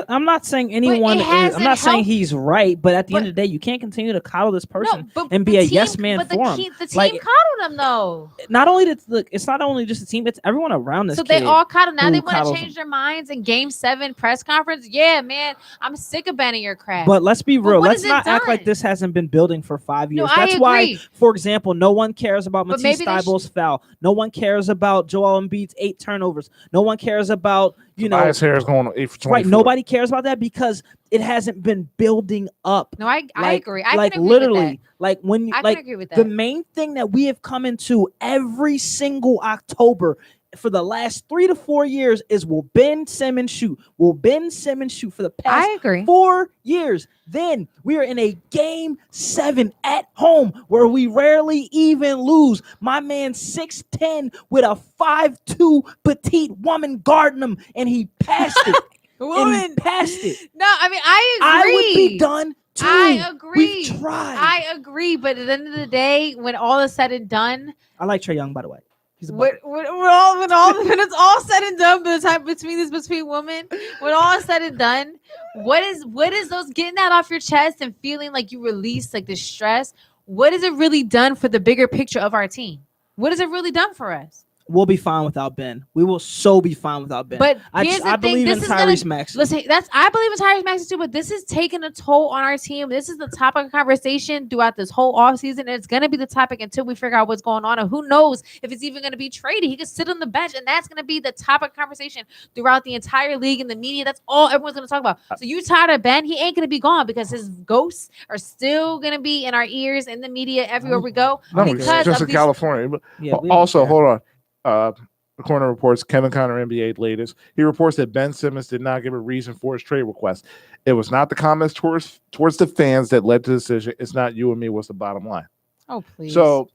I'm not saying anyone it is. I'm hasn't not saying helped- he's right, but at the end But- of the day, you can't continue to coddle this person but and be the a team- yes man but for him. the team Like, coddled him though. not only it's not only just the team, it's everyone around this. So kid they all coddled. Now who they want coddles to change their minds in Game 7 press conference. Yeah, man, I'm sick of banning your crap. But let's be real. what Let's has it not act like done? this hasn't been building for 5 No, years. I That's why, agree. for example, no one cares about But Matisse maybe they Thybulle's foul. No one cares about Joel Embiid's 8 turnovers. No one cares about Tobias Harris going on 8 for 24. right. Nobody cares about that because it hasn't been building up. no, I agree. I like can agree literally, with like when you that. I like can agree with that. the main thing that we have come into every single October for the last 3 to 4 years is will Ben Simmons shoot? Will Ben Simmons shoot for the past I agree. 4 years? Then we are in a Game 7 at home where we rarely even lose. My man 6'10" with a 5'2" petite woman guarding him, and he passed it. And he passed it. No, I mean I I agree. would be done too. I agree. We've tried. I agree, but at the end of the day, when all is said and done, I like Trae Young, by the way. He's a when bucket. it's all said and done, by the time between women, when all is said and done, what is those getting that off your chest and feeling like you release like the stress? What has it really done for the bigger picture of our team? What has it really done for us? we'll be fine without Ben. We will so be fine without Ben. But I here's the thing, believe in this is Tyrese gonna Maxey. listen. I believe in Tyrese Maxey too, but this is taking a toll on our team. This is the topic of conversation throughout this whole offseason, and it's gonna be the topic until we figure out what's going on. And who knows if it's even gonna be traded? He could sit on the bench, and that's gonna be the topic of conversation throughout the entire league and the media. That's all everyone's gonna talk about. So you tired of Ben? He ain't gonna be gone because his ghosts are still gonna be in our ears, in the media, everywhere we go. No, because it's just of in these- California. But Yeah, we don't also, care. hold on. The corner reports Kevin Conner, NBA latest. He reports that Ben Simmons did not give a reason for his trade request. It was not the comments towards the fans that led to the decision. It's not you and me. What's the bottom line? Oh please. So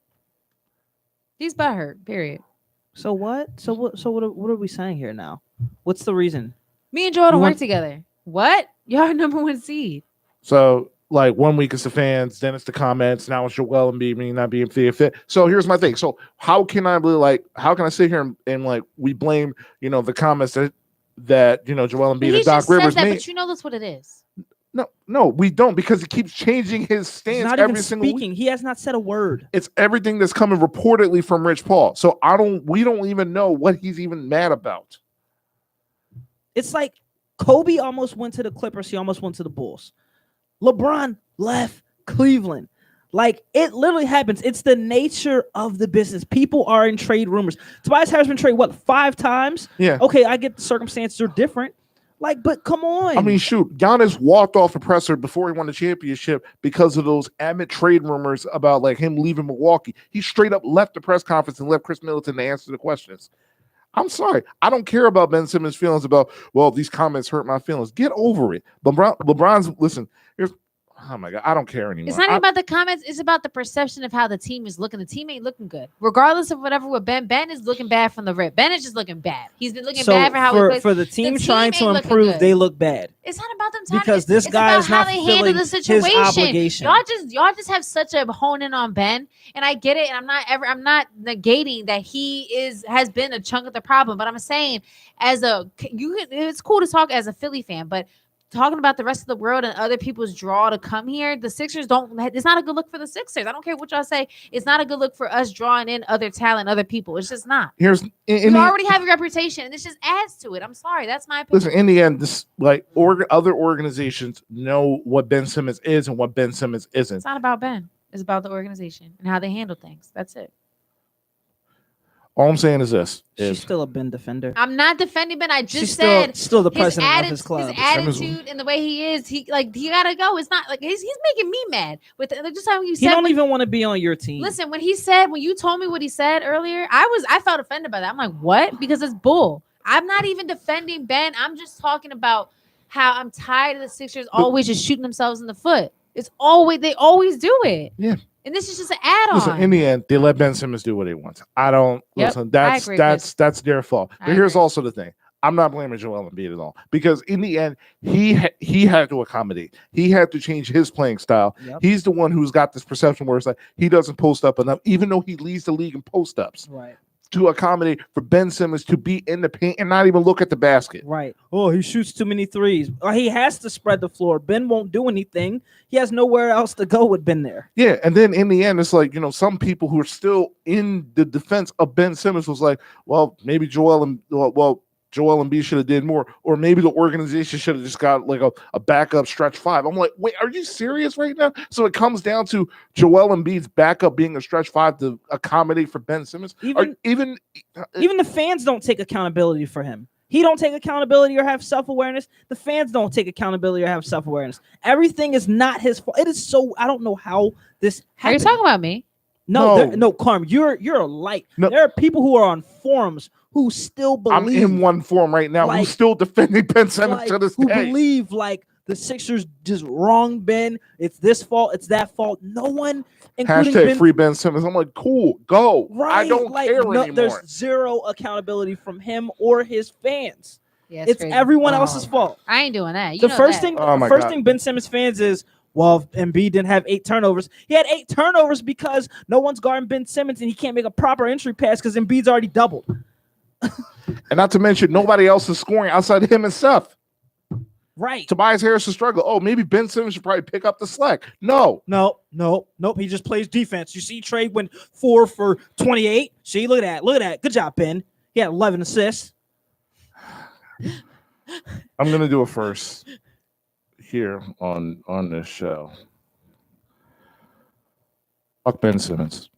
he's butthurt. Period. So what? So what are we saying here now? What's the reason? Me and Joel don't You work want- together. What? Y'all are number one seed. like 1 week it's the fans, then it's the comments. Now it's Joel Embiid me not being fit. So here's my thing. So how can I sit here and like we blame the comments that Joel Embiid He and Doc just says Rivers that, made? but you know that's what it is. No, we don't, because he keeps changing his He's stance not every even single week. speaking. He has not said a word. It's everything that's coming reportedly from Rich Paul. So we don't even know what he's even mad about. It's like Kobe almost went to the Clippers. He almost went to the Bulls. LeBron left Cleveland. Like, it literally happens. It's the nature of the business. People are in trade rumors. Tobias Harris been traded, 5 times? Yeah. Okay, I get the circumstances are different. Like, but come on. I mean, shoot, Giannis walked off the presser before he won the championship because of those admit trade rumors about like him leaving Milwaukee. He straight up left the press conference and left Chris Middleton to answer the questions. I'm sorry. I don't care about Ben Simmons' feelings about, well, these comments hurt my feelings. Get over it. LeBron's, listen, oh my God, I don't care anymore. It's not even about the comments. It's about the perception of how the team is looking. The team ain't looking good. Regardless of whatever with Ben. Ben is looking bad from the rip. Ben is just looking bad. He's been looking bad for how he plays. For the team team trying ain't to looking improve, good. they look bad. It's not about them trying Because to, this it's guy about is how not they handle fulfilling the his situation. obligation. Y'all just have such a hone in on Ben, and I get it. And I'm not negating that he has been a chunk of the problem. But I'm saying, it's cool to talk as a Philly fan, but talking about the rest of the world and other people's draw to come here, the Sixers it's not a good look for the Sixers. I don't care what y'all say. It's not a good look for us drawing in other talent, other people. It's just not. You already have a reputation, and this just adds to it. I'm sorry. That's my opinion. Listen, in the end, this other organizations know what Ben Simmons is and what Ben Simmons isn't. It's not about Ben. It's about the organization and how they handle things. That's it. All I'm saying is this: She's still a Ben defender. I'm not defending Ben. I just She's said still the president of his club. His attitude and the way he is, he gotta go. It's not like he's making me mad with just how you said. He don't even want to be on your team. Listen, when you told me what he said earlier, I felt offended by that. I'm like, what? Because it's bull. I'm not even defending Ben. I'm just talking about how I'm tired of the Sixers always just shooting themselves in the foot. They always do it. Yeah. And this is just an add-on. Listen, in the end, they let Ben Simmons do what he wants. I don't listen. That's their fault. But here's also the thing: I'm not blaming Joel Embiid at all, because in the end, he had to accommodate. He had to change his playing style. Yep. He's the one who's got this perception where it's like he doesn't post up enough, even though he leads the league in post ups. Right. To accommodate for Ben Simmons to be in the paint and not even look at the basket. Right. Oh, he shoots too many threes. He has to spread the floor. Ben won't do anything. He has nowhere else to go with Ben there. Yeah, and then in the end, it's like, some people who are still in the defense of Ben Simmons was like, well, maybe Joel Embiid should have did more, or maybe the organization should have just got like a backup stretch 5. I'm like, wait, are you serious right now? So it comes down to Joel Embiid's backup being a stretch 5 to accommodate for Ben Simmons. Even the fans don't take accountability for him. He don't take accountability or have self-awareness. The fans don't take accountability or have self-awareness. Everything is not his fault. It is so, I don't know how this happened. Are you talking about me? No, Carm, you're a light. No. There are people who are on forums who still believe. I'm in one forum right now who's still defending Ben Simmons to this who day. believe the Sixers just wrong Ben. It's this fault. It's that fault. No one, including #, free Ben Simmons. I'm like, cool, go. Right, I don't care anymore. There's zero accountability from him or his fans. Yeah, it's crazy. everyone else's fault. I ain't doing that. The first thing Ben Simmons fans is, well, Embiid didn't have 8 turnovers. He had 8 turnovers because no one's guarding Ben Simmons and he can't make a proper entry pass because Embiid's already doubled. And not to mention, nobody else is scoring outside of him and Seth. Right. Tobias Harris is struggling. Oh, maybe Ben Simmons should probably pick up the slack. No. Nope. He just plays defense. You see, Trey went 4 for 28. See, look at that. Good job, Ben. He had 11 assists. I'm gonna do a first here on this show. Fuck Ben Simmons.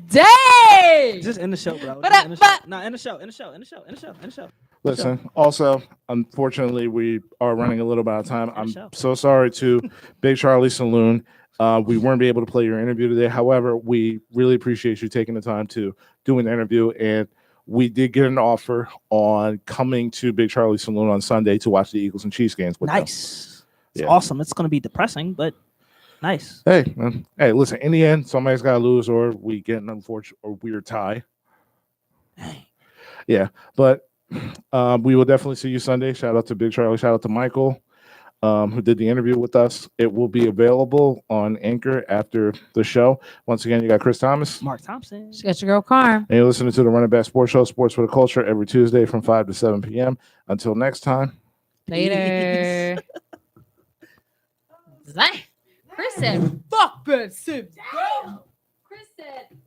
Dang! Just in the show, bro. But- End the show. Listen, also, unfortunately, we are running a little bit out of time. I'm show. so sorry to Big Charlie Saloon. We weren't able to play your interview today. However, we really appreciate you taking the time to do an interview. And we did get an offer on coming to Big Charlie Saloon on Sunday to watch the Eagles and Chiefs games with them. Nice. It's Yeah. awesome. It's going to be depressing, but nice. Hey, man. Hey, listen, in the end, somebody's got to lose or we get an unfortunate or weird tie. Yeah, but we will definitely see you Sunday. Shout out to Big Charlie. Shout out to Michael, who did the interview with us. It will be available on Anchor after the show. Once again, you got Chris Thomas. Mark Thompson. She got your girl Carm. And you're listening to the Wnba Sports Show, Sports for the Culture, every Tuesday from 5 to 7 p.m. Until next time. Later. Chris said, fuck Ben Simmons. Chris said,